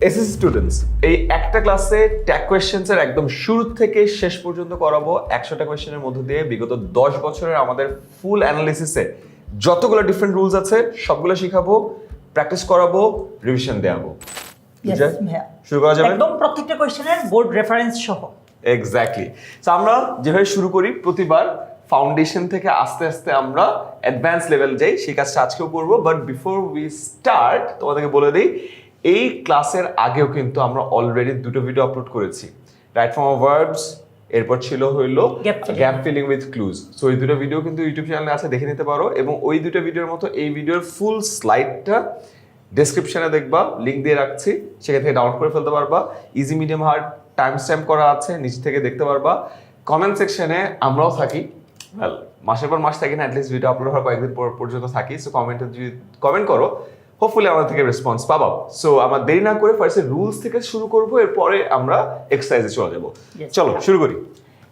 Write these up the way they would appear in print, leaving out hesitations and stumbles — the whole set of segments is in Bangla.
এসএসসি স্টুডেন্টস, এই একটা ক্লাসে ট্যাগ কোয়েশ্চেন্স এর একদম শুরু থেকে শেষ পর্যন্ত করাবো 100টা কোয়েশ্চেনের মধ্য দিয়ে বিগত 10 বছরের আমাদের ফুল অ্যানালিসিসে যতগুলো ডিফারেন্ট রুলস আছে সবগুলো শিখাবো, প্র্যাকটিস করাবো, রিভিশন দেওয়াবো। শুরু করা যাবে একদম প্রত্যেকটা কোয়েশ্চেনের বোর্ড রেফারেন্স সহ। এক্স্যাক্টলি। সো আমরা যেভাবে শুরু করি প্রতিবার ফাউন্ডেশন থেকে আস্তে আস্তে আমরা অ্যাডভান্স লেভেল যাই, সেই কাজটা আজকেও করবো। বাট বিফোর উই স্টার্ট তোমাদেরকে বলে দিই, এই ক্লাসের আগেও কিন্তু আমরা অলরেডি দুটো ভিডিও আপলোড করেছি, রাইট ফর্ম অফ ভার্বস, এরপর ছিল হইলো gap filling with clues. So এই দুটো ভিডিও কিন্তু ইউটিউব চ্যানেলে আছে, দেখে নিতে পারো। এবং ওই দুটো ভিডিওর মতো এই ভিডিওর ফুল স্লাইডটা ডেসক্রিপশনে দেখবা, লিঙ্ক দিয়ে রাখছি, সেখান থেকে ডাউনলোড করে ফেলতে পারবা। Easy medium hard time stamp করা আছে, নিচ থেকে দেখতে পারবা। কমেন্ট সেকশনে আমরাও থাকি, মাসের পর মাস থাকি না, অ্যাটলিস্ট ভিডিও আপলোড হওয়ার কয়েকদিন পর্যন্ত থাকি। সো কমেন্টে যদি কমেন্ট করো, হোপফুলি আমাদের থেকে রেসপন্স পাবো। সো আমরা দেরি না করে ফার্স্টে রুলস থেকে শুরু করবো, এরপরে আমরা এক্সারসাইজে চলে যাবো। চলো শুরু করি।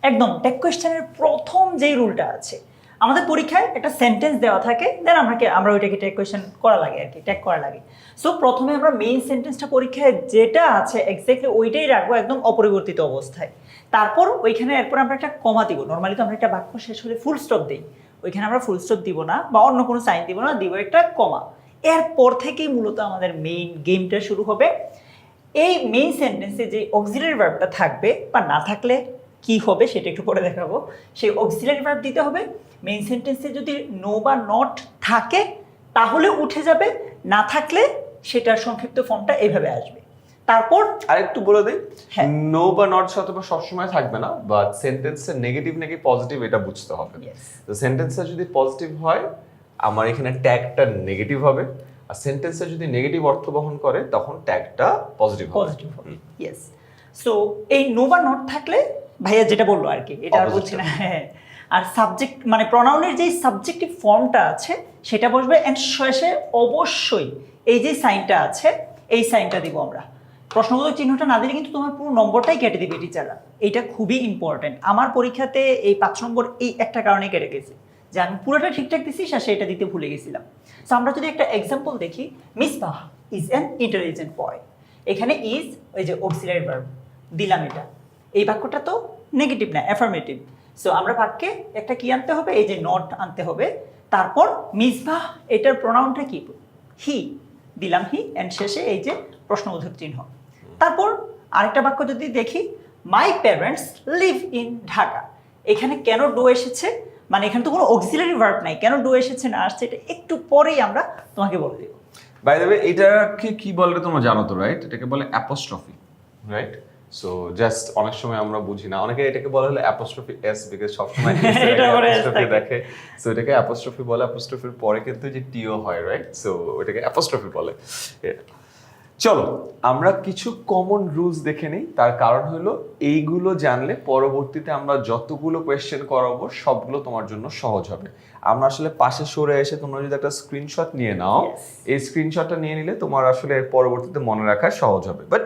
একদম ট্যাগ কোয়েশ্চেনের প্রথম যেই রুলটা আছে, আমাদের পরীক্ষায় একটা সেন্টেন্স দেওয়া থাকে, দেন আমরা ওইটাকে ট্যাগ কোয়েশ্চেন করা লাগে আর কি, ট্যাগ করা লাগে। সো প্রথমে আমরা মেইন সেন্টেন্সটা পরীক্ষায় যেটা আছে এক্স্যাক্টলি ওইটাই রাখবো একদম অপরিবর্তিত অবস্থায়। তারপর ওইখানে এরপর আমরা একটা কমা দিব। নর্মালি তো আমরা একটা বাক্য শেষ হলে ফুল স্টপ দিই, ওইখানে আমরা ফুল স্টপ দিব না বা অন্য কোনো সাইন দিব না, দিব একটা কমা। এরপর থেকেই মূলত আমাদের মেইন গেমটা শুরু হবে। এই মেইন সেন্টেন্সে যে অক্সিলারি ভার্বটা থাকবে বা না থাকলে কি হবে সেটা একটু পরে দেখাবো। সেই অক্সিলারি ভার্ব দিতে হবে। মেইন সেন্টেন্সে যদি নো বা নট থাকে তাহলে উঠে যাবে, না থাকলে সেটার সংক্ষিপ্ত ফর্মটা এইভাবে আসবে। তারপর আরেকটু বলে দিই, নো বা নট শতবা সবসময় থাকবে না, বাট সেন্টেন্সের নেগেটিভ নাকি পজিটিভ এটা বুঝতে হবে। তো সেন্টেন্সটা যদি পজিটিভ হয় আমার এখানে ট্যাগটা নেগেটিভ হবে, আর সেন্টেন্সে যদি নেগেটিভ অর্থ বহন করে তখন ট্যাগটা পজিটিভ হবে। ইয়েস। সো এই নো বা নট থাকলে ভাইয়া যেটা বললো আর কি, এটা আর বলছি না। হ্যাঁ, আর সাবজেক্ট মানে প্রনাউনের যেই সাবজেক্টিভ ফর্মটা আছে সেটা বসবে, এন্ড শেষে অবশ্যই এই যে সাইনটা আছে এই সাইনটা দিব আমরা। প্রশ্নবোধক চিহ্নটা না দিলে কিন্তু তোমার পুরো নম্বরটাই কেটে দিবে টিচাররা। এইটা খুবই ইম্পর্টেন্ট। আমার পরীক্ষাতে এই 5 নম্বর এই একটা কারণে কেটে গেছে, যে আমি পুরোটা ঠিকঠাক দিছি, সেটা দিতে ভুলে গেছিলাম। সো আমরা যদি একটা এক্সাম্পল দেখি, মিসবাহ ইজ অ্যান ইন্টেলিজেন্ট বয়। এখানে ইজ ওই যে অক্সিলারি ভার্ব দিলাম, এটা এই বাক্যটা তো নেগেটিভ না, অ্যাফার্মেটিভ। সো আমরা বাক্যে একটা কি আনতে হবে, এই যে নট আনতে হবে। তারপর মিসবাহ এটার প্রোনাউনটা কি, হি, দিলাম হি, অ্যান্ড শেষে এই যে প্রশ্নবোধক চিহ্ন। তারপর আরেকটা বাক্য যদি দেখি, my parents leave in Dhaka. এখানে কেন ডো এসেছে, মানে এখানে তো কোনো অক্সিলারি ভার্ব নাই, কেন ডো এসেছে না আসছে এটা একটু পরেই আমরা তোমাকে বলে দেব। বাই দ্য ওয়ে এটাকে কি বলে তোমরা জানো তো, রাইট? এটাকে বলে অ্যাপোস্ট্রফি, রাইট? সো জাস্ট অনেক সময় আমরা বুঝি না, অনেকে এটাকে বলে হলো অ্যাপোস্ট্রফি এস, বিকজ সবসময় অ্যাপোস্ট্রফি দেখে। সো এটাকে অ্যাপোস্ট্রফি বলে, অ্যাপোস্ট্রফির পরে কিন্তু যে টিও হয়, রাইট? সো ওটাকে অ্যাপোস্ট্রফি বলে। চলো আমরা কিছু কমন রুলস দেখে নিই। তার কারণ হলো এইগুলো জানলে পরবর্তীতে আমরা যতগুলো কোয়েশ্চেন করাবো সবগুলো তোমার জন্য সহজ হবে। আমরা আসলে পাশে সরে এসে তোমরা যদি একটা স্ক্রিনশট নিয়ে নাও, এই স্ক্রিনশটটা নিয়ে নিলে তোমার আসলে পরবর্তীতে মনে রাখা সহজ হবে। বাট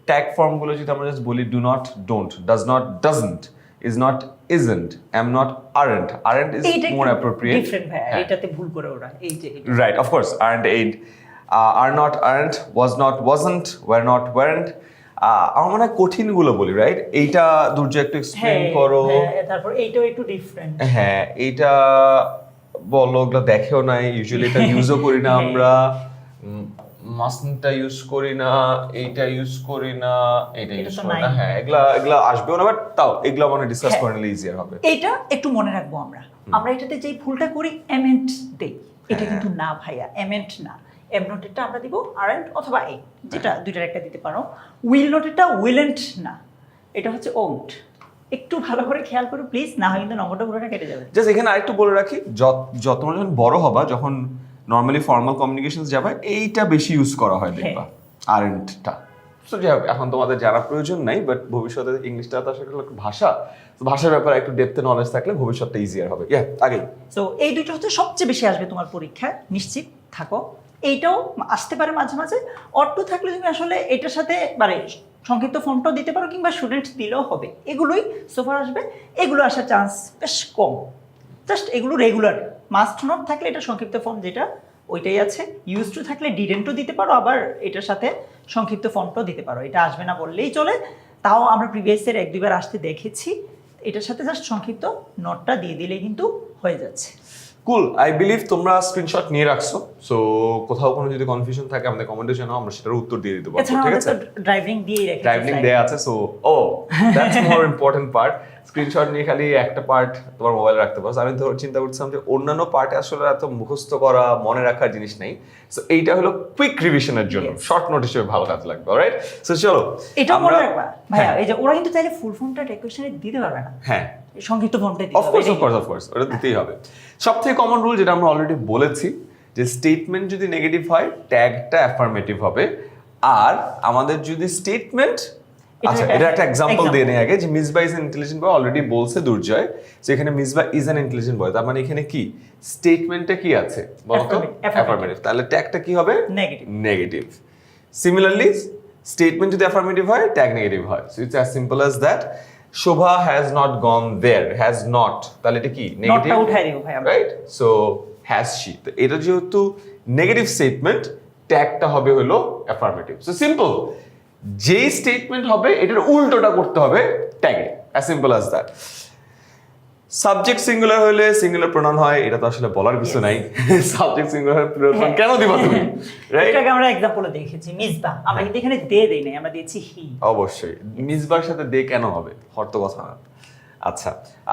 ট্যাগ ফর্মগুলো যদি আমরা জাস্ট বলি, do not, don't, does not, doesn't, is not, isn't, am not, aren't is more appropriate. Different ভাই, এটাতে ভুল করে ওরা এই যে right, of course, aren't, ain't, are not, aren't, was not, wasn't, were not, weren't. আমার মনে হয় কঠিনগুলো বলি, রাইট? এইটা দুর্য একটু এক্সপ্লেইন করো। তারপর এইটাও একটু ডিফারেন্ট। হ্যাঁ, এইটা বলো, ওগুলো দেখেও নাই, ইউজুয়ালি এটা ইউজও করি না আমরা। মাসনটা ইউজ করি না, এইটা ইউজ করি না, এইটা ইউজ করি না। হ্যাঁ, এগুলা আসবেও না, বাট তাও এগুলা মানে ডিসকাস করে নিলে ইজিয়ার হবে। এটা একটু মনে রাখবো আমরা। আমরা এটাতে যেই ভুলটা করি এমেন্ট দেই, এটা কিন্তু না ভাইয়া, এমেন্ট না। এম নোটেরটা আমরা দিব আরেন্ট অথবা এই, যেটা দুইটার একটা দিতে পারো। উইল নোটেরটা উইলেন্ট না, এটা হচ্ছে ওন্ট। একটু ভালো করে খেয়াল করো প্লিজ, না হয় কিন্তু নম্বরটা পুরোটা কেটে যাবে। জাস্ট এখানে আরেকটু বলে রাখি, যত যখন বড় হবা, যখন নর্মালি ফর্মাল কমিউনিকেশনস যাবে, এইটা বেশি ইউজ করা হয় দেখবা, আরেন্টটা। সো যাই হোক, এখন তোমাদের জানার প্রয়োজন নাই, বাট ভবিষ্যতে ইংলিশটা তো আসলে ভাষা, তো ভাষার ব্যাপারে একটু ডেপথে নলেজ থাকলে ভবিষ্যৎটা ইজিয়ার হবে। আগে সো এই দুটো হচ্ছে সবচেয়ে বেশি আসবে তোমার পরীক্ষায়, নিশ্চিত থাকো। এইটাও আসতে পারে মাঝে মাঝে। অর্থ থাকলে তুমি আসলে এটার সাথে মানে সংক্ষিপ্ত ফর্মটাও দিতে পারো, কিংবা স্টুডেন্ট দিলেও হবে। এগুলোই সোফার আসবে, এগুলো আসার চান্স বেশ কম। জাস্ট এগুলো রেগুলার, মাস্ট নট থাকলে এটা সংক্ষিপ্ত ফর্ম যেটা ওইটাই আছে। ইউজ টু থাকলে ডিডেন্টও দিতে পারো, আবার এটার সাথে সংক্ষিপ্ত ফর্মটাও দিতে পারো, এটা আসবে না বললেই চলে। তাও আমরা প্রিভিয়াসের 1-2 বার আসতে দেখেছি। এটার সাথে জাস্ট সংক্ষিপ্ত নোটটা দিয়ে দিলে কিন্তু হয়ে যাচ্ছে। কুল, আই বিলিভ তোমরা স্ক্রিনশট নিয়ে রাখছো, সো কোথাও কোনো যদি কনফিউশন থাকে আমাদের কমেন্টে জানাও, আমরা সেটার উত্তর দিয়ে দিতে পারবো। এছাড়া ঠিক আমাদের আছে, তো ড্রাইভিং দিয়েই রেখেছি, ড্রাইভিং দেয়া আছে, so that's more important part. Screenshot নিয়ে খালি একটা পার্ট তোমার মোবাইলে রাখতে পারো। আমি তো চিন্তা করছিলাম যে অন্যান্য পার্টে আসলে এত মুখস্থ করা মনে রাখার জিনিস নেই, সো এইটা হলো কুইক রিভিশনের জন্য, শর্ট নোট হিসেবে ভালো কাজ লাগবে। অলরাইট, সো চলো এটাও মনে রাখবা ভাইয়া, এই যে ওরা কিন্তু চাইলে ফুল ফর্মটা কোয়েশ্চেনে দিতে পারবে না, হ্যাঁ সংক্ষিপ্ত ফর্মটা দিতে হবে। অফকোর্স ওটা দিতেই হবে। সবথেকে কমন রুল যেটা আমরা অলরেডি বলেছি, যে স্টেটমেন্ট যদি নেগেটিভ হয় ট্যাগটা অ্যাফার্মেটিভ হবে, আর আমাদের যদি স্টেটমেন্ট, আচ্ছা এটা একটা এক্সাম্পল দিয়ে নেই আগে, যে Misba is an intelligent boy already বলছে দুর্জয়, যে এখানে মিসবা ইজ অ্যান ইন্টেলিজেন্ট বয়, তার মানে এখানে কি স্টেটমেন্টে কি আছে বলো তো, অ্যাফার্মেটিভ, তাহলে ট্যাগটা কি হবে নেগেটিভ। সিমিলারলি স্টেটমেন্ট যদি অ্যাফার্মেটিভ হয় ট্যাগ নেগেটিভ হয়, so it's as simple as that. Shobha has not gone there, has not, তাহলে এটা কি নেগেটিভ, নটটা উঠাই দিও ভাই, রাইট? সো হ্যাজ শি, তো এটা যেহেতু নেগেটিভ স্টেটমেন্ট, ট্যাগটা হবে হলো অ্যাফার্মেটিভ। সো সিম্পল, যেই স্টেটমেন্ট হবে এটার উল্টোটা করতে হবে ট্যাগে, as simple as that. Subject singular হলে সিঙ্গুলার প্রোনাউন হয়, এটা তো আসলে বলার কিছু নাই। সাবজেক্ট সিঙ্গুলার প্রোনাউন কেন দিবা তুমি, রাইট? এটাকে আমরা एग्जांपले দেখেছি মিসবা, আমরা কিন্তু এখানে দে দেই নাই, আমরা দিয়েছি হি। অবশ্যই মিসবার সাথে দে কেন হবে, হর্ত কথা না। আচ্ছা,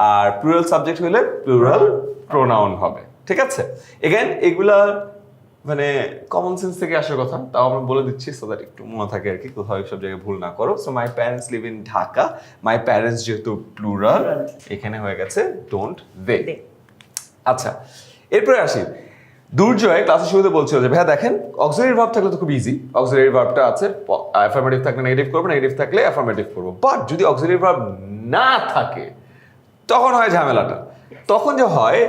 আর প্লুরাল সাবজেক্ট হলে প্লুরাল প্রোনাউন হবে, ঠিক আছে? এগেইন এগুলা মানে কমন সেন্স থেকে আসার কথা, তাও আমরা বলে দিচ্ছি সো দ্যাট একটু মনে থাকে আর কি, কোথাও সব জায়গায় ভুল না করো। So my parents leave in Dhaka, my parents যেহেতু প্লুরাল, এখানে হয়ে গেছে ডোন্ট দে। আচ্ছা, এরপরে আসি, দুর্জয় ক্লাসের শুরুতে বলছিল যে ভাইয়া দেখেন অক্সিলারি ভার্ব থাকলে তো খুব ইজি, অক্সিলারি ভার্বটা আছে, অ্যাফার্মেটিভ থাকলে নেগেটিভ করবো, নেগেটিভ থাকলে অ্যাফার্মেটিভ করবো, বাট যদি অক্সিলারি ভার্ব না থাকে তখন হয় ঝামেলাটা, তখন যে হয়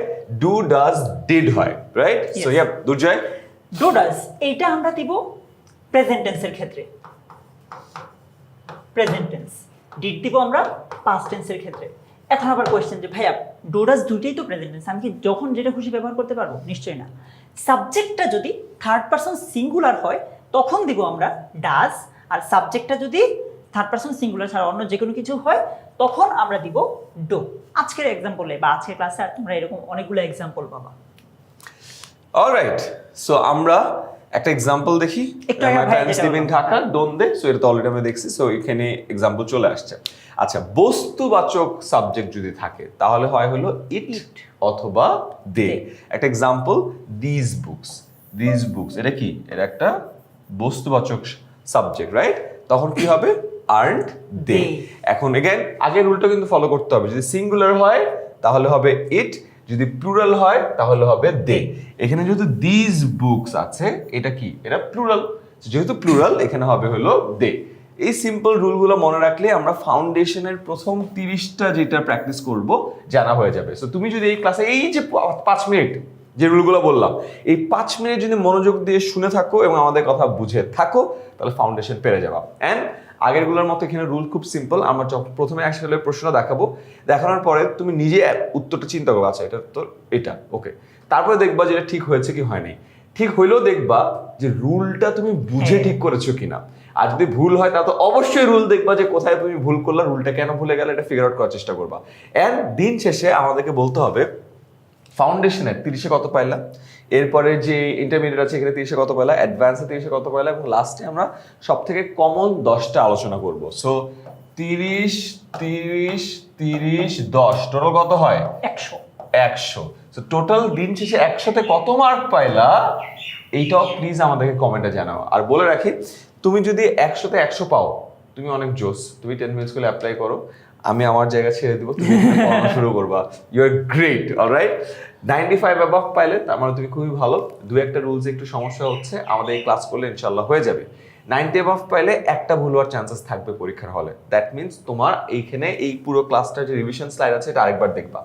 ডু ডাজ ডিড হয়, right? So yeah Durjoy, do does এইটা আমরা দিব প্রেজেন্ট টেন্সের ক্ষেত্রে, প্রেজেন্ট টেন্স। ডিড দিব আমরা পাস্ট টেন্সের ক্ষেত্রে। এখন আবার কোয়েশ্চেন যে ভাইয়া ডু ডাজ দুইটাই তো প্রেজেন্ট টেন্স, আমি কি যখন যেটা খুশি ব্যবহার করতে পারবো? নিশ্চয়ই না। সাবজেক্টটা যদি থার্ড পারসন সিঙ্গুলার হয় তখন দিব আমরা ডাজ, আর সাবজেক্টটা যদি থার্ড পারসন সিঙ্গুলার ছাড়া অন্য যে কোনো কিছু হয় তখন আমরা দিব ডু। আজকের এক্সাম্পলে বা আজকের ক্লাসে তোমরা এরকম অনেকগুলো এক্সাম্পল পাবা। অলরাইট, সো আমরা একটা এক্সাম্পল দেখি। একটু আগে মাই ভাই প্যারেন্টস যেটা live in Dhaka don't they, so এটা তো অলরেডি আমি দেখছি, সো এখানে এক্সাম্পল চলে আসছে। আচ্ছা, বস্তুবাচক সাবজেক্ট যদি থাকে তাহলে হয় হলো ইট অথবা দে। একটা example, this books, this books, এটা কি? এটা একটা বস্তুবাচক সাবজেক্ট, রাইট? তখন কি হবে? আর্নড দে। এখন এগেইন আগের রুলটা কিন্তু ফলো করতে হবে, যদি সিঙ্গুলার হয় তাহলে হবে ইট, যদি প্লুরাল হয় তাহলে হবে দে। এখানে যেহেতু দিস বুকস আছে, এটা কি? এটা প্লুরাল, যেহেতু প্লুরাল এখানে হবে হলো দে। এই সিম্পল রুলগুলো মনে রাখলে আমরা ফাউন্ডেশনের প্রথম 30টা যেটা প্র্যাকটিস করব জানা হয়ে যাবে। সো তুমি যদি এই ক্লাসে এই যে 5 মিনিট যে রুলগুলো বললাম, এই 5 মিনিট যদি মনোযোগ দিয়ে শুনে থাকো এবং আমাদের কথা বুঝে থাকো তাহলে ফাউন্ডেশন পেরে যাবা। অ্যান্ড আগেরগুলোর মতো এখানে রুল খুব সিম্পল। আমরা প্রথমে আসলে প্রশ্ন দেখাবো, দেখানোর পরে তুমি নিজে উত্তরটা চিন্তা করো, আচ্ছা এটা তো এটা ওকে, তারপরে দেখবা যে এটা ঠিক হয়েছে কি হয়নি। ঠিক হইলেও দেখবা যে রুলটা তুমি বুঝে ঠিক করেছো কিনা, আর যদি ভুল হয় তা তো অবশ্যই রুল দেখবা যে কোথায় তুমি ভুল করলা, রুলটা কেন ভুলে গেলে এটা ফিগার আউট করার চেষ্টা করবা। এন্ড দিন শেষে আমাদেরকে বলতে হবে ফাউন্ডেশনের 30-এ কত পাইলা, এরপরে যে ইন্টারমিডিয়েট আছে এখানে 30-এ কত পাইলা, অ্যাডভান্সে 30-এ কত পাইলা, এবং লাস্টে আমরা সব থেকে কমন 10টা আলোচনা করব। সো 30 30 30 10 টোটাল কত হয়? 100। সো টোটাল দিন শেষে 100-তে কত মার্ক পাইলা এইটাও প্লিজ আমাদেরকে কমেন্টে জানাও। আর বলে রাখি, তুমি যদি 100-তে 100 পাও তুমি অনেক জোস, তুমি 10 মিনিট স্কুলে অ্যাপ্লাই করো, আমি আমার জায়গা ছেড়ে দিব, তুমি পড়ানো শুরু করবা, you are great. Alright, 95 above পাইলে তার মানে তুমি খুবই ভালো। দু একটা রুলস একটু সমস্যা হচ্ছে, আমাদের এই ক্লাস করলে ইনশাল্লাহ হয়ে যাবে। 90 অ্যাবাভ পাইলে একটা ভুল হওয়ার চান্সেস থাকবে পরীক্ষার হলে, দ্যাট মিনস তোমার এইখানে এই পুরো ক্লাসটার যে রিভিশন স্লাইড আছে এটা আরেকবার দেখবা।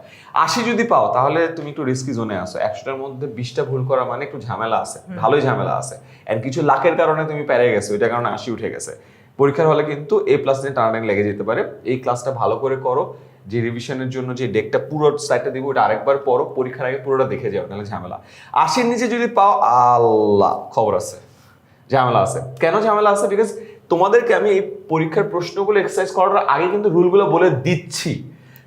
80 যদি পাও তাহলে তুমি একটু রিস্কি জোনে আসো, 100টার মধ্যে 20টা ভুল করা মানে একটু ঝামেলা আছে, ভালোই ঝামেলা আছে। এন্ড কিছু লাখের কারণে তুমি পেরে গেছো, এটার কারণে 80 উঠে গেছে। পরীক্ষার হলে কিন্তু A+ নিয়ে টানাটানি লেগে যেতে পারে। এই ক্লাসটা ভালো করে করো, যে রিভিশনের জন্য যে ডেকটা পুরো স্লাইডটা দিব ওটা আরেকবার পড়ো, পরীক্ষার আগে পুরোটা দেখে যাও, নাহলে ঝামেলা। 80-র নিচে যদি পাও আল্লাহ খবর আছে, ঝামেলা আছে। কেন ঝামেলা আছে? বিকজ তোমাদেরকে আমি এই পরীক্ষার প্রশ্নগুলো এক্সারসাইজ করার আগে কিন্তু রুলগুলো বলে দিচ্ছি।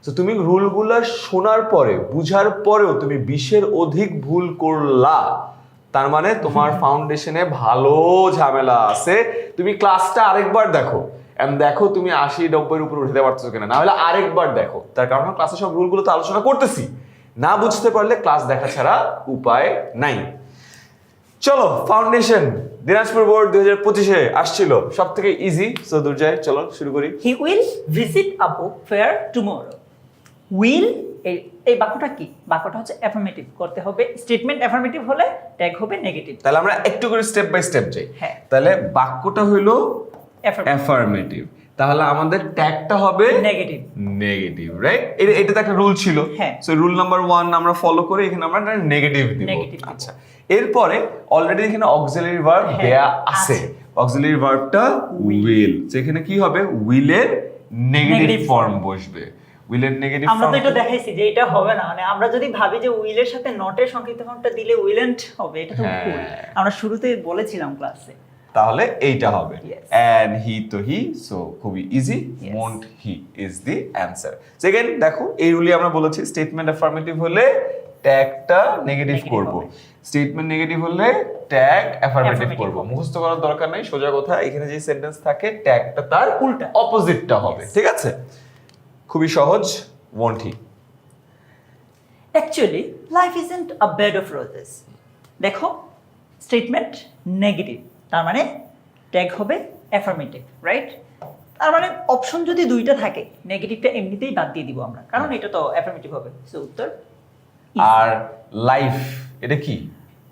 তো তুমি রুলগুলো শোনার পরে বুঝার পরেও তুমি 20-এর অধিক ভুল করলা, তার মানে তোমার ফাউন্ডেশনে ভালো ঝামেলা আছে। তুমি ক্লাসটা আরেকবার দেখো, দেখো তুমি 80-90-এর উপরে উঠতে পারছো কিনা, না হলে আরেকবার দেখো। তার কারণ ক্লাসে সব রুলগুলো তো আলোচনা করতেছি, না বুঝতে পারলে ক্লাস দেখা ছাড়া উপায় নাই। চলো, ফাউন্ডেশন দিনাজপুর বোর্ড 2025-এ আসছিল সব থেকে ইজি। সো দুর্জয়, চলো শুরু করি। He will visit a book fair tomorrow. Will এই বাক্যটা কি? বাক্যটা হচ্ছে অ্যাফার্মেটিভ করতে হবে। স্টেটমেন্ট অ্যাফার্মেটিভ হলে ট্যাগ হবে নেগেটিভ। তাহলে আমরা একটু করে স্টেপ বাই স্টেপ যাই। হ্যাঁ। তাহলে বাক্যটা হইলো অ্যাফার্মেটিভ, তাহলে আমাদের ট্যাগটা হবে নেগেটিভ। Negative, right? এটা তো একটা রুল ছিল। হ্যাঁ। সো রুল নাম্বার 1 আমরা ফলো করে এখানে আমরা নেগেটিভ দিব। Negative দিব। আচ্ছা, এরপরে অলরেডি এখানে অক্সিলারি ভার্ব হ্যাঁ, দেয়া আছে। আছে। অক্সিলারি ভার্বটা উইল, যেখানে কি হবে? উইলের নেগেটিভ Negative ফর্ম বসবে। উইলের নেগেটিভ আমরা ফর্ম তো এটা দেখাইছি যে এটা হবে না, মানে আমরা যদি ভাবি যে উইলের সাথে নটের সংক্ষিপ্ত ফর্মটা দিলে উইলেন্ট হবে, এটা তো হ্যাঁ। ভুল। আমরা শুরুতেই বলেছিলাম ক্লাসে। তাহলে এইটা হবে। Yes. and he তো হি, সো খুবই easy. Yes. won't he is the answer. Second দেখো, এই রুলই আমরা বলেছি স্টেটমেন্ট অ্যাফার্মেটিভ হলে ট্যাগটা নেগেটিভ Negative করব, হবে। স্টেটমেন্ট নেগেটিভ হলে ট্যাগ অ্যাফার্মেটিভ Affirmative করব। হবে। মুখস্থ করার দরকার নাই, সোজা কথা। এখানে যে সেন্টেন্স থাকে ট্যাগটা তার উল্টা। অপোজিটটা হবে। Yes. ঠিক আছে, খুবই সহজ। won't he। Actually life isn't a bed of roses. দেখো, স্টেটমেন্ট নেগেটিভ, তার মানে ট্যাগ হবে অ্যাফার্মেটিভ, রাইট? তার মানে অপশন যদি দুইটা থাকে, নেগেটিভটা এমনিতেই বাদ দিয়ে দিব আমরা, কারণ এটা তো অ্যাফার্মেটিভ হবে। সো উত্তর is। আর লাইফ এটা কি?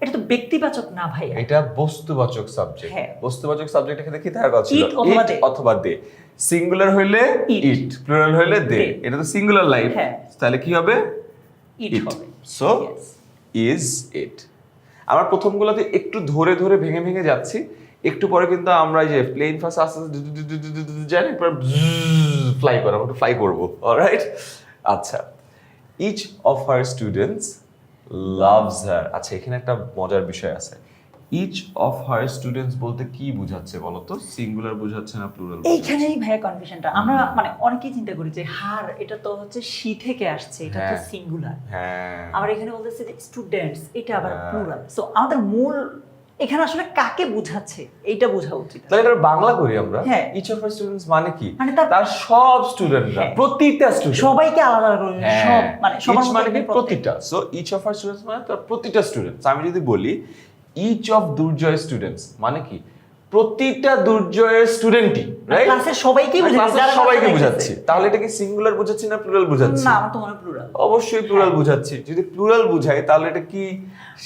এটা তো ব্যক্তিবাচক না ভাই, এটা বস্তুবাচক সাবজেক্ট। হ্যাঁ। বস্তুবাচক সাবজেক্ট এখানে কি থাকার কথা ছিল? It অথবা It they। অথবা দে। সিঙ্গুলার হইলে It। ইট, প্লুরাল হইলে দে। They। এটা তো সিঙ্গুলার লাইফ, হ্যাঁ। তাহলে কি হবে? ইট হবে। So Yes। Is it. আমরা প্রথমগুলোতে একটু ধরে ধরে ভেঙে ভেঙে যাচ্ছি, একটু পরে কিন্তু আমরা এই যে প্লেন ফার্স্ট আস্তে আস্তে জানি, পর ফ্লাই করব, আমরা ফ্লাই করব। অলরাইট, আচ্ছা। Each of her students loves her. আচ্ছা, এখানে একটা মজার বিষয় আছে। ইচ অফ হার স্টুডেন্টস বলতে কি বোঝাচ্ছে বলো তো? সিঙ্গুলার বোঝাচ্ছে না প্লুরাল? এইখানেই ভাইয়া কনফিউশনটা। আমরা মানে অনেকেই চিন্তা করি যে হার এটা তো হচ্ছে সি থেকে আসছে, এটা তো হ্যাঁ। সিঙ্গুলার। হ্যাঁ, আবার এখানে বলতেছে যে স্টুডেন্টস, এটা আবার হ্যাঁ। প্লুরাল। সো আমাদের মূল এখানে আসলে কাকে বোঝাচ্ছে এইটা বোঝা উচিত। তাহলে এটা বাংলা করি আমরা। হ্যাঁ। ইচ অফ হার স্টুডেন্টস মানে কি? মানে তার সব স্টুডেন্টরা, হ্যাঁ। প্রতিটা স্টুডেন্ট। সবাইকে আলাদা আলাদা করে সব মানে সবার ইচ মধ্যে মানে কি? একদম প্রতিটা। So each of her students মানে তার প্রতিটা স্টুডেন্টস। আমি যদি বলি ইচ অফ দুর্জয় স্টুডেন্টস মানে কি? প্রতিটা দুর্জয়ের স্টুডেন্টই, রাইট? ক্লাসের সবাইকেই বোঝাচ্ছি, ক্লাসের যারা সবাইকে ক্লাসে বোঝাচ্ছি। দেখতেছে। তাহলে এটা কি সিঙ্গুলার বোঝাচ্ছি না প্লুরাল বোঝাচ্ছি? না, আমার তো মনে হয় প্লুরাল। অবশ্যই প্লুরাল বোঝাচ্ছি। যদি প্লুরাল বুঝাই তাহলে এটা কি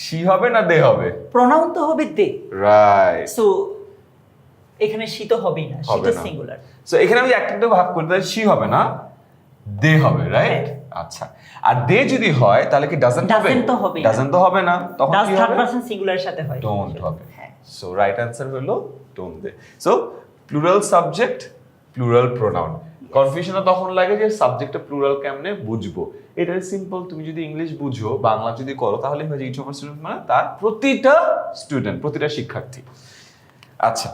সি হবে না দে হবে? প্রোনাউন তো হবে দে। রাইট। সো এখানে সি তো হবেই না, সি হবে তো না। সিঙ্গুলার। সো এখানে আমি একটা ভাগ করি, তাহলে সি হবে না দে হবে, রাইট? আচ্ছা, আর দে যদি হয় তাহলে কি ডাজন্ট হবে? Doesn't তো হবেই না। ডাজন্ট তো হবে না, তখন ডাজ কি থার্ড হবে? পারসন সিঙ্গুলারের সাথে হয়। ডোন্ট হবে। হ্যাঁ। সো রাইট অ্যান্সার হলো don't they. So plural subject, plural pronoun. কনফিউশনটা তখন লাগে যে সাবজেক্টটা প্লুরাল কেমনে বুঝবো। এটা সিম্পল, তুমি যদি ইংলিশ বুঝো, বাংলা যদি করো, তাহলে হয়ে যায় ইচ অফ স্টুডেন্ট মানে তার প্রতিটা স্টুডেন্ট, প্রতিটা শিক্ষার্থী। আচ্ছা,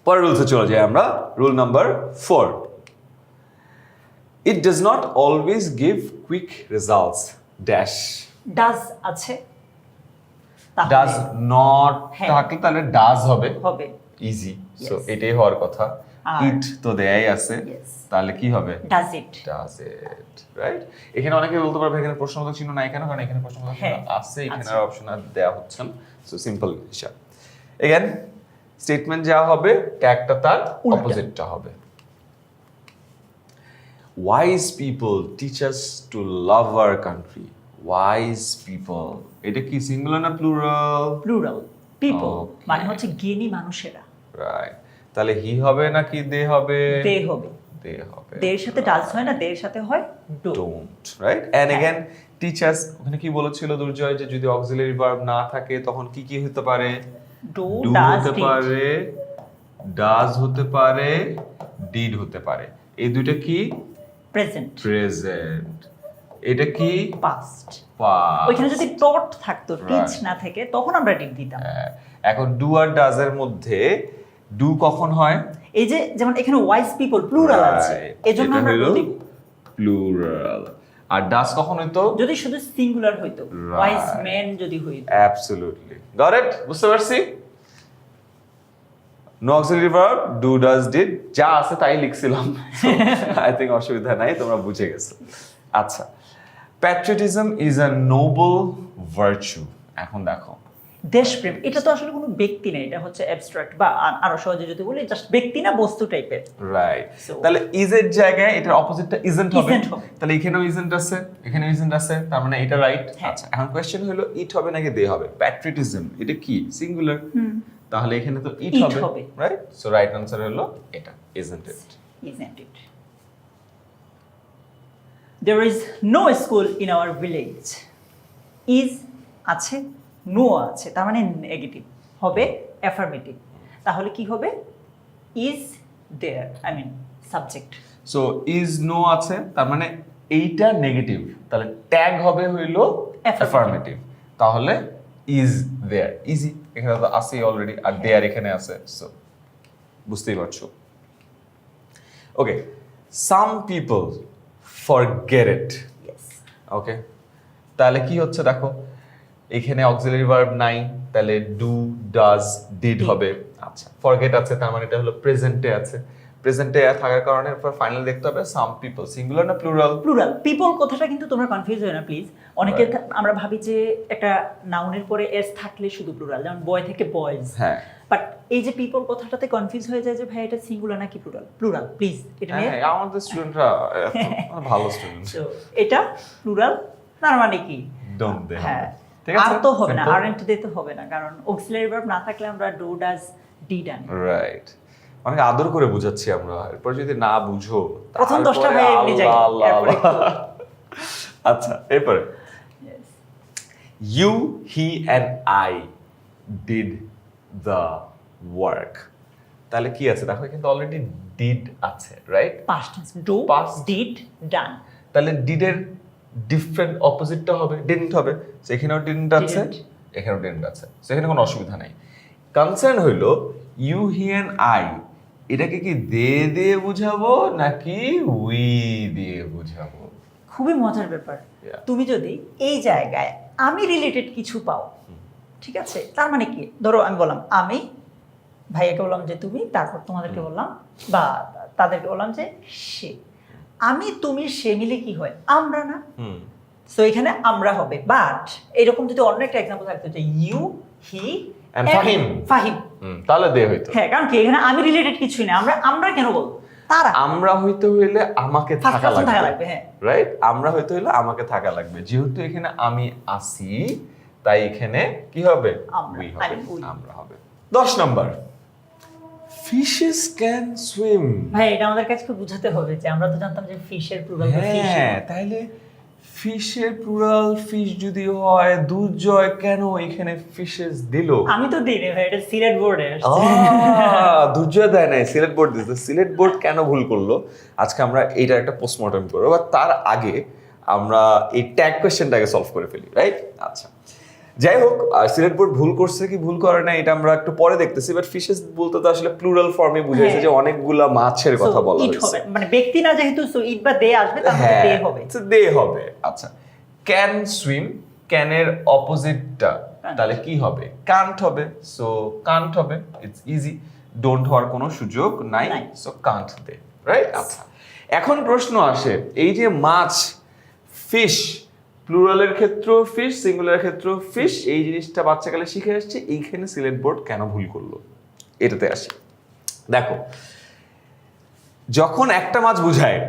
পরের রুলসে চলে যাই আমরা। Rule number 4। It does not always give quick results. Dash. Does আছে, তাহলে Does not হ্যাঁ। থাকলে তাহলে does হবে। হবে। ইজি। So Yes. এটাই হওয়ার কথা। আর- ইট তো দেয়াই আছে, Yes. তাহলে কি হবে? Does it. Does it, right? এখানে অনেকে বলতে পারবে এখানে প্রশ্নবোধক চিহ্ন নাই কেন? কারণ এখানে প্রশ্নবোধক চিহ্ন হ্যাঁ, আছে, এখানে আছে। আর অপশন আর দেয়া হচ্ছে না। সো সিম্পল হিসাব। এগেন স্টেটমেন্ট যা হবে, ট্যাগটা তার উল্টা। অপোজিটটা হবে। Wise people teach us to love our country. Wise people, এটা কি সিঙ্গুলার না প্লুরাল? প্লুরাল। People Okay. মানে হচ্ছে জ্ঞানী মানুষেরা। রাইট, তাহলে হি হবে নাকি দে হবে? দে হবে। দে হবে। দের সাথে ডাজ হয় না, দের সাথে হয় do. Don't, right? And again teachers, ওখানে কি বলেছিল দুর্জয় যে যদি অক্সিলারি ভার্ব না থাকে তখন কি কি হতে পারে? ডু, ডু ডাজ, হতে ডিড। পারে, ডাজ হতে পারে, ডিড হতে পারে। এই দুইটা কি? প্রেজেন্ট। প্রেজেন্ট। এটা কি? পাস্ট। পাস্ট। ওইখানে যদি টট থাকতো, টিচ Right. না থেকে, তখন আমরা ডিড দিতাম। এখন ডু আর ডাজ এর মধ্যে ডু কখন হয়? এই যে যেমন এখানে ওয়াইজ পিপল প্লুরাল আছে, এজন্য আমরা ডু দিব। প্লুরাল। আর ডাজ কখন হইতো? যদি শুধু সিঙ্গুলার হইতো, ওয়াইজ মেন যদি হইতো। অ্যাবসলিউটলি গট ইট, বুঝতে পারছি। No auxiliary verb, do does did, যা আছে তাই লিখছিলাম। আই থিংক অসুবিধা নাই, তোমরা বুঝে গেছো। আচ্ছা, patriotism is a Nobel virtue. এখন দেখো, দেশপ্রেম এটা তো আসলে কোনো ব্যক্তি না, এটা হচ্ছে অ্যাবস্ট্রাক্ট, বা আরো সহজে যদি বলি জাস্ট ব্যক্তি না, বস্তু টাইপের। রাইট। So- তাহলে ইজ এর জায়গায় এটার অপোজিটটা ইজন্ট হবে। Isn't হবে। তাহলে এখানেও ইজন্ট আছে, এখানেও ইজন্ট আছে, তার মানে এটা রাইট। হ্যাঁ। আচ্ছা, এখন কোশ্চেন হলো ইট হবে নাকি দে হবে? প্যাট্রিয়টিজম এটা কি সিঙ্গুলার, তাহলে এখানে তো ইট It হবে, হবে। রাইট? সো রাইট আনসার হলো এটা, isn't it. Isn't it? There is no school in our village. Is আছে, no আছে, তার মানে নেগেটিভ হবে, অ্যাফার্মেটিভ। তাহলে কি হবে? Is there, I mean subject. So is no আছে, তার মানে এইটা নেগেটিভ, তাহলে ট্যাগ হবে হইলো অ্যাফার্মেটিভ, তাহলে ইজ দেয়ার। ইজি, এখানে তো আছেই অলরেডি, আর দেয়ার এখানে আছে, সো বুঝতেই পারছো। Okay, some people forget it. Yes. Okay, তাহলে কি হচ্ছে দেখো, এখানে অক্সিলারি ভার্ব নাই, তাহলে ডু ডাজ ডিড হবে। আচ্ছা, ফরগেট আছে, তার মানে এটা হলো প্রেজেন্টে আছে, প্রেজেন্টে থাকার কারণে ফাইনাল দেখতে হবে সাম পিপল সিঙ্গুলার না প্লুরাল? প্লুরাল। পিপল কথাটা কিন্তু তোমরা কনফিউজ হয় না প্লিজ। অনেকে আমরা ভাবি যে একটা নাউনের পরে এস থাকলে শুধু প্লুরাল, যেমন বয় থেকে বয়েজ। হ্যাঁ, বাট এই যে পিপল কথাটাতে কনফিউজ হয়ে যায় যে ভাই এটা সিঙ্গুলার নাকি প্লুরাল। প্লুরাল প্লিজ, এটা নিয়ে। হ্যাঁ, আমাদের স্টুডেন্টরা ভালো স্টুডেন্ট। So, এটা প্লুরাল, তার মানে কি? Don't they. হ্যাঁ, ঠিক আছে, আর তো হবে না, simple. আরএন্ট দিতে হবে না, কারণ অক্সিলারি ভার্ব না থাকলে আমরা ডু ডাজ ডিড আনি। রাইট, অনেক আদর করে বুঝাচ্ছি আমরা, এরপর যদি না বুঝো প্রথম 10টা তারপরে ভাই এমনি যাই, আল্লাহ, এরপরে একটু। আচ্ছা, এরপরে Yes. You he and I did the work. তাহলে কি আছে দেখো, কিন্তু অলরেডি ডিড আছে, right? Past tense, do, Past. did, done. তাহলে ডিডের ডিফারেন্ট অপোজিটটা হবে ডিডন্ট হবে। সো এখানেও ডিডন্ট আছে, Didn't. এখানেও ডিডন্ট আছে, সো এখানে কোনো অসুবিধা নাই। কনসার্ন হইলো ইউ হি অ্যান্ড আই, এটাকে কি দে দিয়ে বুঝাবো নাকি উই দিয়ে বুঝাবো? খুবই মজার ব্যাপার। Yeah. তুমি যদি এই জায়গায় আমি রিলেটেড কিছু পাও, ঠিক আছে, তার মানে কি? ধরো আমি বললাম আমি, ভাইয়াকে বললাম যে তুমি, তারপর তোমাদেরকে বললাম বা তাদেরকে বললাম যে সে। আমি তুমি সে মিলে কি হয়? আমরা না? হুম, সো এখানে আমরা হবে। বাট এরকম যদি অন্য একটা এক্সাম্পল থাকতো যে you he And Fahim. Fahim, তাহলে দে হইতো। হ্যাঁ, কারণ কি এখানে আমি রিলেটেড কিছুই না, আমরা আমরা কেন বলবো? তারা আমরা হইতে হইলে আমাকে First থাকা person থাকা লাগবে, লাগবে, হ্যাঁ। রাইট? আমরা হইতে হইলে আমাকে থাকা লাগবে, যেহেতু এখানে আমি আসি, তাই এখানে কি হবে? আমরা, We I হবে, mean we. আমরা হবে। 10 নাম্বার, ফিশেস ক্যান সুইম। ভাই এটা আমাদের কাছে বুঝাতে হবে যে আমরা তো জানতাম যে ফিশের প্লুরাল তো ফিশ। হ্যাঁ, তাহলে ফিশের প্লুরাল ফিশ যদি হয়, দুর্জয় কেন এখানে ফিশেস দিল? আমি তো দিই রে ভাই, এটা সিলেট বোর্ডে আসছে। দুর্জয় দেয় নাই, সিলেট বোর্ড দিচ্ছে। সিলেট বোর্ড কেন ভুল করলো, আজকে আমরা এইটার একটা পোস্টমর্টম করবো, বা তার আগে আমরা এই ট্যাগ কোয়েশ্চেনটাকে সলভ করে ফেলি, রাইট? আচ্ছা, যাই হোক, সিলেট বোর্ড ভুল করছে কি ভুল করে না এটা আমরা একটু পরে দেখতেছি, বাট ফিশেস বলতে তো আসলে প্লুরাল ফর্মে বুঝাইছে যে অনেকগুলা মাছের কথা বলা ইট হয়েছে। হবে, মানে ব্যক্তি না, যেহেতু সো ইট বা দে আসবে, তার মানে দে হবে। দে হবে। আচ্ছা, ক্যান সুইম, ক্যানের অপোজিটটা তাহলে কি হবে? কান্ট হবে। সো কান্ট হবে, ইটস ইজি, ডোন্ট হওয়ার কোনো সুযোগ নাই, নাই। সো কান্ট দে, রাইট? আচ্ছা, এখন প্রশ্ন আসে, এই যে মাছ, ফিশ, প্লুরালের ক্ষেত্রেও ফিশ, সিঙ্গুলারের ক্ষেত্রেও ফিশ, এই জিনিসটা বাচ্চাকালে শিখে আসছে, এইখানে সিলেট বোর্ড কেন ভুল করলো এটাতে আসি। দেখো, যখন একটা মাছ বুঝায়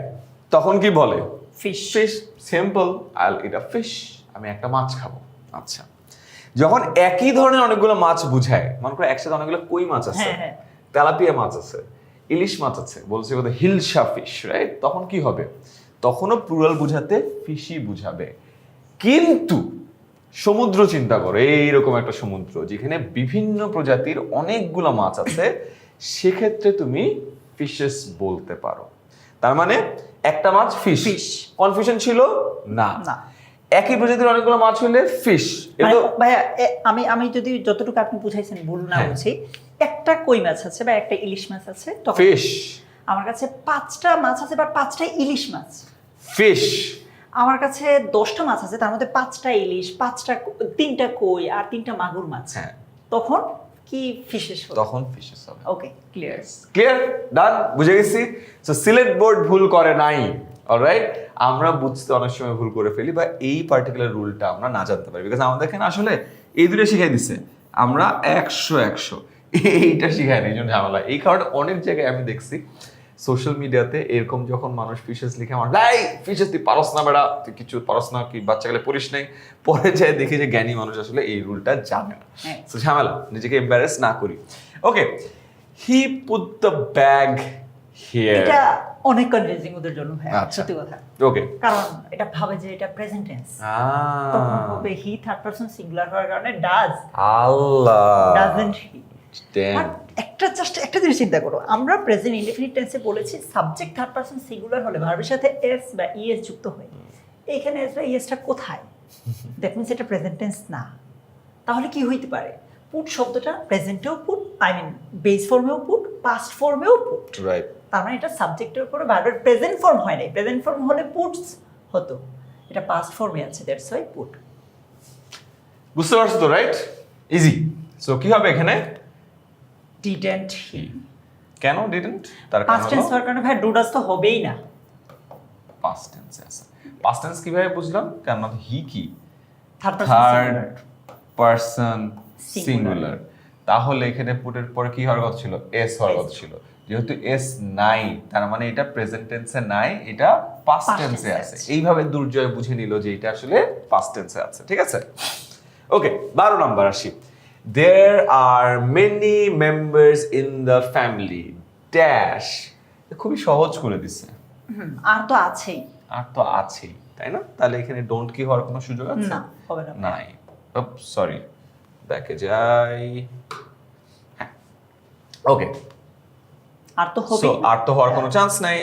তখন কি বলে? Fish. Fish, simple, I eat a fish, আমি একটা মাছ খাবো। আচ্ছা, যখন একই ধরনের অনেকগুলো মাছ বুঝায়, মনে করো একসাথে অনেকগুলো কই মাছ আছে, হ্যাঁ, হ্যাঁ। তেলাপিয়া মাছ আছে, ইলিশ মাছ আছে, বলছে কথা হিলসা ফিশ, রাইট? তখন কি হবে? তখনও প্লুরাল বুঝাতে ফিশই বুঝাবে। কিন্তু সমুদ্র চিন্তা করো, এইরকম একটা সমুদ্র যেখানে বিভিন্ন প্রজাতির অনেকগুলো মাছ আছে, সেক্ষেত্রে তুমি ফিশেস বলতে পারো। তার মানে একটা মাছ ফিশ। Fish. কনফিউশন ছিল না? না। একই প্রজাতির অনেকগুলো মাছ হলে ফিশ। মানে ভাইয়া আমি যদি যতটুকু আপনি বুঝাইছেন ভুল না হ্যাঁ। বুঝি, একটা কই মাছ আছে বা একটা ইলিশ মাছ আছে, তখন ফিশ। আমার কাছে 5টা মাছ আছে বা 5টা ইলিশ মাছ। ফিশ। আমার কাছে 10টা মাছ আছে, তার মধ্যে 5টা ইলিশ, 3টা কই আর 3টা মাগুর মাছ। হ্যাঁ। তখন কি ফিশেস হবে? তখন ফিশেস হবে। ওকে, ক্লিয়ার। ক্লিয়ার, ডান, বুঝে গেছি। সো সিলেট বোর্ড ভুল করে নাই। অলরাইট, আমরা বুঝতে অনেক সময় ভুল করে ফেলি বা এই পার্টিকুলার রুলটা আমরা না জানতে পারি, বিকজ আমাদের এখানে আসলে এই দুটো শিখাই দিছে, আমরা 100 এইটা শিখাই না, এই জন্য ঝামেলা। এই কারণে অনেক জায়গায় আমি দেখছি সোশ্যাল মিডিয়াতে এরকম যখন মানুষ ফিশেস লিখে, আমার লাই ফিশেস তুই পারস না বেড়া, তুই কিছু পারস না, কি বাচ্চাকালে পড়িস নাই, পরে যায় দেখি যে জ্ঞানী মানুষ আসলে এই রুলটা জানে না। হ্যাঁ। সো ঝামেলা, নিজেকে এম্বারেস না করি। Okay, he put the bag here. এটা অনেক কনফিউজিং ওদের জন্য ভাই, আচ্ছা। সত্যি কথা। ওকে, কারণ এটা ভাবে যে এটা প্রেজেন্ট টেন্স, তখন হবে হি থার্ড পারসন সিঙ্গুলার হওয়ার কারণে does, Allah, doesn't he. Damn. একটা জিনিস চিন্তা করো, আমরা প্রেজেন্ট ইনডেফিনিট টেন্সে বলেছি সাবজেক্ট থার্ড পারসন সিঙ্গুলার হলে ভার্বের সাথে এস বা ইএস যুক্ত হয়। এইখানে এস বা ইএসটা কোথায়? দ্যাট মিনস এটা প্রেজেন্ট টেন্স না। তাহলে কি হইতে পারে? পুট শব্দটা প্রেজেন্টেও পুট, আই মিন বেস ফর্মেও পুট, পাস্ট ফর্মেও পুট। রাইট। তার মানে এটা সাবজেক্টের উপরে ভার্বের প্রেজেন্ট ফর্ম হয় নাই। প্রেজেন্ট ফর্ম হলে পুটস হতো, এটা পাস্ট ফর্মে আছে, দ্যাটস ওয়াই পুট। বুঝতে পারছো তো? Right, easy. সো কি হবে এখানে? ডিডন্ট হি। কেন ডিডন্ট? তার কারণ পাস্ট টেন্স হওয়ার কারণে ভাই ডু ডাজ তো হবেই না। পাস্ট টেন্সে আছে। পাস্ট টেন্স কিভাবে বুঝলাম? কারণ হি কি third third person person Singular. Singular, তাহলে এখানে পুটের পরে কি হওয়ার কথা ছিল? এস হওয়ার কথা ছিল। যেহেতু এস নাই, তার মানে এটা প্রেজেন্ট টেন্সে নাই, এটা পাস্ট Past টেন্সে tense আছে। আছে। এইভাবে দুর্জয় বুঝে নিল যে এটা আসলে পাস্ট টেন্সে আছে। ঠিক আছে, ওকে। 12 নম্বর আসি। There are many members in the family dash. খুবই সহজ করে দিচ্ছে। আর তো আছেই। আর তো আছেই, তাই না? তাহলে এখানে ডোন্ট কি হওয়ার কোনো সুযোগ আছে? না, হবে না। নাই। সরি, ব্যাকে যাই। হ্যাঁ, ওকে। আর তো হবে। সো আর তো হওয়ার কোনো চান্স নাই,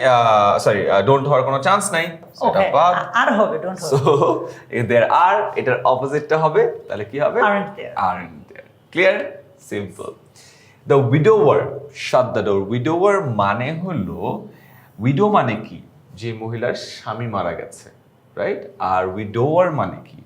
সরি ডোন্ট হওয়ার কোনো চান্স নাই, সেটা বাদ। আর হবে, ডোন্ট সো হবে। there are, এটার অপোজিটটা হবে, তাহলে কি হবে? Aren't there. Aren't there. Clear, simple. The widower, shut the door. Widower মানে হলো, উইডো মানে কি? যে মহিলার স্বামী মারা গেছে, রাইট? আর উইডোয়ার মানে কি?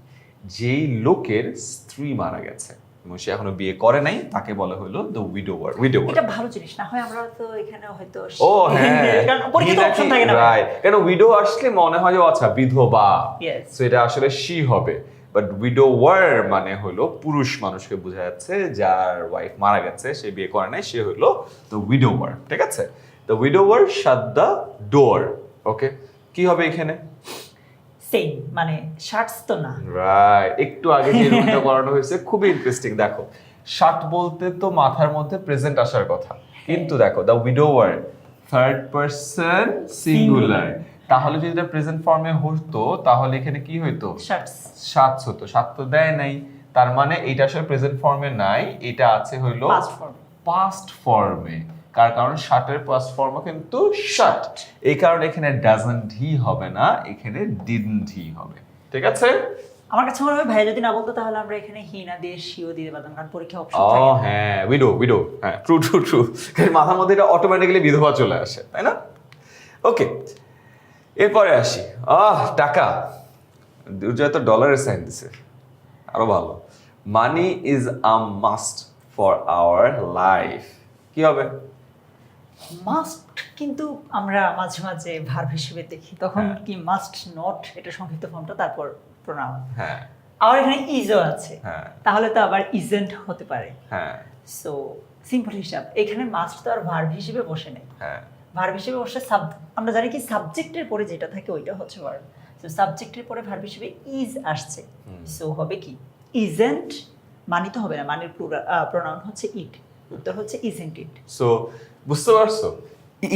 যেই লোকের স্ত্রী মারা গেছে এবং সে এখনো বিয়ে করে নাই, তাকে বলা হলো দ্য উইডোয়ার। উইডোয়ার এটা ভালো জিনিস না হয় আমরা তো এখানে হয়তো ও হ্যাঁ, কারণ পরীক্ষিত অপশন থাকে না। রাইট, কেন উইডো আসলে মনে হয় যে আচ্ছা বিধবা, Yes. সো এটা আসলে শি হবে। বাট উইডোয়ার মানে হলো পুরুষ মানুষকে বোঝা যাচ্ছে যার ওয়াইফ মারা গেছে, সে বিয়ে করে নাই, সে হলো দ্য উইডোয়ার। ঠিক আছে, দ্য উইডোয়ার শাট দ্য ডোর। ওকে, কি হবে এখানে? সেম, মানে শার্টস তো না। রাইট, একটু আগে যে রুলটা করানো হয়েছে খুবই ইন্টারেস্টিং। দেখো, শাট বলতে তো মাথার মধ্যে প্রেজেন্ট আসার কথা, কিন্তু দেখো দ্য উইডোয়ার থার্ড পারসন সিঙ্গুলার, তাহলে যদি এটা প্রেজেন্ট ফর্মে হতো তাহলে এখানে কি হইতো? শার্টস। শাটস হতো। শাট তো দেয় নাই, তার মানে এটা আসলে প্রেজেন্ট ফর্মে নাই, এটা আছে হইলো Past form. পাস্ট ফর্মে। কারণ শাটের পাস্ট ফর্ম কিন্তু শাট, এই কারণে এখানে ডাজন্ট হি হবে না, এখানে ডিডন্ট হি হবে। ঠিক আছে? আমার কাছে মনে হয় ভাই যদি না বলতো তাহলে আমরা এখানে হি না দিয়ে শিও দিয়ে পারতাম, কারণ পরীক্ষা অপশন ও থাকে না। হ্যাঁ, উইডো, হ্যাঁ, ট্রু ট্রু ট্রু। মাথার মধ্যে এটা অটোমেটিক্যালি বিধবা চলে আসে, তাই না? ওকে, এরপরে আসি। টাকা। দুর্জয় তো ডলারের সাইন দিছে, আরো ভালো। Money is a must for our life. কি হবে? মাস্ট কিন্তু আমরা মাঝে মাঝে ভার্ব হিসেবে দেখি, তখন হ্যাঁ। কি মাস্ট নট, এটা সংক্ষিপ্ত ফর্মটা, তারপর প্রোনাউন। হ্যাঁ আবার এখানে ইজও আছে, হ্যাঁ তাহলে তো আবার ইজেন্ট হতে পারে। হ্যাঁ সো সিম্পল হিসাব, এখানে মাস্ট তো আর ভার্ব হিসেবে বসে নেই। হ্যাঁ ভার্ব হিসেবে বসে আমরা জানি কি সাবজেক্টের পরে যেটা থাকে ওইটা হচ্ছে ভার্ব। সো সাবজেক্টের পরে ভার্ব হিসেবে ইজ আসছে, সো হবে কি? ইজেন্ট। মানি তো হবে না, মানির প্রোনাউন হচ্ছে ইট, উত্তর হচ্ছে ইজেন্ট ইট। সো বুঝতে পারছো,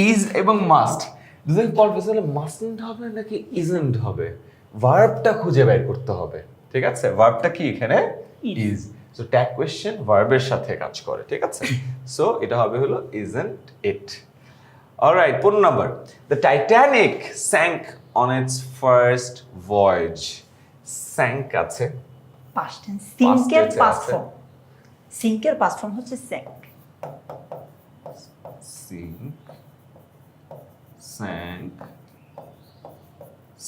ইজ এবং মাস্ট দুটোই পরফেসলে মাস্টন্ট হবে নাকি ইজন্ট হবে, ভার্বটা খুঁজে বের করতে হবে। ঠিক আছে, ভার্বটা কি এখানে? Is. Is. So tag question ভার্বের সাথে কাজ করে। ঠিক আছে, সো এটা হবে হলো isn't it. Alright, 15 number. The Titanic sank on its first voyage. Sank আছে, পাস্ট টেন্স সিঙ্কের tense-এ পাস্ট আছে। ফর্ম, সিঙ্কের পাস্ট ফর্ম হচ্ছে স্যাঙ্ক। Sink, sank,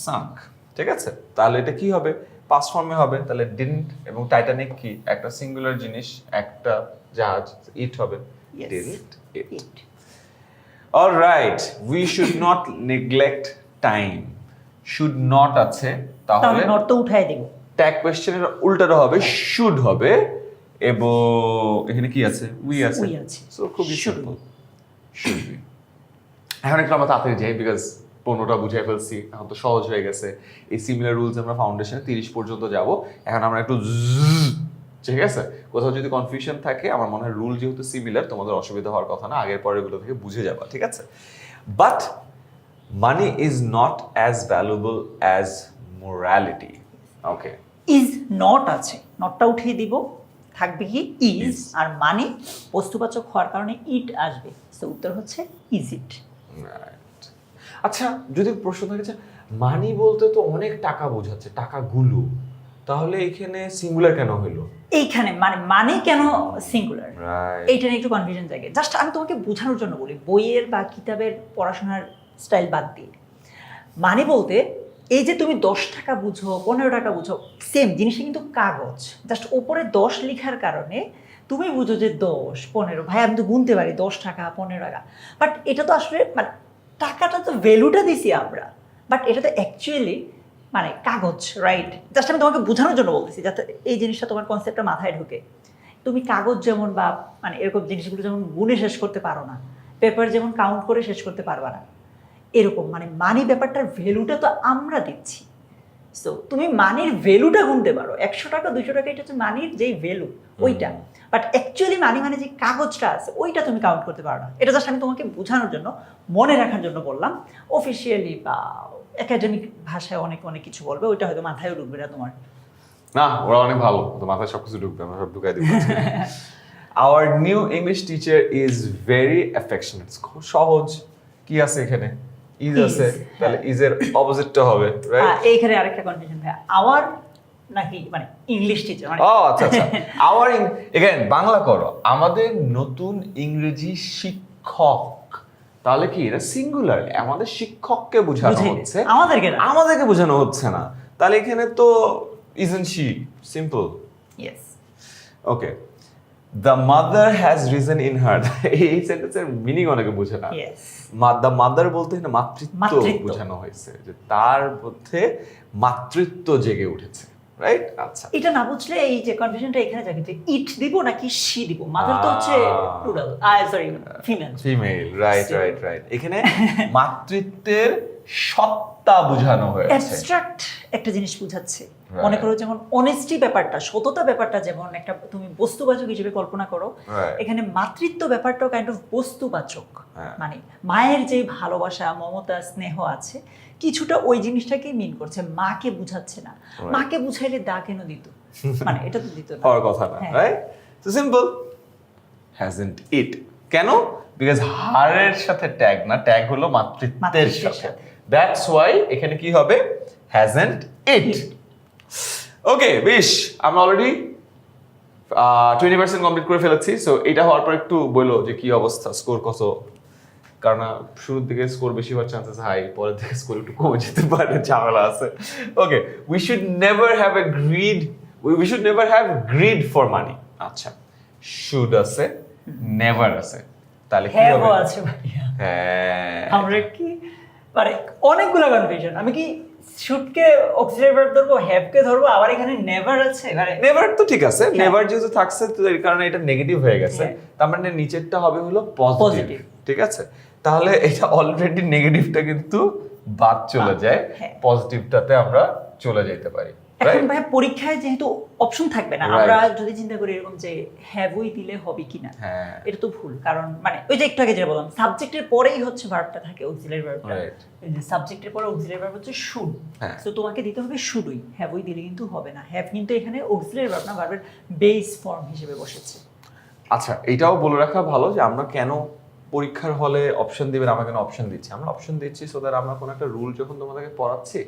sunk. ঠিক আছে, তাহলে এটা কি হবে? পাস্ট ফর্মে হবে। তাহলে ডিডন্ট এবং টাইটানিক কি একটা সিঙ্গুলার জিনিস, একটা জাহাজ, ইট হবে Yes. Didn't it. It. Alright, we should not neglect time. Should not আছে, তাহলে তাহলে নট তো উঠাই দিব। ট্যাগ কোয়েশ্চেনের উল্টাটা হবে শুড হবে, এবং এখানে কি আছে? উই আছে। We আছে। সো খুবই Should সিম্পল, শুড বি। এখন একটু আমরা তাড়াতাড়ি যাই, বিকজ 15টা বুঝাই ফেলছি, এখন তো সহজ হয়ে গেছে। এই সিমিলার রুলস আমরা ফাউন্ডেশনে 30 পর্যন্ত যাব। এখন আমরা একটু ঠিক আছে, কোথাও যদি কনফিউশন থাকে, আমার মনে হয় রুল যেহেতু সিমিলার, তোমাদের অসুবিধা হওয়ার কথা না, আগের পরের গুলো থেকে বুঝে যাবা, ঠিক আছে? But money is not as valuable as morality. Okay, is not আছে, নটটা উঠিয়ে দিব, থাকবে কি ইজ, Is. আর মানে বস্তুবাচক হওয়ার কারণে ইট আসবে। তো উত্তর হচ্ছে ইজ ইট। রাইট। আচ্ছা, যদি প্রশ্ন থাকে যে মানি বলতে তো অনেক টাকা বোঝাচ্ছে, টাকাগুলো, তাহলে এখানে সিঙ্গুলার কেন হলো? এইখানে মানে কেন সিঙ্গুলার, রাইট। এইটা নিয়ে একটু কনফিউশন থাকে। জাস্ট আমি তোমাকে বোঝানোর জন্য বলি, বইয়ের বা কিতাবের পড়াশোনার স্টাইল বাদ দিয়ে। মানে বলতে এই যে তুমি 10 টাকা বুঝো, 15 টাকা বুঝো, সেম জিনিসটা কিন্তু কাগজ, জাস্ট ওপরে 10 লেখার কারণে তুমি বুঝো যে 10 15, ভাই আমি তো গুনতে পারি 10 টাকা 15 টাকা, বাট এটা তো আসলে মানে টাকাটা তো ভ্যালুটা দিছি আমরা, বাট এটা তো অ্যাকচুয়ালি মানে কাগজ, রাইট? জাস্ট আমি তোমাকে বোঝানোর জন্য বলতেছি, যাতে এই জিনিসটা তোমার কনসেপ্টটা মাথায় ঢুকে। তুমি কাগজ যেমন বা মানে এরকম জিনিসগুলো যেমন গুনে শেষ করতে পারো না, পেপার যেমন কাউন্ট করে শেষ করতে পারবা না, এরকম মানে মানি ব্যাপারটার ভ্যালুটা তো আমরা দিচ্ছি। সো তুমি মানির ভ্যালুটা গুনতে পারো, 100 টাকা 200 টাকা, এটা হচ্ছে মানির যেই ভ্যালু ওইটা, বাট অ্যাকচুয়ালি মানি মানে যে কাগজটা আছে ওইটা তুমি কাউন্ট করতে পারো না। এটা জাস্ট আমি তোমাকে বোঝানোর জন্য, মনে রাখার জন্য বললাম। অফিসিয়ালি বা একাডেমিক ভাষায় অনেক অনেক কিছু বলবে, ওইটা হয়তো মাথায় ঢুকবে না তোমার। না, ওরা অনেক ভালো, তো মাথায় সবকিছু ঢুকবে, আমরা সব ঢুকাই দিব। Our new English teacher is very affectionate. খুব সহজ, কি আছে এখানে? ইজ Is, আছে, তাহলে ইজের অপোজিটটা হবে, রাইট? এইখানে আরেকটা কনফিউশন ভাই, আওয়ার নাকি মানে ইংলিশ টিচার মানে ও আচ্ছা আচ্ছা, আওয়ার এগেন বাংলা করো, আমাদের নতুন ইংরেজি শিক্ষক, তাহলে কি এটা সিঙ্গুলার? আমাদের শিক্ষককে বোঝানো বুঝিয়ে হচ্ছে, দিচ্ছে, আমাদেরকে না। আমাদেরকে বোঝানো হচ্ছে না। তাহলে এখানে তো isn't she, simple. Yes. Okay, the mother has reason in her. এই সেন্টেন্সের মিনিং অনেকে বোঝে না। ইয়েস। দ্য মাদার বলতে না মাতৃত্ব মাতৃত্ব। বোঝানো হয়েছে, যে তার মধ্যে মাতৃত্ব জেগে উঠেছে, রাইট? আচ্ছা, এটা না বুঝলে এই যে কনফিউশনটা এখানে থাকে যে ইট দিব নাকি শি দিব। মাদার তো হচ্ছে plural, sorry female. Female, right right right. এখানে মাতৃত্বের সত্তা বোঝানো হয়েছে। অ্যাবস্ট্রাক্ট একটা জিনিস বোঝাচ্ছে। Right. মনে করো যেমন অনেস্টি ব্যাপারটা, সততা ব্যাপারটা যেমন একটা তুমি বস্তুবাচক হিসেবে কল্পনা করো, Right. এখানে মাতৃত্ব ব্যাপারটাও কাইন্ড অফ বস্তুবাচক। হ্যাঁ। মানে মায়ের যে ভালোবাসা, মমতা, স্নেহ আছে, কিছুটা ওই জিনিসটাকে মিন করছে, মাকে বুঝাচ্ছে না। Right. মাকে বুঝাইলে দা কেন দিত? মানে এটা তো দিত না। হওয়ার কথা না, হ্যাঁ। রাইট? সো সিম্পল, হ্যাজন্ট ইট। কেন? বিকজ হারের সাথে ট্যাগ না, ট্যাগ হলো মাতৃত্বের মাতৃত্বের সাথে। সাথে। দ্যাটস ওয়াই এখানে কি হবে? হ্যাজন্ট ইট। ওকে, বেশ, আমরা অলরেডি 20% কমপ্লিট করে ফেলেছি। সো এটা হওয়ার পর একটু বললো যে কি অবস্থা, স্কোর কত? কারণ শুরুর দিকে স্কোর বেশি হওয়ার চান্সেস হাই, পরের দিকে স্কোর একটু কমে যেতে পারে, ঝামেলা আছে। Okay, we should never have a greed, we should never have greed for money. আচ্ছা, শুড আছে, নেভার আছে, তাহলে কি হ্যাঁ হবে? আছে ভাইয়া। হ্যাঁ, আমরা কি মানে অনেকগুলো কনফিউশন। আমি কি শুটকে অক্সিলারি ভার্ব ধরবো, হ্যাভকে ধরবো, আবার এখানে নেভার আছে। মানে নেভার তো ঠিক আছে, হ্যাঁ। নেভার যেহেতু থাকছে তো এর কারণে এটা নেগেটিভ হয়ে গেছে, হ্যাঁ। তার মানে নিচেরটা হবে হলো পজিটিভ, Positive। ঠিক আছে? তাহলে এটা অলরেডি নেগেটিভটা কিন্তু বাদ চলে যায়, হ্যাঁ। পজিটিভটাতে আমরা চলে যেতে পারি, এখন রাইট? ভাই পরীক্ষায় যেহেতু অপশন থাকবে না, Right. আমরা যদি চিন্তা করি এরকম যে হ্যাভই দিলে হবে কিনা, হ্যাঁ, এটা তো ভুল। কারণ মানে ওই যে একটু আগে যেটা বললাম, সাবজেক্টের পরেই হচ্ছে ভার্বটা থাকে, অক্সিলারি ভার্বটা। Right. এই যে সাবজেক্টের পরে অক্সিলারি ভার্ব হচ্ছে শুড, হ্যাঁ। সো তোমাকে দিতে হবে শুডই, হ্যাভই দিলে কিন্তু হবে না। হ্যাভ কিন্তু এখানে অক্সিলারি ভার্ব না, ভার্বের বেস ফর্ম হিসেবে বসেছে। আচ্ছা, এটাও বলে রাখা ভালো যে আমরা কেন পরীক্ষার হলে অপশন দিবেন, আমরা কেন অপশন দিচ্ছি? আমরা অপশন দিচ্ছি সো দ্যাট আমরা কোনো একটা রুল যখন তোমাদেরকে পড়াচ্ছি,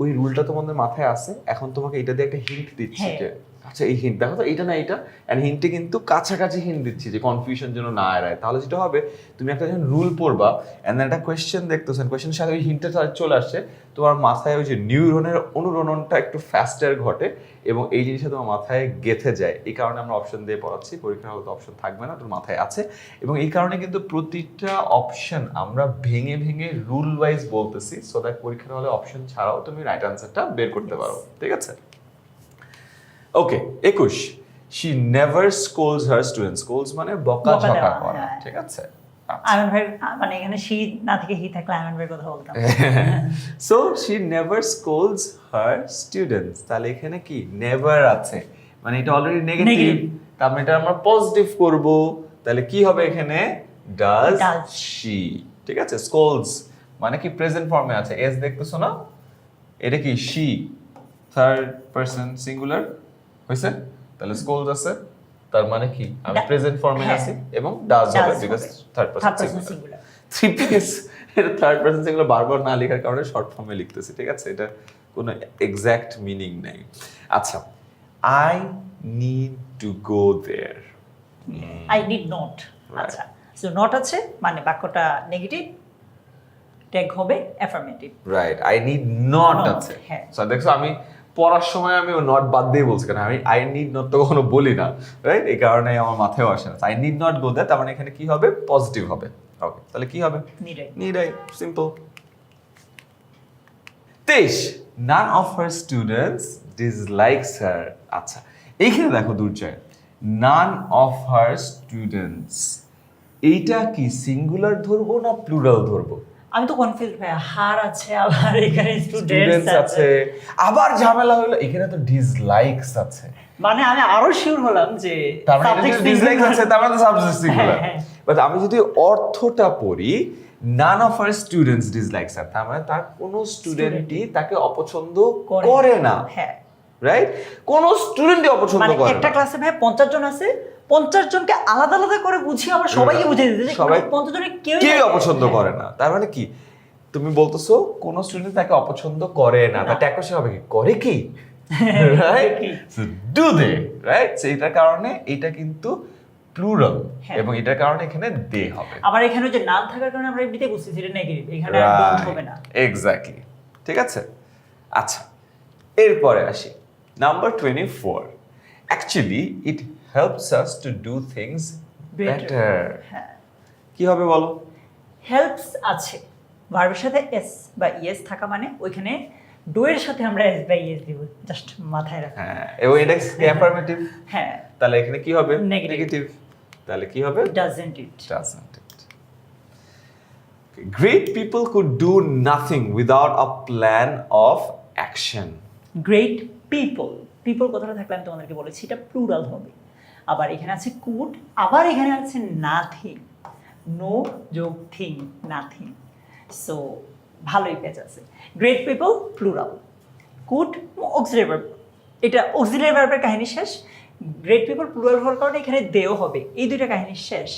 ওই রুলটা তোমাদের মাথায় আছে, এখন তোমাকে এটা দিয়ে একটা হিন্ট দিচ্ছি হ্যাঁ। যে আচ্ছা এই হিন্ট দেখো তো, এটা না এটা, এন্ড হিন্টে কিন্তু কাছাকাছি হিন্ট দিচ্ছি যে কনফিউশন যেন না এড়ায়। তাহলে যেটা হবে, তুমি একটা যখন রুল পড়বা এন্ড দেন একটা কোয়েশ্চেন দেখতেছেন, কোয়েশ্চেনের সাথে ওই হিন্টটা চলে আসছে, তোমার মাথায় ওই যে নিউরনের অনুরণনটা একটু ফাস্টার ঘটে এবং এই জিনিসটা তোমার মাথায় গেঁথে যায়। এই কারণে আমরা অপশন দিয়ে পড়াচ্ছি, পরীক্ষার হলে তো অপশন থাকবে না, তোর মাথায় আছে। এবং এই কারণে কিন্তু প্রতিটা অপশন আমরা ভেঙে ভেঙে রুল ওয়াইজ বলতেছি, সো দ্যাট পরীক্ষার হলে অপশন ছাড়াও তুমি রাইট আনসারটা বের করতে পারো। ঠিক আছে, ওকে। 21, she never scolds her students. Scolds মানে বকাঝকা দেওয়া, করা। হ্যাঁ। ঠিক আছে, আয়মান ভাই, মানে এখানে শি না থেকে হি থাকলে আয়মান ভাইয়ের কথা বলতাম। So she never scolds her students. তাহলে এখানে কি নেভার আছে, মানে এটা অলরেডি নেগেটিভ, Negative. তার মানে এটা আমরা পজিটিভ করব। তাহলে কি হবে এখানে, ডাজ Does. শি। ঠিক আছে, স্কোলস মানে কি প্রেজেন্ট ফর্মে আছে, এস দেখতেছো না, এটা কি শি, থার্ড পারসন সিঙ্গুলার হইছে, তাহলে স্কোলস আছে, তার মানে কি আমি প্রেজেন্ট ফর্মে হ্যাঁ। আছি এবং ডাজ হবে Does বিকজ হবে। Third Third person person singular. singular. 3 piece, এটা থার্ড পারসন সিঙ্গুলার বারবার না লেখার কারণে শর্ট ফর্মে লিখতেছি। ঠিক আছে, এটা কোনো এক্সাক্ট মিনিং নেই। আচ্ছা, I need to go there. I need not. আচ্ছা, সো নট আছে মানে বাক্যটা নেগেটিভ, ট্যাগ হবে affirmative. Right, I need not Not, আছে। হ্যাঁ। সো দেখছো আমি পড়ার সময় আমি নট বাদ দিয়ে বলছি, কারণ আমি আই নিড নট তো কখনো বলি না, রাইট? এই কারণে আমার মাথায় আসে না। আই নিড নট গো দেয়ার, তার মানে এখানে কি হবে, পজিটিভ হবে। ওকে, তাহলে কি হবে, নিডাই। need I, simple. 23, none of her students dislikes her. আচ্ছা, এইখানে দেখো দুর্জয়, none of her students, এইটা কি সিঙ্গুলার ধরবো না প্লুরাল ধরবো? আমি তো কনফিউজ ভাই, হার আছে আবার এখানে স্টুডেন্টস স্টুডেন্টস আছে, আবার ঝামেলা হলো এখানে তো ডিসলাইকস আছে। মানে আমি আরো শিওর হলাম যে তার মানে subject ডিসলাইকস singular। আছে, তার মানে সাবজেক্ট সিঙ্গুলার। হ্যাঁ, হ্যাঁ। বাট আমি যদি অর্থটা পড়ি, none of her students dislikes her, তার মানে তার কোনো স্টুডেন্টই তাকে অপছন্দ করে না, হ্যাঁ, রাইট? কোন স্টুডেন্টই অপছন্দ মানে করে একটা না। ক্লাসে ভাই 50 জন আছে, 50 জনকে আলাদা আলাদা করে বুঝিয়ে আবার সবাইকে বুঝিয়ে দিতে যে সবাই 50 জনের কেউ কেউই অপছন্দ করে না। তার মানে কি, তুমি বলতেছো কোন স্টুডেন্ট তাকে অপছন্দ করে না, তার ট্যাগ কোশ্চেন হবে কি, করে কি, right? So do they, right? সেইটার কারণে এটা কিন্তু প্লুরাল হ্যাঁ। এবং এটার কারণে এখানে দে হবে। আবার এখানে যে নাম থাকার কারণে আমরা এমনিতে বুঝতেছি এটা নেগেটিভ, এখানে আর ডোন্ট হবে না। এক্স্যাক্টলি, ঠিক আছে। আচ্ছা, এরপরে আসি number 24, actually it helps us to do things better. হ্যাঁ, কি হবে বলো? হেল্পস আছে, ভার্বের সাথে এস বা ইএস থাকা মানে ওইখানে ডু এর সাথে আমরা এস বা ইএস দিব, জাস্ট মাথায় রাখা। হ্যাঁ, এবং এটা অ্যাফার্মেটিভ, হ্যাঁ, তাহলে এখানে কি হবে, Negative. নেগেটিভ, তাহলে কি হবে, doesn't it. doesn't it. Okay. Great people could do nothing without a plan of action. Great people, people কথাটা থাকলে আমি তোমাদেরকে বলেছি এটা প্লুরাল হবে। আবার এখানে আছে কুড, আবার এখানে আছে নাথিং, নো যোগ থিং, নাথিং। সো ভালোই পেজ আছে। Great people plural, could auxiliary verb, এটা অক্সিলারি ভার্বের কাহিনী শেষ। গ্রেট পিপল প্লুরাল হওয়ার কারণে এখানে দেও হবে, এই দুইটা কাহিনী শেষ।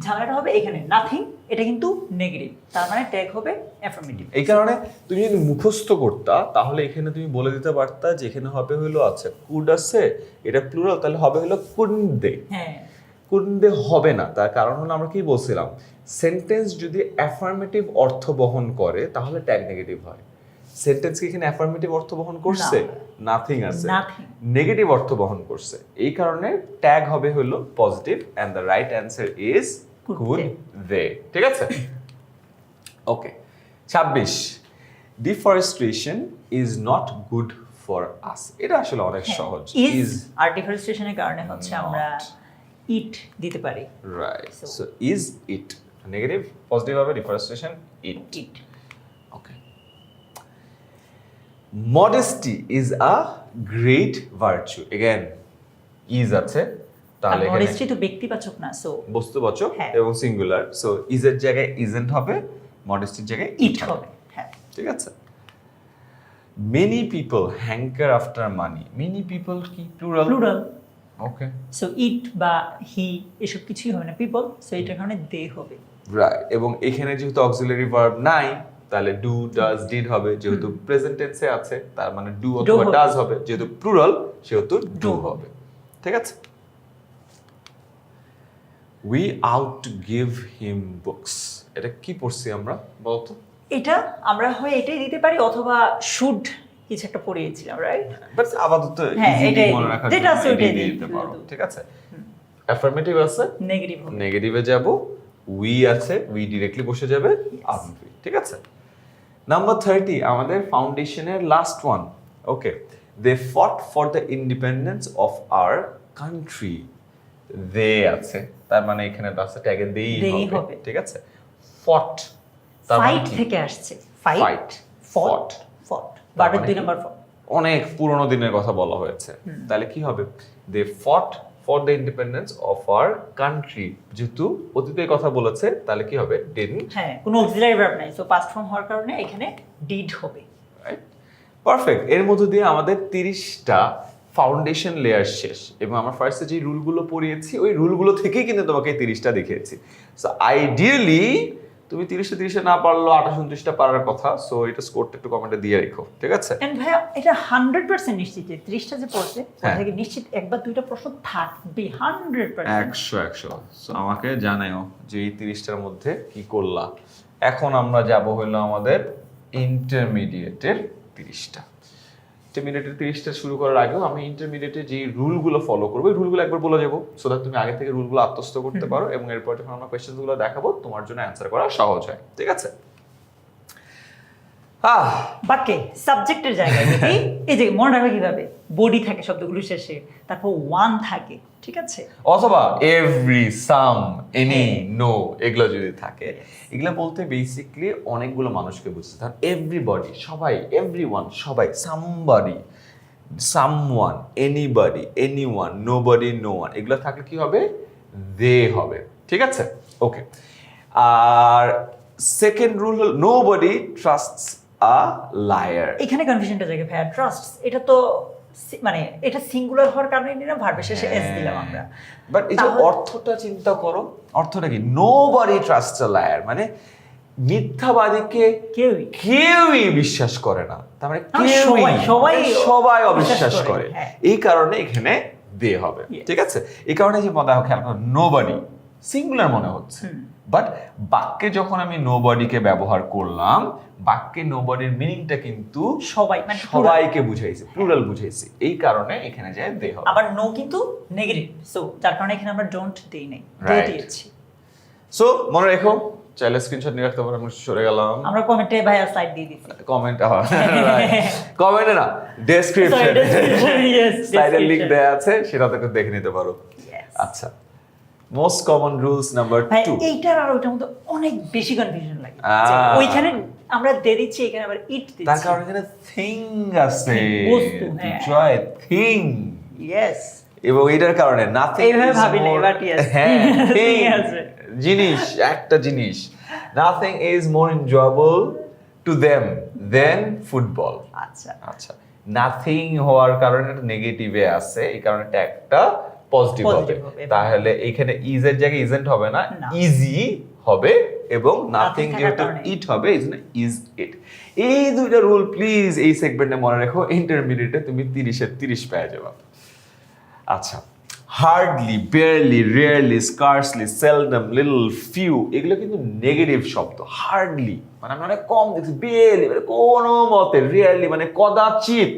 ঝামেলাটা হবে এখানে নাথিং, এটা কিন্তু নেগেটিভ, তার মানে ট্যাগ হবে অ্যাফার্মেটিভ। এই কারণে তুমি যদি মুখস্থ করতা তাহলে এখানে তুমি বলে দিতে পারতা যে এখানে হবে হলো, আচ্ছা কুড আছে, এটা প্লুরাল, তাহলে হবে হলো couldn't they। হ্যাঁ, couldn't they হবে না, তার কারণ হলো আমরা কি বলছিলাম, সেন্টেন্স যদি অ্যাফার্মেটিভ অর্থ বহন করে তাহলে ট্যাগ নেগেটিভ হয়। সেন্টেন্স কি এখানে অ্যাফার্মেটিভ অর্থ বহন করছে? নাথিং আছে, Nothing. নেগেটিভ অর্থ বহন করছে। এই কারণে ট্যাগ হবে হলো positive and the right answer is Could could they. They. ঠিক আছে, okay. 26, deforestation is not good for us. এটা আসলে অনেক সহজ। ইজ আর ডিফারেন্সিয়েশনের কারণে হচ্ছে আমরা ইট দিতে পারি। Right, So- so is it negative, positive হবে deforestation it. It. Okay. Modesty is a great virtue. Again, is আছে, তাহলে এখানে মডেস্টি তো ব্যক্তিবাচক না, সো বস্তুবাচক হ্যাঁ। এবং সিঙ্গুলার, সো ইজ এর জায়গায় ইজেন্ট হবে, মডেস্টির জায়গায় ইট হবে। হ্যাঁ, ঠিক আছে। Many people hanker after money. Many people কি plural? Plural. Okay, so it বা হি এসব কিছুই হবে না, পিপল, সো এটার কারণে দে হবে। রাইট। এবং এখানে যেহেতু অক্সিলারি ভার্ব নাই, তাহলে ডু ডাজ ডিড হবে, যেহেতু প্রেজেন্ট টেন্সে আছে তার মানে ডু অথবা হবে। ডাজ হবে, যেহেতু প্লুরাল সেহেতু ডু Do হবে। ঠিক আছে, we out give him books, এটা কি পড়ছি আমরা বলতো? এটা আমরা হয় এটাই দিতে পারি অথবা শুড কিছু একটা পড়িয়েছিলাম, রাইট? বাট আপাতত হ্যাঁ, easy এটাই মনে দিই। রাখার যেটা জন্য আছে এটাই ওইটাই দিয়ে দিই। দিতে পারো। ঠিক আছে, অ্যাফার্মেটিভ আছে, নেগেটিভ হবে। নেগেটিভে যাব, উই আছে, উই ডিরেক্টলি বসে যাবে আরন্ট উই। ঠিক আছে, নাম্বার 30 আমাদের ফাউন্ডেশনের last one. Okay, they fought for the independence of our country. They আছে, তার মানে এখানে আছে ট্যাগে দেই They হবে। হবে। ঠিক আছে, ফট তার মানে ফাইট কি? থেকে আসছে, Fight, ফাইট, fought। ফট, ফট, তার বার্বের মানে 2 কি? নাম্বার ফট। অনেক পুরনো দিনের কথা বলা হয়েছে, তাহলে কি হবে? They fought for the independence of our country, যেহেতু অতীতের কথা বলেছে তাহলে কি হবে? ডিডন্ট। হ্যাঁ, কোনো অক্সিলারি ভার্ব নাই, সো পাস্ট ফর্ম হওয়ার কারণে এখানে ডিড হবে। Right, perfect. এর মধ্য দিয়ে আমাদের 30টা ফাউন্ডেশন লেয়ার শেষ, এবং আমরা ফার্স্টে যে রুলগুলো পড়িয়েছি ওই রুলগুলো থেকেই কিন্তু তোমাকে 30টা দেখিয়েছি। সো আইডিয়ালি তুমি 30টা না পারলো 28-29টা পারার কথা। সো এটা স্কোরটা একটু কমেন্টে দিয়ে রেখো। ঠিক আছে, এন্ড ভাইয়া এটা 100% নিশ্চিত যে 30টা যে পড়ছে হ্যাঁ। ওটা থেকে নিশ্চিত একবার দুইটা প্রশ্ন থাকবে 100%। 100 সো আমাকে জানাও যে এই 30টার মধ্যে কি করলা। এখন আমরা যাব হলো আমাদের ইন্টারমিডিয়েটের 30টা। ইন্টারমিডিয়েটের 30টা শুরু করার আগেও আমি ইন্টারমিডিয়েটের যে রুলগুলো ফলো করবো এই রুলগুলো একবার বলে যাবো, সো দ্যাট তুমি আগে থেকে রুলগুলো আত্মস্থ করতে পারো, এবং এরপর যখন আমরা কোয়েশ্চেনগুলো দেখাবো তোমার জন্য অ্যান্সার করা সহজ হয়। ঠিক আছে, বাক্যে সাবজেক্টের জায়গায় যদি এই যে মনে রাখবে কিভাবে, বডি থাকে শব্দগুলো শেষে, তারপর ওয়ান থাকে, ঠিক আছে? অথবা এভরি, সাম, এনি, নো, এগুলো যদি থাকে, এগুলো বলতে বেসিকলি অনেকগুলো মানুষকে বুঝতে, কারণ এভরিবডি সবাই, এভরিওয়ান সবাই, somebody, someone, anybody, anyone, nobody, no one, এগুলো থাকলে কি হবে? দে হবে। ঠিক আছে, ওকে। আর সেকেন্ড রুল হল নোবডি ট্রাস্টস আ লায়ার। এখানে কনফিউশনটা জায়গায় ভাইয়া, ট্রাস্ট এটা তো মানে এটা সিঙ্গুলার হওয়ার কারণে নিলাম, ভার্বের শেষে এস দিলাম আমরা। বাট এই যে অর্থটা চিন্তা করো, অর্থটা কি? নোবডি ট্রাস্টস আ লায়ার মানে মিথ্যাবাদীকে কেউই বিশ্বাস করে না, তার মানে সবাই অবিশ্বাস করে। এই কারণে এখানে দে হবে। ঠিক আছে, এই কারণে যে দেখো খেয়াল করো, নোবডি সিঙ্গুলার মনে হচ্ছে, বাট বাক্যে যখন আমি নোবডিকে ব্যবহার করলাম, বাক্যে নোবডির মিনিংটা কিন্তু সবাই মানে সবাইকে বুঝাইছে, প্লুরাল বুঝাইছে, এই কারণে এখানে যায় দে হবে। আবার নো কিন্তু নেগেটিভ, সো যার কারণে এখানে আমরা ডোন্ট দেই নাই, দে দিয়েছি। সো মনে রেখো, চাইলে স্ক্রিনশট নিয়ে রাখতে পারো। আমরা সরে গেলাম, আমরা কমেন্টে ভাইয়া স্লাইড দিয়ে দিচ্ছি, কমেন্ট কমেন্টে না, ডেসক্রিপশন স্লাইডের লিংক দেয়া আছে, সেটা থেকে দেখে নিতে পারো। আচ্ছা, মোস্ট কমন রুলস নাম্বার 2। এইটার আর ওইটার মধ্যে অনেক বেশি কনফিউশন লাগে। ওইখানে আমরা দে দিচ্ছি, এখানে আবার ইট দিচ্ছি, তার কারণে এখানে থিং আছে, বস্তু, জয় থিং। ইয়েস, এবং এটার কারণে নাথিং এইভাবে ভাবি না, বাট ইয়েস থিং আছে, জিনিস, একটা জিনিস, nothing is more enjoyable to them than football. আচ্ছা আচ্ছা, নাথিং হওয়ার কারণে এটা নেগেটিভে আছে, এই কারণে এটা একটা পজিটিভ হবে। তাহলে এখানে ইজ এর জায়গায় ইজেন্ট হবে না, ইজি হবে, এবং নাথিং যেহেতু ইট হবে ইজন্য ইজ ইট। এই দুইটা রুল প্লিজ এই সেগমেন্টে মনে রেখো, ইন্টারমিডিয়েটে তুমি 30-এর 30 পেয়ে যাবে। আচ্ছা, hardly, barely, rarely, scarcely, seldom, little, few, এগুলো কিন্তু নেগেটিভ শব্দ। হার্ডলি মানে আমরা অনেক কম দেখছি, বেয়ারলি মানে কোনো মতে, রেয়ারলি মানে কদাচিৎ,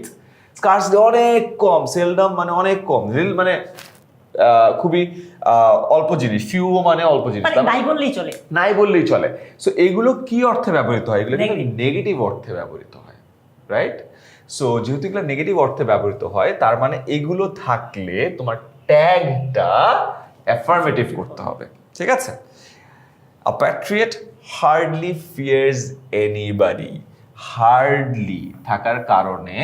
স্কার্সলি অনেক কম, সেলডম মানে অনেক কম, লিটল মানে খুবই অল্প জিনিস, ফিউ মানে অল্প জিনিস, নাই বললেই চলে, নাই বললেই চলে। সো এগুলো কি অর্থে ব্যবহৃত হয়? এগুলো কিন্তু নেগেটিভ অর্থে ব্যবহৃত হয়, রাইট? সো যেহেতু এগুলো নেগেটিভ অর্থে ব্যবহৃত হয়, তার মানে এগুলো থাকলে তোমার ট্যাগটা অ্যাফার্মেটিভ করতে হবে। ঠিক আছে, a patriot hardly fears anybody. Hardly থাকার কারণে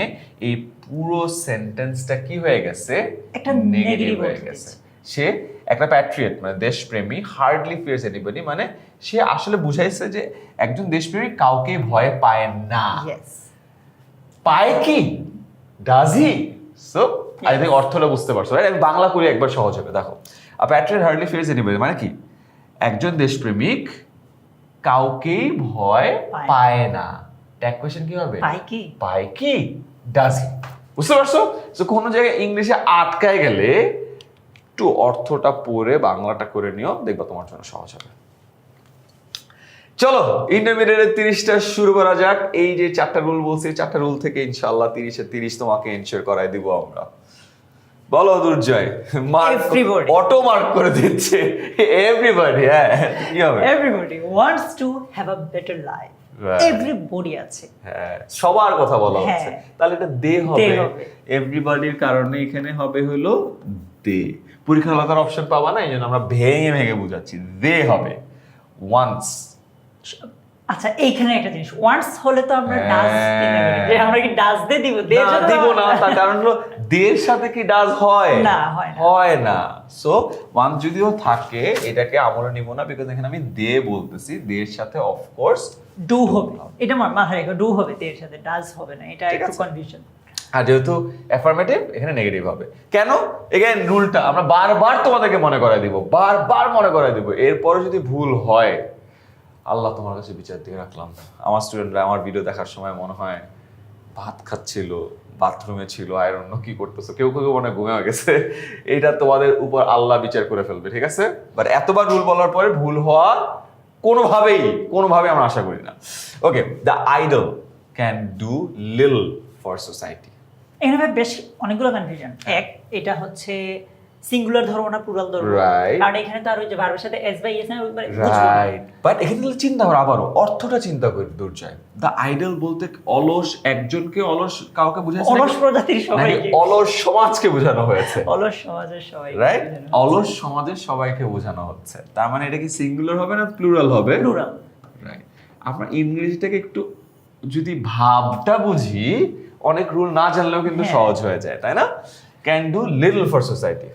এই পুরো সেন্টেন্সটা কি হয়ে গেছে? একটা নেগেটিভ হয়ে গেছে। সে একটা প্যাট্রিয়ট মানে দেশপ্রেমী, হার্ডলি ফিয়ার্স এনিবডি মানে সে আসলে বুঝাইছে যে একজন দেশপ্রেমী কাউকে ভয় পায় না। পায় কি? Does he? So I think অর্থটা বুঝতে পারছো, রাইট? আমি বাংলা করি একবার সহজ হবে। দেখো, a patriot hardly fears anybody মানে কি? একজন দেশপ্রেমিক কাউকেই ভয় পায় না। পায় না। ট্যাগ কোয়েশ্চেন কি হবে? পায় কি? Does he. বুঝতে পারছো? তো কোনো জায়গায় ইংলিশে আটকায় গেলে একটু অর্থটা পড়ে বাংলাটা করে নিও, দেখবা তোমার জন্য সহজ হবে। চলো ইন্টারমিডিয়েটের 30টা শুরু করা যাক। এই যে 4টা রুল বলছি, 4টা রুল থেকে ইনশাআল্লাহ 30-এ 30 তোমাকে এনশিওর করাই দিব আমরা। বলো দুর্জয়। Everybody. অটো মার্ক করে দিচ্ছে এভরিবডি। হ্যাঁ, কি হবে? Everybody wants to have a better life. Right. Everybody আছে। হ্যাঁ, সবার কথা বলা হ্যাঁ। হচ্ছে, তাহলে এটা দে দে হবে। হবে। এভরিবডির কারণে এখানে হবে হলো দে। পরীক্ষা আলাদার অপশন পাবা না, এই জন্য আমরা ভেঙে ভেঙে বুঝাচ্ছি। দে হবে ওয়ান্স। আচ্ছা এইখানে একটা জিনিস, ওয়ান্টস হলে তো আমরা ডাজ দিতে পারি, হ্যাঁ। যে আমরা কি ডাজ দে দিব? দে না দিব না, তার কারণ হলো দের সাথে কি ডাজ হয়? না, হয় না। হয় না। সো ওয়ান যদিও থাকে, এটাকে আমরা নিব না, বিকজ এখানে আমি দে বলতেছি, দের সাথে অফকোর্স ডু হবে। এটা মাথায় রেখো, ডু হবে দের সাথে, ডাজ হবে না। এটা ঠিক একটু আছে। কনফিউশন। আর যেহেতু অ্যাফার্মেটিভ, এখানে নেগেটিভ হবে। কেন? এগেইন রুলটা আমরা বারবার তোমাদেরকে মনে করাই দিব, বারবার মনে করাই দিব। এরপরে যদি ভুল হয়, আল্লাহ তোমার কাছে বিচার দিয়ে রাখলাম। আমার স্টুডেন্টরা আমার ভিডিও দেখার সময় মনে হয় ভাত খাচ্ছিল, বাথরুমে ছিল, আয়রন কি করতেছো, কেউ কেউ মনে হয় ঘুমিয়ে গেছে। এটা তোমাদের উপর আল্লাহ বিচার করে ফেলবে, ঠিক আছে? বাট এতবার রুল বলার পরে ভুল হওয়া কোনোভাবে আমরা আশা করি না। ওকে, দ্য আইডল ক্যান ডু লিল ফর সোসাইটি। এখানে বেশ অনেকগুলো কনফিউশন। এক, এটা হচ্ছে সিঙ্গুলার ধরবো না প্লুরাল ধরবো, Right. কারণ এখানে তো আর ওই যে ভার্বের সাথে এস বাই এস না, ওইবার বুঝবো না। রাইট, বাট এখানে চিন্তা করো, আবারও অর্থটা চিন্তা করি দুর্জয়। দ্য আইডল বলতে অলস একজনকে, অলস কাউকে বোঝাচ্ছে অলস প্রজাতির নাকি সবাইকে, অলস সমাজকে বোঝানো হয়েছে? অলস সমাজের সবাই, রাইট, অলস সমাজের সবাইকে বোঝানো হচ্ছে। তার মানে এটা কি সিঙ্গুলার হবে না প্লুরাল হবে? প্লুরাল। রাইট। আমরা ইংরেজিটাকে একটু যদি ভাবটা বুঝি, অনেক রুল না জানলেও কিন্তু হ্যাঁ। সহজ হয়ে যায়, তাই না? Can do little for society.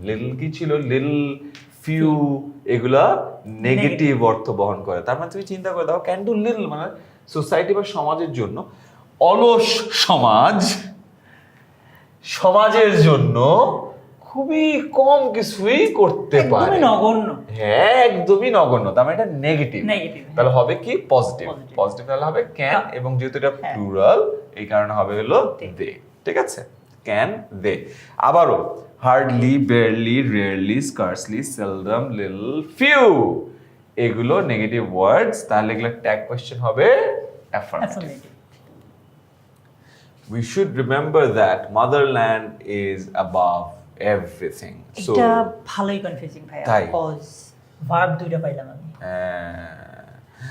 Little কি ছিল? লিটল, ফিউ, এগুলা নেগেটিভ অর্থ বহন করে। তার মানে তুমি চিন্তা করে দাও, ক্যান ডু লিটল মানে সোসাইটি বা সমাজের জন্য। অলস সমাজের জন্য খুবই কম কিছুই করতে পারে, একদমই নগণ্য। হ্যাঁ একদমই নগণ্য। তার মানে এটা নেগেটিভ। নেগেটিভ, তাহলে হবে কি? পজিটিভ। Positive. পজিটিভ তাহলে হবে ক্যান, এবং যেহেতু এটা হ্যাঁ। প্লুরাল এই কারণে হবে হলো দে। ঠিক আছে, ক্যান, দে। আবারও hardly, barely, rarely, scarcely, seldom, little, few, এগুলো নেগেটিভ ওয়ার্ডস। তাহলে এগুলো ট্যাগ কোয়েশ্চেন হবে affirmative. Affirmative. We should remember that motherland is above everything. So এটা ভালোই কনফিউজিং ভাইয়া, তাই? কজ ভার্ব দুইটা পাইলাম আমি। uh,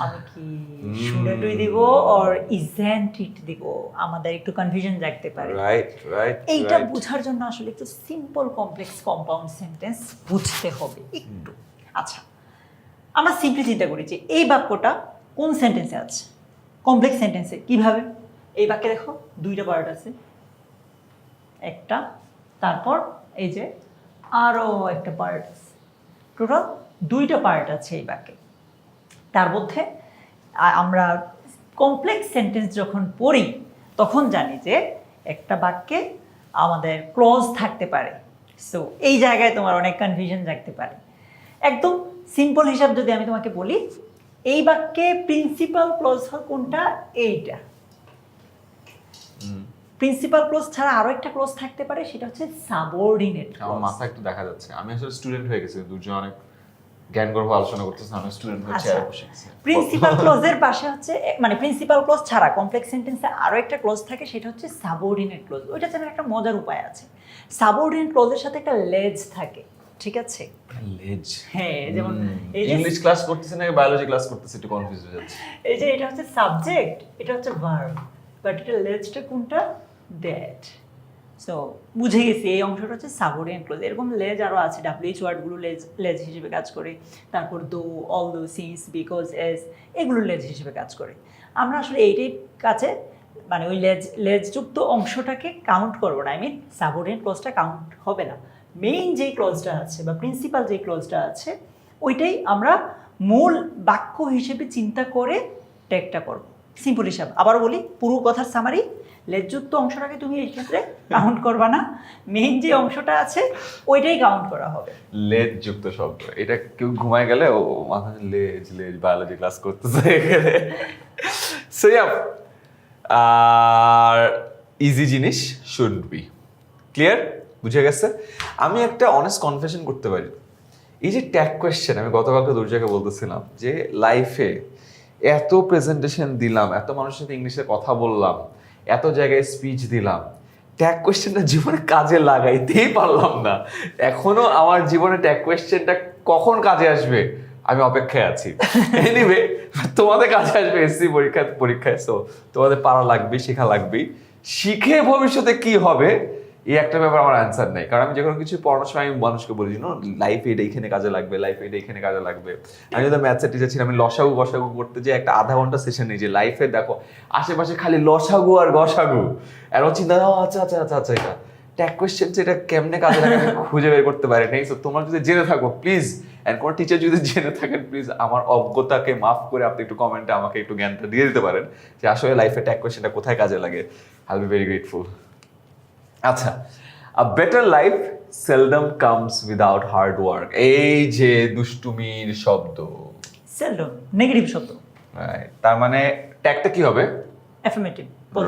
আমি কি শুডন্ট দিব অর ইজন্ট ইট দিব? আমাদের একটু কনফিউশন জাগতে পারে। right. এইটা বোঝার জন্য আসলে একটু সিম্পল কমপ্লেক্স কম্পাউন্ড সেন্টেন্স বুঝতে হবে একটু। আচ্ছা, আমরা সিম্পলি চিন্তা করি যে এই বাক্যটা কোন সেন্টেন্সে আছে, কমপ্লেক্স সেন্টেন্সে। কিভাবে? এই বাক্যে দেখো দুইটা পার্ট আছে, একটা, তারপর এই যে আরও একটা পার্ট আছে, টোটাল দুইটা পার্ট আছে এই বাক্যে। তার মধ্যে আমরা কমপ্লেক্স সেন্টেন্স যখন পড়ি তখন জানি যে একটা বাক্যে আমাদের ক্লজ থাকতে পারে। সো এই জায়গায় তোমার অনেক কনফিউশন জাগতে পারে। একদম সিম্পল হিসাব যদি আমি তোমাকে বলি, এই বাক্যে প্রিন্সিপাল ক্লজ কোনটা? এইটা। প্রিন্সিপাল ক্লজ ছাড়া আরো একটা ক্লজ থাকতে পারে, সেটা হচ্ছে সাবঅর্ডিনেট আমার ক্লজ। মাথা একটু দেখা যাচ্ছে, আমি আসলে স্টুডেন্ট হয়ে গেছি, দুজন অনেক জ্ঞান গর্ভ আলোচনা করতেছে, আমি স্টুডেন্ট হয়ে আচ্ছা, চেয়ারে বসে গেছি। প্রিন্সিপাল ক্লজের পাশে হচ্ছে, মানে প্রিন্সিপাল ক্লজ ছাড়া কমপ্লেক্স সেন্টেন্সে আরো একটা ক্লজ থাকে, সেটা হচ্ছে সাবঅর্ডিনেট ক্লজ। ওইটা যেন একটা মজার উপায় আছে। সাবঅর্ডিনেট ক্লজের সাথে একটা লেজ থাকে, ঠিক আছে? লেজ? হ্যাঁ, যেমন এই যে ইংলিশ ক্লাস করতেছি নাকি বায়োলজি ক্লাস করতেছি একটু কনফিউজ হয়ে যাচ্ছে। এই যে এটা হচ্ছে সাবজেক্ট, এটা হচ্ছে ভার্ব, বাট এটা লেজটা কোনটা? দ্যাট। সো বুঝে গেছি এই অংশটা হচ্ছে সাবঅর্ডিনেট ক্লজ। এরকম লেজ আরও আছে, ডাব্লিউএইচ ওয়ার্ডগুলো লেজ হিসেবে কাজ করে। তারপর দো, অল দো, সিন্স, বিকজ, এস, এগুলো লেজ হিসেবে কাজ করে। আমরা আসলে এইটাই কাছে মানে ওই লেজযুক্ত অংশটাকে কাউন্ট করবো না। আই মিন সাবঅর্ডিনেট ক্লজটা কাউন্ট হবে না। মেইন যেই ক্লজটা আছে বা প্রিন্সিপাল যেই ক্লজটা আছে, ওইটাই আমরা মূল বাক্য হিসেবে চিন্তা করে ট্যাগটা করব। সিম্পল হিসাব আবারও বলি, পুরো কথার সামারি লেজযুক্ত অংশটাকে তুমি এই ক্ষেত্রে কাউন্ট করবা না, মেইন যে অংশটা আছে ওইটাই কাউন্ট করা হবে। লেজ যুক্ত শব্দ, এটা কেউ ঘুমায় গেলে ও মাথায় লেজ লেজ বায়োলজি ক্লাস করতেছে এখানে। সো ইয়া, আর ইজি জিনিস শুড বি ক্লিয়ার, বুঝে গেছে। আমি একটা অনেস্ট কনফেশন করতে পারি, এই যে ট্যাগ কোয়েশ্চেন, আমি গতকালকে দুর্জাকে বলতেছিলাম যে লাইফে এত প্রেজেন্টেশন দিলাম, এত মানুষের সাথে ইংলিশে কথা বললাম, এত জায়গায় স্পিচ দিলাম, ট্যাগ কোয়েশ্চেনটা জীবনে কাজে লাগাইতেই পারলাম না। এখনো আমার জীবনে ট্যাগ কোয়েশ্চেনটা কখন কাজে আসবে আমি অপেক্ষায় আছি। এনিওয়ে, তোমাদের কাজে আসবে এসসি পরীক্ষায়, সো তোমাদের পারা লাগবে, শেখা লাগবেই। শিখে ভবিষ্যতে কি হবে এই একটা ব্যাপার আমার অ্যান্সার নেই, কারণ আমি যে কোনো কিছু পড়ানোর সময় আমি মানুষকে বলি লাইফে এটা এখানে কাজে লাগবে, লাইফে এটা এখানে কাজে লাগবে। আমি যদি ম্যাথসের টিচার ছিলাম, আমি লসাগু গসাগু করতে যে একটা আধা ঘন্টা সেশন নিই যে লাইফে দেখো আশেপাশে খালি লসাগু আর গসাগু, আর ও চিন্তা আচ্ছা আচ্ছা আচ্ছা আচ্ছা এটা ট্যাগ কোয়েশ্চেন, এটা কেমনে কাজে লাগে আমি খুঁজে বের করতে পারি নাই। সো তোমরা যদি জেনে থাকো প্লিজ, অ্যান্ড কোনো টিচার যদি জেনে থাকেন প্লিজ আমার অজ্ঞতাকে মাফ করে আপনি একটু কমেন্টে আমাকে একটু জ্ঞানটা দিয়ে দিতে পারেন যে আসলে লাইফে ট্যাগ কোয়েশ্চেনটা কোথায় কাজে লাগে। I will be very grateful. আচ্ছা, a better life seldom comes without hard work, এই যে দুষ্টুমির শব্দ, সেলডম নেগেটিভ শব্দ, রাইট, তার মানে ট্যাগটা কি হবে? অ্যাফার্মেটিভ,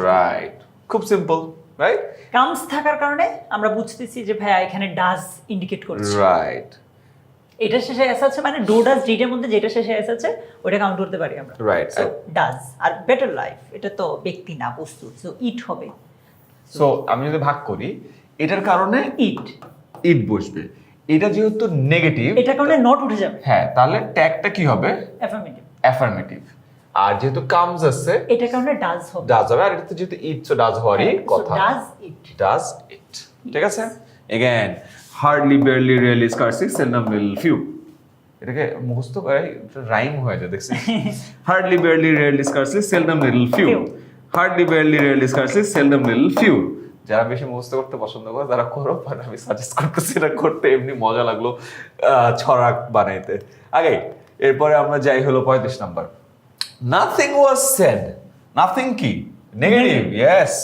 রাইট, খুব সিম্পল, রাইট। কামস থাকার কারণে আমরা বুঝতেছি যে ভাইয়া এখানে ডাজ ইন্ডিকেট করছে, রাইট, এটা শেষে এস আছে মানে ডু ডাজ ডিডের মধ্যে যেটা শেষে এস আছে ওটা কাউন্ট করতে পারি আমরা, রাইট। So does. আর বেটার লাইফ এটা তো ব্যক্তি না, বস্তু, সো ইট হবে। সো আমি যদি ভাগ করি এটার কারণে ইট ইট বসবে, এটা যেহেতু নেগেটিভ এটা কারণে নট উঠে যাবে, হ্যাঁ, তাহলে ট্যাগটা কি হবে? অ্যাফার্মেটিভ। অ্যাফার্মেটিভ। আর যেহেতু কামস আছে এটা কারণে ডাজ হবে, ডাজ হবে, আর এটা যেহেতু ইট, সো ডাজ হওয়ারই কথা, ডাজ ইট, does it, ঠিক আছে। again hardly barely rarely scarcely seldom will few, এটাকে মুখস্থ করে রাইম হয়ে যায় দেখছিস। hardly barely rarely scarcely seldom little few, hardly barely rarely scarcely seldom little few। যারা বেশি মুখস্থ করতে পছন্দ করে তারা করো, বাট আমি সাজেস্ট করতেছি এটা করতে, এমনি মজা লাগলো ছড়াক বানাইতে। আগে এরপরে আমরা যাই হলো 35 number, nothing was said। nothing কি নেগেটিভ, ইয়েস।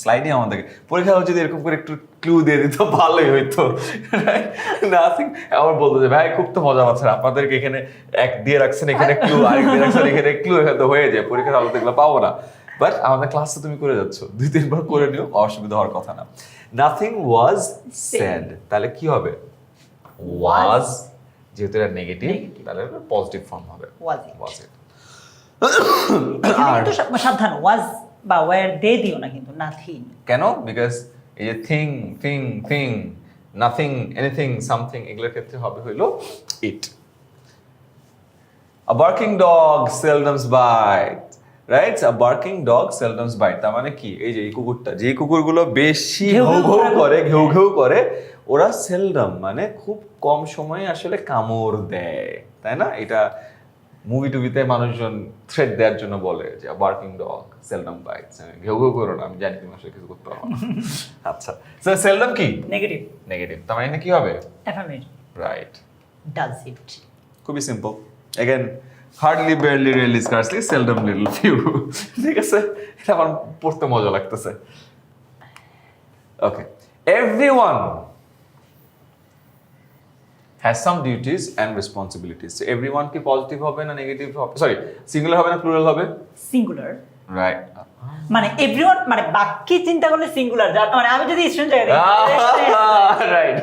স্লাইডে আমাদেরকে পরীক্ষা হচ্ছে যদি এরকম করে একটু ক্লু দিয়ে দিত ভালোই হইতো। নাথিং, আমার বলতো যে ভাই খুব তো মজা পাচ্ছেন, আপনাদেরকে এখানে এক দিয়ে রাখছেন, এখানে ক্লু, আরেক দিয়ে রাখছেন এখানে ক্লু, এখানে তো হয়ে যায়, পরীক্ষার আলোতে এগুলো পাবো না। বাট আমাদের ক্লাসে তুমি করে যাচ্ছ, 2-3 বার করে নিও, অসুবিধা হওয়ার কথা না। নাথিং ওয়াজ সেড, তাহলে কি হবে? ওয়াজ, যেহেতু এটা নেগেটিভ তাহলে পজিটিভ ফর্ম হবে, ওয়াজ ওয়াজ ইট। এখানে কিন্তু সাবধান, ওয়াজ বা ওয়্যার দে দিও না কিন্তু, নাথিং। কেন? বিকজ এই যে thing thing thing, nothing, anything, something, এগুলোর ক্ষেত্রে হবে হইলো ইট। A barking dog seldoms bites, right? A barking dog seldoms bite, তার মানে কি? এই যে এই কুকুরটা, যে কুকুরগুলো বেশি ঘেউ ঘেউ করে ওরা সেলডম মানে খুব কম সময়ে আসলে কামড় দেয়, তাই না? এটা মুভি টুভিতে মানুষজন থ্রেড দেওয়ার জন্য বলে যে বার্কিং ডগ সেলডম বাইটস, ঘেউ ঘেউ করো না, আমি জানি তুমি আসলে কিছু করতে পারো না। আচ্ছা, স্যার সেলডম কি? নেগেটিভ। নেগেটিভ, তার মানে কি হবে? অ্যাফার্মেটিভ। Right, does it. খুবই simple. Again hardly barely really scarcely seldom little few, ঠিক আছে? এটা আমার পড়তে মজা লাগতেছে। Okay, everyone has some duties and responsibilities. So everyone কি পজিটিভ হবে না নেগেটিভ হবে? সরি, সিঙ্গুলার হবে না প্লুরাল হবে? সিঙ্গুলার। রাইট, মানে এভরিওয়ান মানে বাক্যে চিন্তা করলে সিঙ্গুলার, যার মানে আমি যদি স্টুডেন্ট জায়গায় রাইট,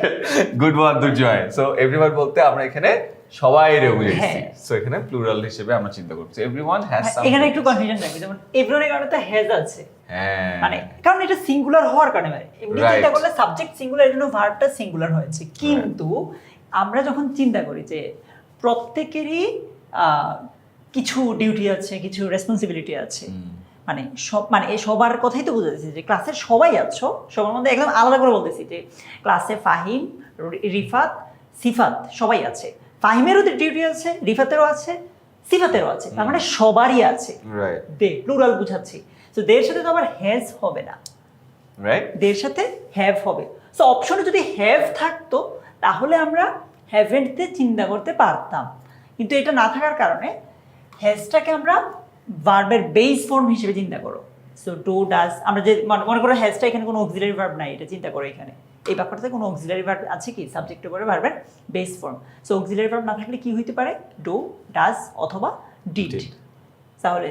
গুড ওয়ান দুর্জয়। সো এভরিওয়ান বলতে আমরা এখানে সবাই রে বুঝাইছি, সো এখানে প্লুরাল হিসেবে আমরা চিন্তা করছি এভরিওয়ান হ্যাজ সাম। এখানে একটু কনফিউশন থাকবে, যেমন এভরিওয়ানের কারণে তো হ্যাজ আছে, হ্যাঁ, মানে কারণ এটা সিঙ্গুলার হওয়ার কারণে, মানে এমনি Right. চিন্তা করলে সাবজেক্ট সিঙ্গুলার, এর জন্য ভার্বটা সিঙ্গুলার হয়েছে, কিন্তু আমরা যখন চিন্তা করি যে প্রত্যেকেরই কিছু ডিউটি আছে, কিছু রেসপন্সিবিলিটি আছে, মানে সব মানে এই সবার কথাই তো বুঝাতেছি যে ক্লাসের সবাই আছো, সবার মধ্যে একদম আলাদা করে বলতেছি যে ক্লাসে ফাহিম, রিফাত, সিফাত সবাই আছে, ফাহিমেরও ডিউটি আছে, রিফাতেরও আছে, সিফাতেরও আছে, তার মানে সবারই আছে। রাইট, দে প্লুরাল বুঝাচ্ছি, তো দের সাথে তো আবার হ্যাজ হবে না, রাইট, দের সাথে হ্যাভ হবে। সো অপশনে যদি হ্যাভ থাকতো তাহলে আমরা হ্যাভেন্টতে চিন্তা করতে পারতাম, কিন্তু এটা না থাকার কারণে হ্যাজটাকে আমরা ভার্বের বেস ফর্ম হিসেবে চিন্তা করো, সো ডু ডাজ, আমরা যে মনে করো হ্যাজটা এখানে কোনো অক্সিলারি ভার্ব নাই, এটা চিন্তা করো এখানে এই বাক্যটাতে কোনো অক্সিলারি ভার্ব আছে কি সাবজেক্টের পরে ভার্বের base form. So auxiliary verb না থাকলে কি হইতে পারে, ডু ডাজ অথবা ডিড। তাহলে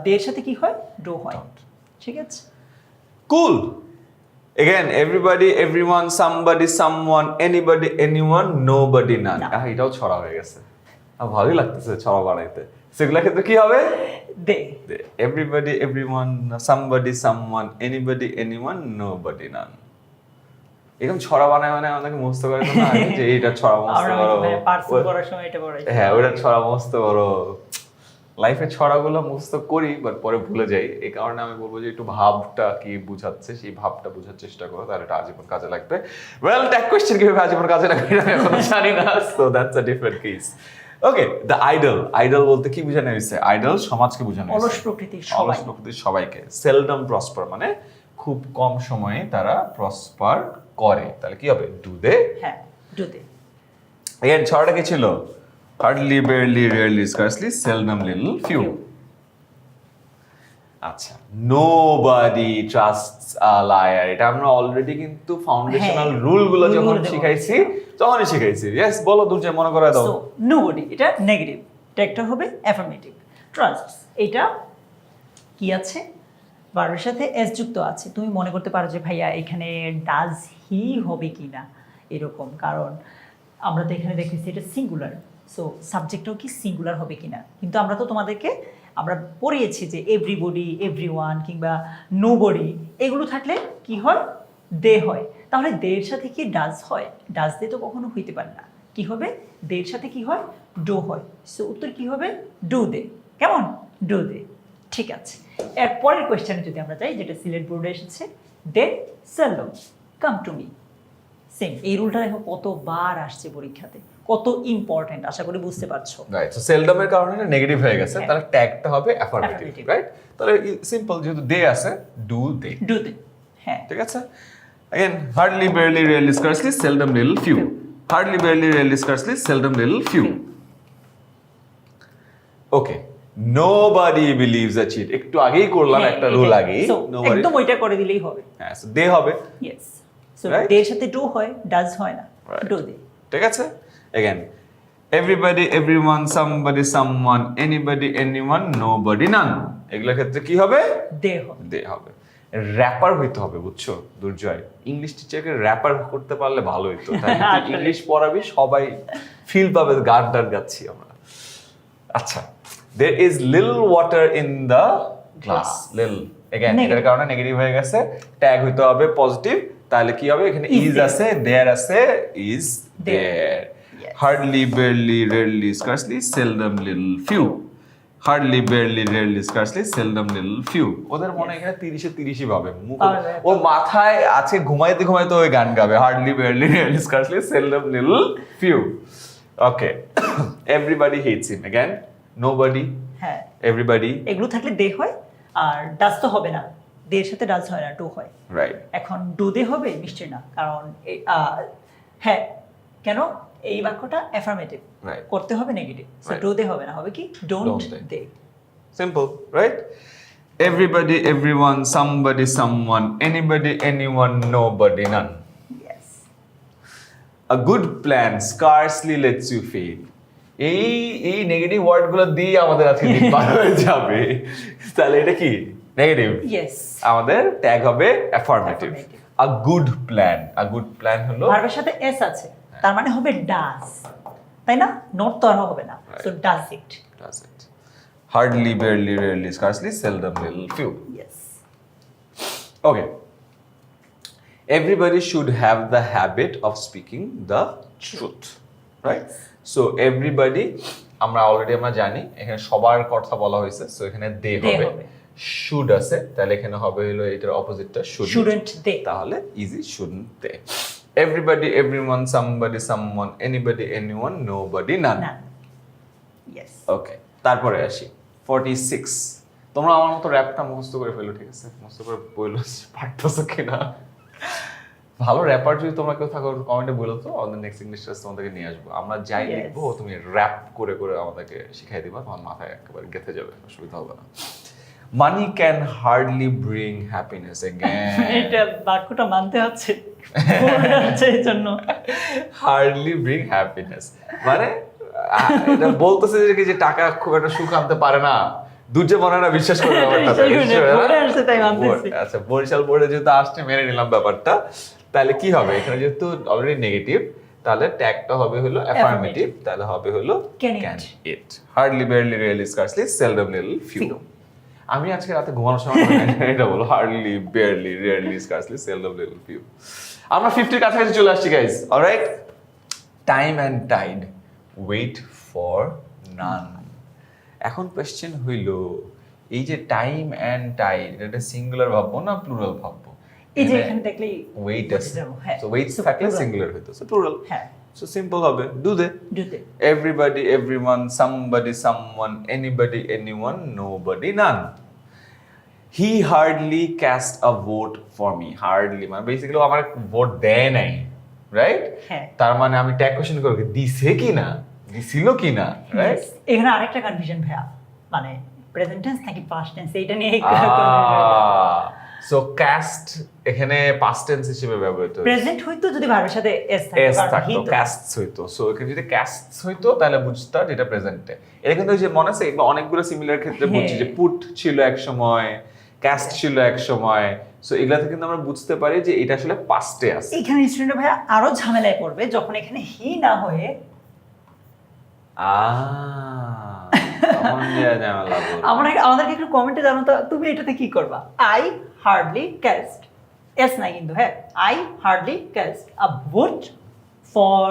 দের সাথে কি হয়, ডু হয়। ঠিক আছে, কুল। Again, everybody, everyone, somebody, someone, anybody, anyone, nobody, none. না। এটাও ছড়া হয়ে গেছে। ভালোই লাগতেছে ছড়া বানাইতে। সেগুলোর ক্ষেত্রে কি হবে? দে। Everybody, everyone, somebody, someone, anybody, anyone, nobody, none. এরকম ছড়া বানায় মানে আমাদেরকে মুখস্থ করে তো না যে এইটা ছড়া মুখস্থ করো। পার্সন করার সময় এটা পড়াই। হ্যাঁ, ওটা ছড়া মুখস্থ করো। লাইফে ছড়াগুলো মুখস্থ করি বাট পরে ভুলে যাই, এই কারণে আমি বলবো যে একটু ভাবটা কি বুঝাচ্ছে সেই ভাবটা বোঝার চেষ্টা করো, তাহলে এটা আজীবন কাজে লাগবে। ওয়েল, ট্যাগ কোশ্চেন কিভাবে আজীবন কাজে লাগবে আমি এখনো জানি না, so that's a different case. Okay, the idol. Idol বলতে কি বোঝানো হয়েছে? আইডল সমাজকে বোঝানো হয়েছে, অলস প্রকৃতির সবাই, অলস প্রকৃতির সবাইকে। সেলডম প্রসপার মানে খুব কম সময়ে তারা প্রসপার করে, তাহলে কি হবে? Do they? হ্যাঁ, ডু দে। এগেন ছড়াটা কি ছিল? Hardly, barely, rarely, scarcely, seldom, little, few. আচ্ছা, নোবডি ট্রাস্টস আ লায়ার। এটা আমরা অলরেডি কিন্তু ফাউন্ডেশনাল রুলগুলো যখন শিখাইছি তখনই শিখাইছি। ইয়েস, বলো দুর্জয়, মনে করায় দাও। সো নোবডি এটা নেগেটিভ, ট্যাগটা হবে অ্যাফার্মেটিভ। ট্রাস্টস এটা কি আছে, ভার্বের সাথে এস যুক্ত আছে। তুমি মনে করতে পারো যে ভাইয়া এখানে ডাজ হি হবে কিনা এরকম, কারণ আমরা তো এখানে দেখতেছি এটা সিঙ্গুলার, সো সাবজেক্টটাও কি সিঙ্গুলার হবে কিনা। কিন্তু আমরা তো তোমাদেরকে আমরা পড়িয়েছি যে এভরিবডি, এভরিওয়ান কিংবা নোবডি এগুলো থাকলে কি হয়, দে হয়। তাহলে দের সাথে কি ডাজ হয়? ডাজ দে তো কখনো হইতে পারে না। কি হবে? দের সাথে কি হয়, ডু হয়। সো উত্তর কি হবে, ডু দে। কেমন? Do they. ঠিক আছে, এর পরের কোয়েশ্চেনে যদি আমরা যাই, যেটা সিলেট বোর্ডে এসেছে, they seldom come to me. Same, এই রুলটা দেখো কতবার আসছে পরীক্ষাতে, কত ইম্পর্টেন্ট, আশা করি বুঝতে পারছো। রাইট, সো সেলডমের কারণে এটা নেগেটিভ হয়ে গেছে, হ্যাঁ। তাহলে ট্যাগটা হবে অ্যাফার্মেটিভ, Affirmative. রাইট? তাহলে সিম্পল, যেহেতু দে আছে, ডু দে। ডু দে, হ্যাঁ। ঠিক আছে, again hardly, barely, rarely, scarcely, seldom, little, few. Hardly, barely, rarely, scarcely, seldom, little, few. Okay, nobody believes a cheat. একটু আগেই করলাম হ্যাঁ, একটা রুল এটাই। আগেই। So, Nobody, একদম ওইটা করে দিলেই হবে। হ্যাঁ, so দে হবে। Yes, so Right? দের সাথে ডু হয়, ডাজ হয় না, Right. Do they. ঠিক আছে, again everybody, everyone, somebody, someone, anybody, anyone, nobody, none. এগুলোর ক্ষেত্রে কি হবে? দে হবে। দে হবে। র্যাপার হইতে হবে, বুঝছো দুর্জয়? ইংলিশ টিচারকে র্যাপার করতে পারলে ভালো হইতো, তাই ইংলিশ পড়াবি, সবাই ফিল পাবে গান টান গাচ্ছি আমরা। আচ্ছা, there is little water in the glass. Little, again Negative. এটার কারণে নেগেটিভ হয়ে গেছে, ট্যাগ হইতে হবে পজিটিভ, তাহলে কি হবে? এখানে Is ইজ there. আছে, দেয়ার আছে, is There. There. Yes. Hardly, barely, rarely, scarcely, seldom, little, few. Hardly, barely, rarely, scarcely, seldom, little, few. ওদের মনে এখানে 30-30 ভাবে পাবে। ও মাথায় আছে, ঘুমাইতে ঘুমাইতে ওই গান গাবে, hardly, barely, rarely, scarcely, seldom, little, few. Okay, everybody hates him. Again nobody, হ্যাঁ, এভরিবডি, এগুলো থাকলে দে হয়, আর ডাজ তো হবে না, দের সাথে ডাজ হয় না, ডু হয়। রাইট। এখন ডু দে হবে নিশ্চয় না, কারণ হ্যাঁ, কেন? এই বাক্যটা অ্যাফার্মেটিভ, Right. করতে হবে negative, so Right. Do they হবে না, হবে কি don't Don't they. They. Simple, right? Everybody, everyone, somebody, someone, anybody, anyone, nobody, none. Yes, a good plan scarcely lets you fail. এই নেগেটিভ ওয়ার্ডগুলো দিয়ে আমাদের আজকে দিন পার হয়ে যাবে, তাহলে এটা কি নেগেটিভ? ইয়েস, আমাদের ট্যাগ হবে অ্যাফার্মেটিভ। Affirmative. আ গুড প্ল্যান, আ গুড প্ল্যান হলো ভার্বের সাথে এস আছে, তার মানে হবে ডাজ, তাই না? নট তো আর হবে না, so does it. does it. Hardly, barely, rarely, scarcely, seldom, little, few. Yes, Okay. Everybody should have the habit of speaking the truth, right? So everybody, আমরা অলরেডি আমরা জানি এখানে সবার কথা বলা হয়েছে, সো এখানে দে হবে, হবে। শুড আছে, তাহলে এখানে হবে হলো এটার অপোজিটটা শুডন্ট। শুডন্ট দে, তাহলে ইজি, শুডন্ট দে। Everybody, everyone, somebody, someone, anybody, anyone, nobody, none. না, ইয়েস। ওকে, তারপরে আসি 46। তোমরা আমার মতো র্যাপটা মুখস্থ করে ফেলো, ঠিক আছে? মুখস্থ করে বললো পারতেছো কিনা। ভালো র্যাপার যদি তোমরা কেউ থাকো কমেন্টে বলো তো, আমাদের নেক্সট ইংলিশ ক্লাস তোমাদেরকে নিয়ে আসবো। আমরা যাই Yes. লিখবো তুমি র্যাপ করে করে আমাদেরকে শিখাই দিবা, তোমার মাথায় একেবারে গেঁথে যাবে, অসুবিধা হবে না। Money can hardly bring happiness again. এটা বাক্যটা মানতে হচ্ছে ভুল হচ্ছে এই জন্য। হার্ডলি ব্রিং হ্যাপিনেস মানে এটা বলতেছে যে কি যে টাকা খুব একটা সুখ আনতে পারে না, দুর্য মনে না, বিশ্বাস করে ব্যাপারটা। বোর্ডে আসছে তাই মানতেছি। আচ্ছা, বরিশাল বোর্ডে যেহেতু আসছে মেনে নিলাম ব্যাপারটা। তাহলে কি হবে এখানে, যেহেতু অলরেডি নেগেটিভ, তাহলে ট্যাগটা হবে হলো অ্যাফার্মেটিভ, তাহলে হবে হলো Can can it? It. Hardly, barely, really, scarcely, seldom, little, few. Few. আমি আজকে রাতে ঘুমানোর সময় এটা বলো, hardly, barely, really, scarcely, seldom, little, few. আমরা 50 এর কাছাকাছি চলে আসছি guys. Alright, time and tide, wait for none. এখন কোয়েশ্চেন হইল, এই যে টাইম অ্যান্ড টাইড, এটা সিঙ্গুলার ভাববো না প্লুরাল ভাববো? এই যে এখানে দেখলেই ওয়েট বুঝে আছে, যাবো, হ্যাঁ। সো ওয়েট So, থাকলে plural. সিঙ্গুলার হইতো, সো প্লুরাল। হ্যাঁ, সো সিম্পল হবে, do they. do they? Everybody, everyone, somebody, someone, anybody, anyone, nobody, none. He hardly cast a vote for me. Hardly মানে বেসিক্যালি আমার ভোট দেয় নাই, রাইট? হ্যাঁ। তার মানে আমি ট্যাগ কোশ্চেন করব, দিছে কি না, দিছিল কি না, রাইট? Yes. এখানে আরেকটা কনফিউশন ভাইয়া, মানে প্রেজেন্ট টেন্স নাকি পাস্ট টেন্স, এইটা নিয়ে সো কাস্ট এখানে পাস্ট টেন্স হিসেবে ব্যবহৃত হয়। প্রেজেন্ট হইতো যদি ভার্বের সাথে এস থাকে, এস কারণ he থাকতো, তো- কাস্টস হইতো। সো এখানে যদি কাস্টস হইতো তাহলে বুঝতা যেটা প্রেজেন্টে। এটা কিন্তু ওই যে মনে আছে এগুলো অনেকগুলো সিমিলার ক্ষেত্রে বুঝছি, যে পুট ছিল এক সময়, কাস্ট ছিল এক সময়। সো এগুলাতে কিন্তু আমরা বুঝতে পারি যে এটা আসলে পাস্টে আছে। এইখানে স্টুডেন্ট ভাইয়া আরো ঝামেলায় পড়বে যখন এখানে হি না হয়ে তখন যে ঝামেলা করবে। আমাদেরকে একটু কমেন্টে জানো তো তুমি এটাতে কি করবা। আই হার্ডলি ক্যাস্ট, এস নাই কিন্তু, হ্যাঁ, I hardly cast a vote for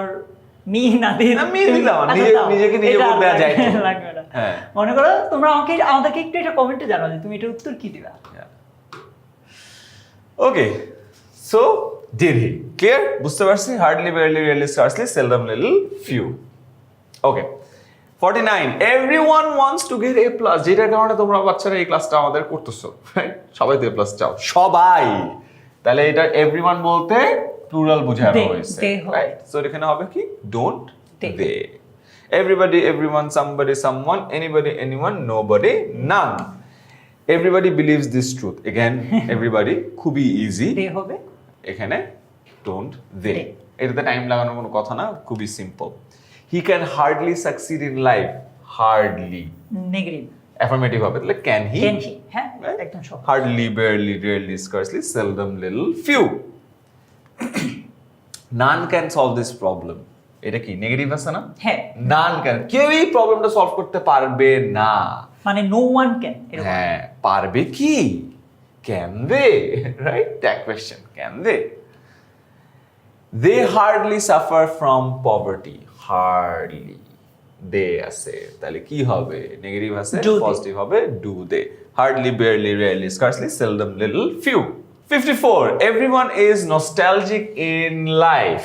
me না দিয়ে না, me দিলাম, নিজেকে নিজে ভোট দেওয়া যায় তো। লাগবে না। হ্যাঁ। মনে করো তোমরা আমাদেরকে একটু এটা কমেন্টে জানাও যে তুমি এটার উত্তর কি দিবা। ওকে, সো ডিড হি, ক্লিয়ার? বুঝতে পারছি, hardly, barely, really, scarcely, seldom, little, few. Okay, 49, everyone wants to get A plus, যেটার কারণে তোমরা বাচ্চারা এই ক্লাসটা আমাদের করতেছো, রাইট? সবাই তো এ প্লাস চাও, সবাই। তাহলে এটা এভরিওয়ান বলতে প্লুরাল বোঝানো They, হয়েছে, they হবে। রাইট? সো এখানে হবে কি, don't They. They. Everybody, everyone, somebody, someone, anybody, anyone, nobody, none. Everybody believes this truth. Again everybody, খুবই ইজি। দে হবে এখানে ডোন্ট দে, They. এটাতে টাইম লাগানোর কোনো কথা না, খুবই simple. He can hardly succeed in life, hardly negative, affirmative হবে, তাহলে ক্যান হি, ক্যান হি, হ্যাঁ একদম সহজ। Hardly, barely, really, scarcely, seldom, little, few. None can solve this problem, এটা কি নেগেটিভ আছে না? হ্যাঁ, নান ক্যান, কেউই প্রবলেমটা সলভ করতে পারবে না। মানে নো ওয়ান ক্যান, হ্যাঁ, পারবে কি, can they, right? Tag question, can they. They hardly suffer from poverty, hardly, they আছে, তাহলে কি হবে, নেগেটিভ আছে, Do they. পজিটিভ হবে do they. Hardly, barely, really, scarcely, seldom, little, few. 54, everyone is nostalgic in life,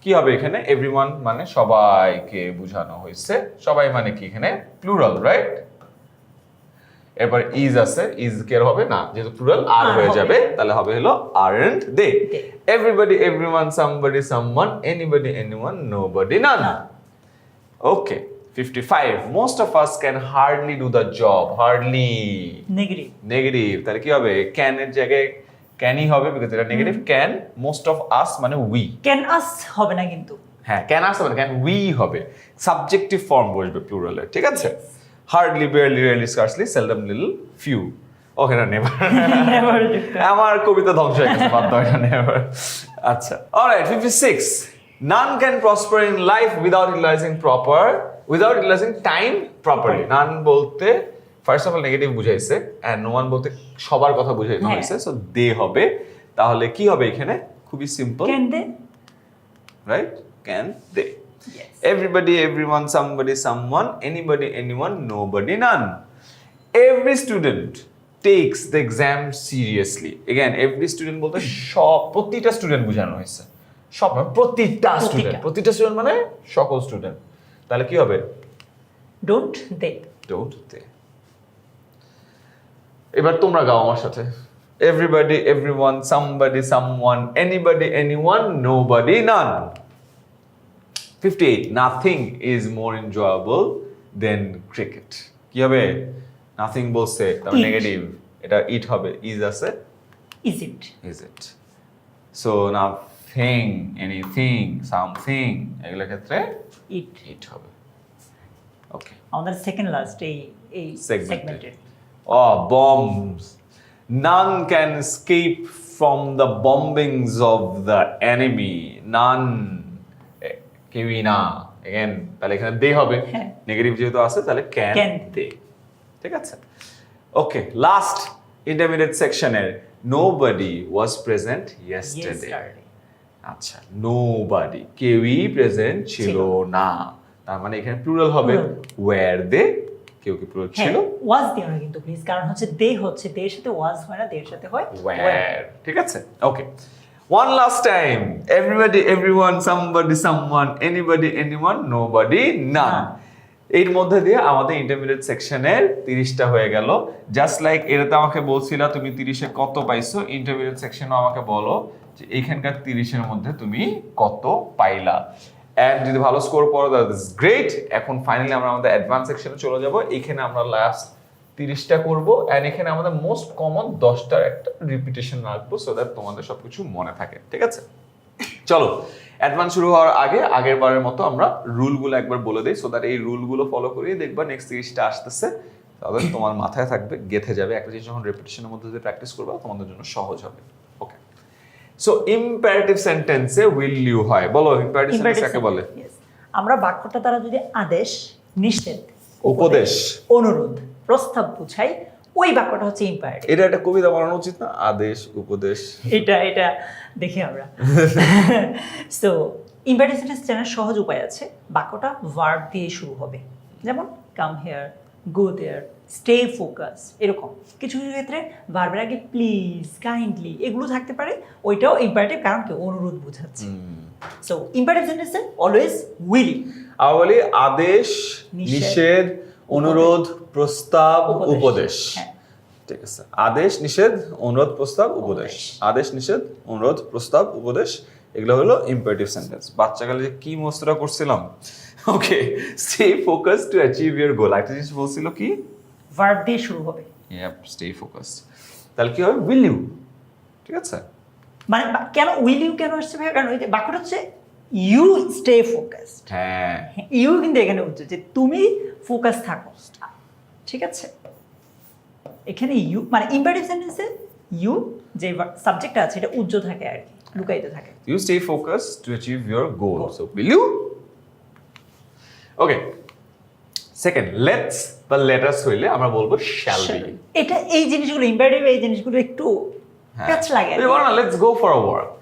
কি হবে এখানে? এভরিওয়ান মানে সবাইকে বোঝানো হয়েছে, সবাই মানে কি এখানে প্লুরাল, রাইট? এরপর ইজ আছে, ইজ কেয়ার হবে না, যেহেতু প্লুরাল আর হয়ে হবে। যাবে, তাহলে হবে হলো aren't they. They. Everybody, everyone, somebody, someone, anybody, anyone, nobody, none. Okay, 55, most of us can hardly do the job, hardly negative, negative, তাহলে কি হবে? ক্যান এর জায়গায় ক্যানই হবে, বিকজ এটা নেগেটিভ। ক্যান, মোস্ট অফ আস মানে উই, ক্যান আস হবে না কিন্তু, হ্যাঁ, ক্যান আস হবে না, ক্যান উই হবে, সাবজেক্টিভ ফর্ম বসবে প্লুরালে, ঠিক আছে? Hardly, barely, really, scarcely, seldom, little, few. Okay, না নেভার, নেভার আমার কবিতা ধ্বংস হয়ে গেছে, বাদ দাও, এটা নেভার। আচ্ছা, alright, 56, none can prosper in life without utilising time properly. None বলতে ফার্স্ট অফ অল নেগেটিভ বুঝাইছে, এন্ড নো ওয়ান বলতে সবার কথা বুঝাইতে হ্যাঁ। হয়েছে, সো দে হবে। তাহলে কি হবে এখানে? খুবই simple, can they, right? Can they. Everybody, everyone, somebody, someone, anybody, anyone, nobody, none. Every student takes the exam seriously. Again, every student বলতে সব, প্রতিটা স্টুডেন্ট বোঝানো হয়েছে, সব মানে প্রতিটা স্টুডেন্ট, প্রতিটা স্টুডেন্ট মানে সকল স্টুডেন্ট। তাহলে কি হবে? Don't they, don't they. এবার তোমরা গাও আমার সাথে, everybody, everyone, somebody, someone, anybody, anyone, nobody, none. 58, nothing is more enjoyable than cricket. কি হবে? নাথিং বলছে তাহলে It. নেগেটিভ, এটা ইট হবে, ইজ আছে, is it is it. So nothing, anything, something, এগুলোর ক্ষেত্রে ইট। ইট হবে। ওকে, আমাদের সেকেন্ড লাস্ট এই সেগমেন্টের Oh, bombs. None can escape from the bombings of the enemy. None. কেউই না। Again, তাহলে এখানে দে হবে। হ্যাঁ। নেগেটিভ যেহেতু আছে তাহলে ক্যান Can. দে। ঠিক আছে? ওকে, লাস্ট ইন্টারমিডিয়েট সেকশনের নোবডি ওয়াজ প্রেজেন্ট ইয়েস্টারডে। আচ্ছা, নোবডি, কেউই প্রেজেন্ট ছিল না। তার মানে এখানে প্লুরাল হবে ওয়্যার দে, কেউ কি প্লুরাল ছিল? ওয়াজ দিও না কিন্তু প্লিজ, কারণ হচ্ছে দে হচ্ছে, দের সাথে ওয়াজ হয় না, দের সাথে হয় Where? ঠিক আছে? ওকে। One last time. Everybody, everyone, somebody, someone, anybody, anyone, nobody, none. এর মধ্যে দিয়ে আমাদের ইন্টারমিডিয়েট সেকশনের 30টা হয়ে গেল। জাস্ট লাইক এটাতে আমাকে বলছিলা তুমি 30-এ কত পাইছো, ইন্টারমিডিয়েট সেকশনও আমাকে বলো যে এইখানকার 30-এর মধ্যে তুমি কত পাইলা। এন্ড যদি ভালো স্কোর করো দ্যাট ইজ গ্রেট। এখন ফাইনালি আমরা আমাদের অ্যাডভান্স সেকশনে চলে যাব। এখানে আমরা লাস্ট 30টা করব এন্ড এখানে আমাদের মোস্ট কমন 10টার একটা রিপিটেশন রাখবো সো দ্যাট তোমাদের সবকিছু মনে থাকে। ঠিক আছে, চলো অ্যাডভান্স শুরু হওয়ার আগে আগের বারের মতো আমরা রুলগুলো একবার বলে দিই সো দ্যাট এই রুলগুলো ফলো করেই দেখবা নেক্সট 30টা আসতেছে, তাহলে তোমার মাথায় থাকবে, গেঁথে যাবে। একটা জিনিস যখন রিপিটেশনের মধ্যে দিয়ে প্র্যাকটিস করবে তোমাদের জন্য সহজ হবে। ওকে, সো ইম্পারেটিভ সেন্টেন্সে উইল ইউ হয়, বলো ইম্পারেটিভ সেন্টেন্স কাকে বলে? আমরা বাক্যটা দ্বারা যদি আদেশ, নিষেধ, উপদেশ, অনুরোধ, প্রস্তাব বুঝাই, ওই বাক্যটা হচ্ছে ইম্পারেটিভ। এটা একটা কবিতা বানানো উচিত না, আদেশ উপদেশ। এটা দেখি আমরা। সো ইম্পারেটিভ সেন্টেন্স জানার সহজ উপায় আছে, বাক্যটা ভার্ব দিয়ে শুরু হবে, যেমন come here, go there, stay focus, এরকম কিছু কিছু ক্ষেত্রে ভার্বের আগে প্লিজ, কাইন্ডলি এগুলো থাকতে পারে, ওইটাও ইম্পারেটিভ, কারণ কি অনুরোধ বোঝাচ্ছে। সো ইম্পারেটিভ সেন্টেন্সে অলওয়েজ উইল। আমরা বলি আদেশ, নিষেধ, অনুরোধ, প্রস্তাব, উপদেশ। হ্যাঁ। ঠিক আছে, আদেশ, নিষেধ, অনুরোধ, প্রস্তাব, উপদেশ। আদেশ, নিষেধ, অনুরোধ, প্রস্তাব, উপদেশ, এগুলো হলো ইম্পারেটিভ সেন্টেন্স। বাচ্চাকালে যে কি মস্তরা করছিলাম। Okay, stay focus to achieve your goal. একটা জিনিস বলছিল কি, ভার্ব দিয়ে শুরু হবে। স্টে ফোকাস, তাহলে কি হবে, উইল ইউ। ঠিক আছে, মানে কেন উইল ইউ কেন আসছে ভাই, কারণ ওই যে বাক্যটা হচ্ছে ইউ স্টে ফোকাসড। হ্যাঁ, ইউ কিন্তু এখানে হচ্ছে যে তুমি ফোকাস থাকো। ঠিক আছে, এখানে ইউ মানে ইম্পারেটিভ সেন্টেন্সে ইউ যে সাবজেক্টটা আছে এটা উজ্জ্বল থাকে আর কি, লুকায়িত থাকে। you stay focused to achieve your goal. So will you? Okay, second, let's বা let us হইলে আমরা বলবো shall we. এটা এই জিনিসগুলো ইম্পারেটিভ, এই জিনিসগুলো একটু প্যাচ লাগে। তুমি বলো না let's go for a walk.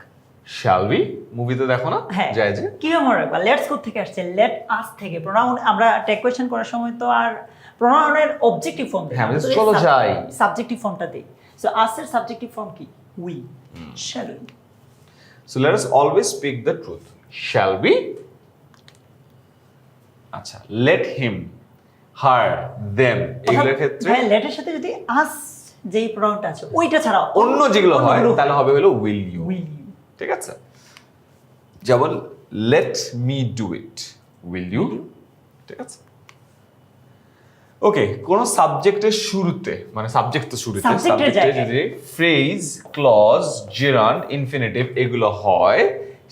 Shall we? মুভিতে দেখো না, হ্যাঁ, যায় যে কি মনে রাখবা, লেটস কোথা থেকে আসছে, লেট আস থেকে। প্রোনাউন আমরা টেক কোয়েশ্চেন করার সময় তো আর প্রোনাউনের অবজেক্টিভ ফর্ম দেই, হ্যাঁ, চলো যাই, সাবজেক্টিভ ফর্মটা দেই। সো আসের সাবজেক্টিভ ফর্ম কি, we, shall we. So let us always speak the truth. Shall we? আচ্ছা, let him, her, them এগুলোর ক্ষেত্রে হ্যাঁ, লেটের সাথে যদি আস যেই প্রোনাউনটা আছে ওইটা ছাড়া অন্য যেগুলো হয় তাহলে হবে হলো will you. Will you. ঠিক আছে, যেমন let me do it, will you? ঠিক আছে, ওকে। কোন সাবজেক্টের শুরুতে, মানে সাবজেক্ট তো শুরুতে, সাবজেক্টের সাবজেক্টে যদি ফ্রেজ, ক্লজ, জেরান্ড, ইনফিনিটিভ এগুলো হয়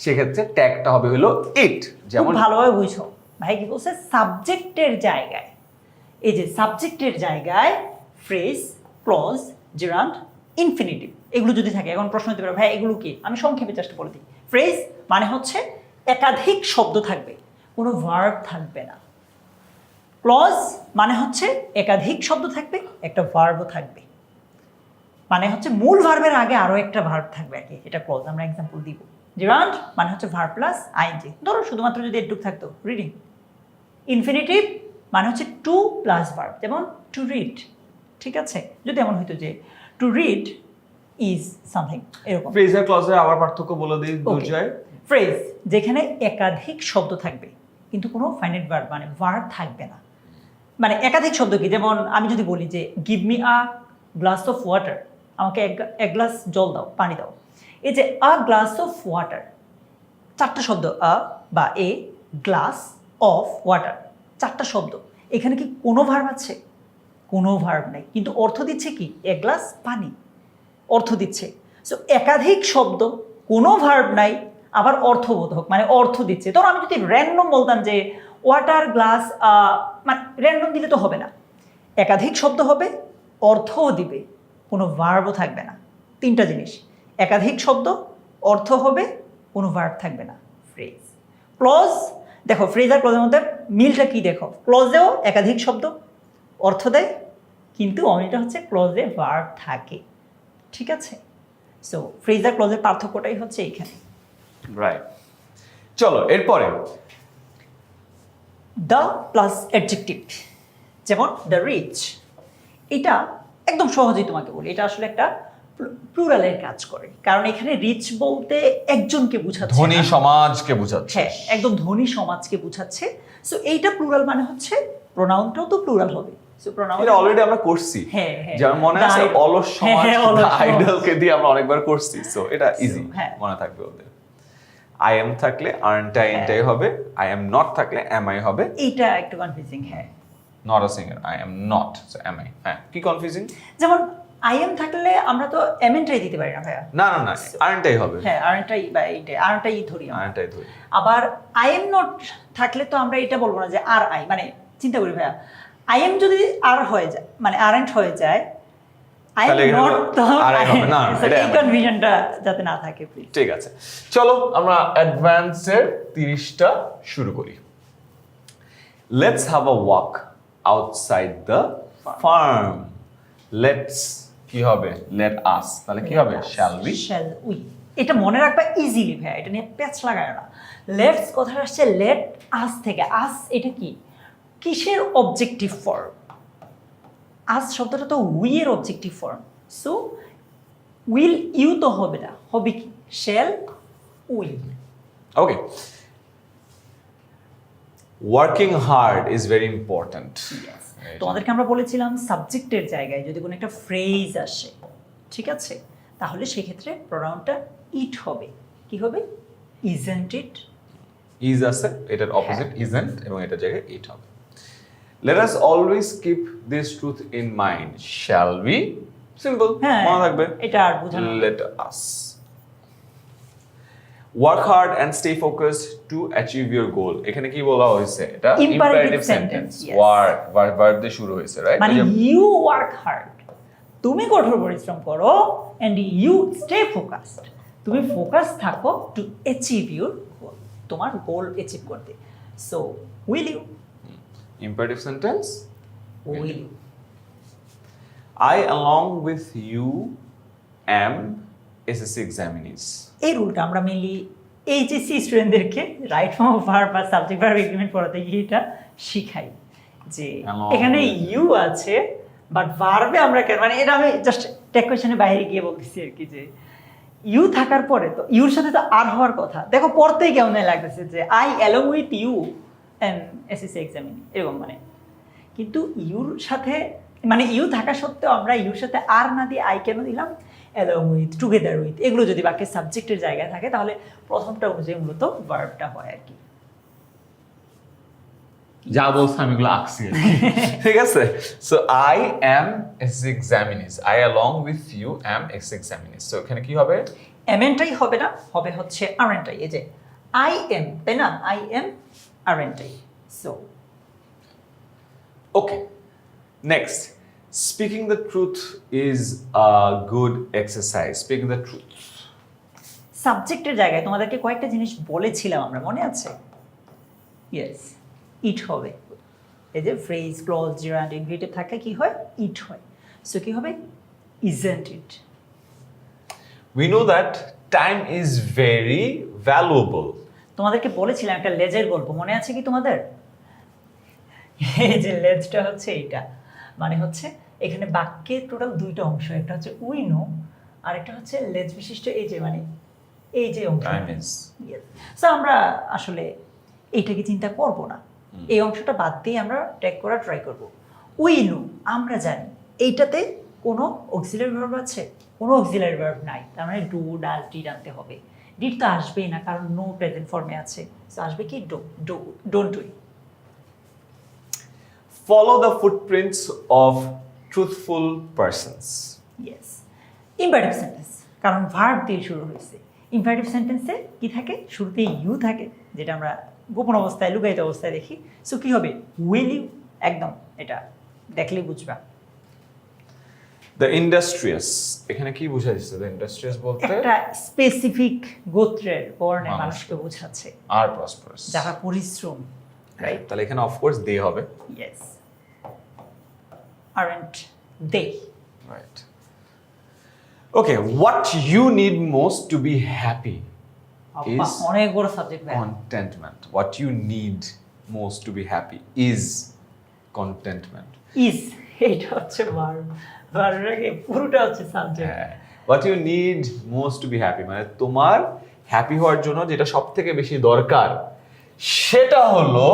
সেক্ষেত্রে ট্যাগটা হবে হলো ইট। যেমন ভালোভাবে বুঝো ভাই কি বলছে, সাবজেক্টের জায়গায়, এই যে সাবজেক্টের জায়গায় ফ্রেজ, ক্লজ, জেরান্ড, ইনফিনিটিভ এগুলো যদি থাকে। এখন প্রশ্ন হতে পারে ভাই এগুলো কি, আমি সংক্ষেপে চেষ্টা বলে দিই। ফ্রেজ মানে হচ্ছে একাধিক শব্দ থাকবে, কোনো ভার্ব থাকবে না। ক্লজ মানে হচ্ছে একাধিক শব্দ থাকবে, একটা ভার্বও থাকবে, মানে হচ্ছে মূল ভার্বের আগে আরো একটা ভার্ব থাকবে আর কি, এটা ক্লজ। আমরা এক্সাম্পল দিব। জেরান্ড মানে হচ্ছে ভার্ব প্লাস আইএনজি, ধরো শুধুমাত্র যদি এটুক থাকতো রিডিং। ইনফিনিটিভ মানে হচ্ছে টু প্লাস ভার্ব, যেমন টু রিড। ঠিক আছে, যদি এমন হইতো যে টু রিড ইজ সামথিং, এরকম। ফ্রেজ আর ক্লজের আবার পার্থক্য বলে দিই দুজায়। ফ্রেজ যেখানে একাধিক শব্দ থাকবে কিন্তু কোনো ফাইনাইট ভার্ব মানে ভার্ব থাকবে না। মানে একাধিক শব্দ কি, যেমন আমি যদি বলি যে give me a glass of water, আমাকে এক গ্লাস জল দাও, পানি দাও। এই যে আ গ্লাস অফ ওয়াটার, চারটা শব্দ, আ বা এ, গ্লাস অফ ওয়াটার, চারটা শব্দ। এখানে কি কোনো ভার্ব আছে? কোনো ভার্ব নাই, কিন্তু অর্থ দিচ্ছে কি এক গ্লাস পানি, অর্থ দিচ্ছে। সো একাধিক শব্দ, কোনো ভার্ব নাই, আবার অর্থবোধক মানে অর্থ দিচ্ছে। ধরো আমি যদি র্যান্ডম বলতাম যে ওয়াটার গ্লাস, মানে র্যান্ডম দিলে তো হবে না, একাধিক শব্দ হবে, অর্থও দিবে, কোনো ভার্বও থাকবে না। তিনটা জিনিস, একাধিক শব্দ, অর্থ হবে, কোনো ভার্ব থাকবে না। ফ্রেজ, ক্লজ, দেখো ফ্রেজ আর ক্লজের মধ্যে মিলটা কি দেখো, ক্লজেও একাধিক শব্দ অর্থ দেয়, কিন্তু অমিলটা হচ্ছে ক্লজে ভার্ব থাকে। ঠিক আছে, সো ফ্রেজ আর ক্লজের পার্থক্যটাই হচ্ছে এইখানে। রাইট, চলো এরপরে দ্য প্লাস অ্যাডজেক্টিভ, যেমন দ্য রিচ, এটা একদম সহজেই তোমাকে বলি, এটা আসলে একটা প্লুরালের কাজ করে, কারণ এখানে রিচ বলতে একজনকে বোঝাচ্ছে ধনী না। সমাজকে বোঝাচ্ছে। হ্যাঁ, একদম ধনী সমাজকে বোঝাচ্ছে। সো এইটা প্লুরাল মানে হচ্ছে প্রোনাউনটাও তো প্লুরাল হবে। সো প্রোনাউন এটা অলরেডি আমরা করছি, হ্যাঁ, হ্যাঁ। যেমন মনে আছে The অলস হ্যাঁ, সমাজ, হ্যাঁ, অলস সমাজ। আইডলকে দিয়ে আমরা অনেকবার করছি, সো এটা ইজি হ্যাঁ। মনে থাকবে ওদের। আই এম থাকলে আর্নটা ইনটাই হবে, আই এম নট থাকলে এম আই হবে। এইটা একটু কনফিউজিং। হ্যাঁ, not a singer, I am not, so am I. হ্যাঁ, কি কনফিউজিং? যেমন আই এম থাকলে আমরা তো এমএনটাই দিতে পারি না ভাইয়া। না না না, আর্নটাই হবে। হ্যাঁ, আরএনটাই বা এইটা আরএনটাই ধরি আমরা। আর্নটাই ধরি। আবার আই এম নট থাকলে তো আমরা এটা বলবো না যে আর আই, মানে চিন্তা করি ভাইয়া, আই এম যদি আর হয়ে যায় মানে আরএন্ট হয়ে যায়, আই এম তাহলে এখানে নট তো আর আই হবে না, So, এটা এই am I। কনফিউশনটা যাতে না থাকে প্লিজ। ঠিক আছে, চলো আমরা অ্যাডভান্সের 30টা শুরু করি। Let's have a walk outside the farm. Let's কি হবে? লেট আস, তাহলে কি হবে? Shall we. শ্যাল উই, এটা মনে রাখবা ইজিলি ভাইয়া, এটা নিয়ে প্যাচ লাগায় না। লেটস কথাটা আসছে লেট আস থেকে। আস এটা কি, কিসের অবজেক্টিভ ফর্ম? আস শব্দটা তো উই এর objective form. So will you তো হবে না, হবে কি shall we. Okay, working hard is very important. তোমাদেরকে আমরা বলেছিলাম সাবজেক্টের জায়গায় যদি কোনো একটা ফ্রেজ আসে, ঠিক আছে, তাহলে সেক্ষেত্রে প্রোনাউনটা ইট হবে। কি হবে? Isn't it. ইজ আছে, এটার অপোজিট ইজন্ট, এবং এটার জায়গায় ইট হবে। Let us always keep this truth in mind, shall we. Simple, হ্যাঁ, মনে থাকবে। এটা আর বোঝানো। Let us work hard and stay focused two achieve your গোল। এখানে কি বলা হয়েছে? এটা ইম্পারেটিভ সেন্টেন্স। yes. ওয়ার্ক দিয়ে শুরু হয়েছে, রাইট? মানে ইউ ওয়ার্ক হার্ড, তুমি কঠোর পরিশ্রম করো, এন্ড ইউ স্টে ফোকাসড, তুমি ফোকাস থাকো টু অ্যাচিভ ইউর গোল, তোমার গোল অ্যাচিভ করতে। So will you, imperative sentence. Will you. I along with you am SSC examinees. এই রুলটা আমরা মেনলি এইচএসসি স্টুডেন্টদেরকে রাইট ফর্ম অফ ভার্ব বা সাবজেক্ট ভার্ব এগ্রিমেন্ট পড়াতে গিয়ে এটা শিখাই যে Along এখানে with ইউ আছে বাট ভার্বে আমরা কেন, মানে এটা আমি জাস্ট টেক কোয়েশনের বাইরে গিয়ে বলতেছি আর কি, যে ইউ থাকার পরে তো ইউর সাথে তো আর হওয়ার কথা। দেখো পড়তেই কেমন লাগতেছে যে I along with you am SSC examinee, এরকম মানে, কিন্তু ইউর সাথে মানে ইউ থাকা সত্ত্বেও আমরা ইউর সাথে আর না দিয়ে আই কেন দিলাম? অ্যালং উইথ, টুগেদার উইথ, এগুলো যদি বাক্যের সাবজেক্টের জায়গায় থাকে তাহলে প্রথমটা অনুযায়ী মূলত ভার্বটা হয় আর কি। যা বলছে আমি এগুলো আঁকছি আর কি। ঠিক আছে, so I am SSC examinees, I along with you am SSC examinees. So এখানে কি হবে? এমএনটাই হবে না, হবে হচ্ছে আরএনটাই। এই যে আই এম, তাই না, I am aren't I. So okay, next, speaking the truth is a good exercise. Speaking the truth, সাবজেক্টের জায়গায় তোমাদেরকে কয়েকটা জিনিস বলেছিলাম আমরা, মনে আছে? ইয়েস, ইট হবে। এই যে ফ্রেজ, ক্লজ, জিরান্ড, ইনভিটেভ থাকলে কি হয়? ইট হয়। সো কি হবে? Isn't it. we know that time is very valuable. তোমাদেরকে বলেছিলাম একটা লেজের গল্প, মনে আছে কি তোমাদের? এই যে লেজটা হচ্ছে এইটা, মানে হচ্ছে এখানে বাক্যে টোটাল দুইটা অংশ, একটা হচ্ছে উই নো, আর একটা হচ্ছে লেজ বিশিষ্ট এই যে মানে এই যে অংশ। Time is, সো আমরা আসলে এইটাকে চিন্তা করব না, এই অংশটা বাদ দিয়ে আমরা ট্র্যাক করা ট্রাই করব। উই নো, আমরা জানি, এইটাতে কোনো অক্সিলারি ভার্ব আছে? কোনো অক্সিলারি ভার্ব নাই, তার মানে ডু, ডাজ, ডিড আনতে হবে। ডিড তো আসবেই না, কারণ নো প্রেজেন্ট ফর্মে আছে। সো আসবে কি? Don't do. follow the footprints of truthful persons. Yes. Imperative sentence, কারণ ভার্ব দিয়ে শুরু হয়েছে। ইম্পারেটিভ সেন্টেন্সে কি থাকে? শুরুতেই ইউ থাকে, যেটা আমরা গোপন অবস্থায় লুকায়িত অবস্থায় দেখি। সো কি হবে? উইল ইউ, একদম এটা দেখলেই বুঝবা। দ্য ইন্ডাস্ট্রিয়াস, এখানে কি বুঝাইছে? দ্য ইন্ডাস্ট্রিয়াস বলতে একটা স্পেসিফিক গোত্রের বর্ণের মানুষকে। মানুষকে বোঝাচ্ছে, আর প্রসপারাস, যারা পরিশ্রম, রাইট? তাহলে এখানে অফকোর্স দে হবে। Yes. Aren't they. Right. Okay, what you need most to be happy আব্বা, অনেক বড় সাবজেক্ট ভাই। contentment. What you need most to be happy is contentment. Is, এটা হচ্ছে ভার্ব, ভার্বের আগে পুরোটা হচ্ছে subject. What you need most to be happy, মানে তোমার হ্যাপি হওয়ার জন্য যেটা সব থেকে বেশি দরকার সেটা হলো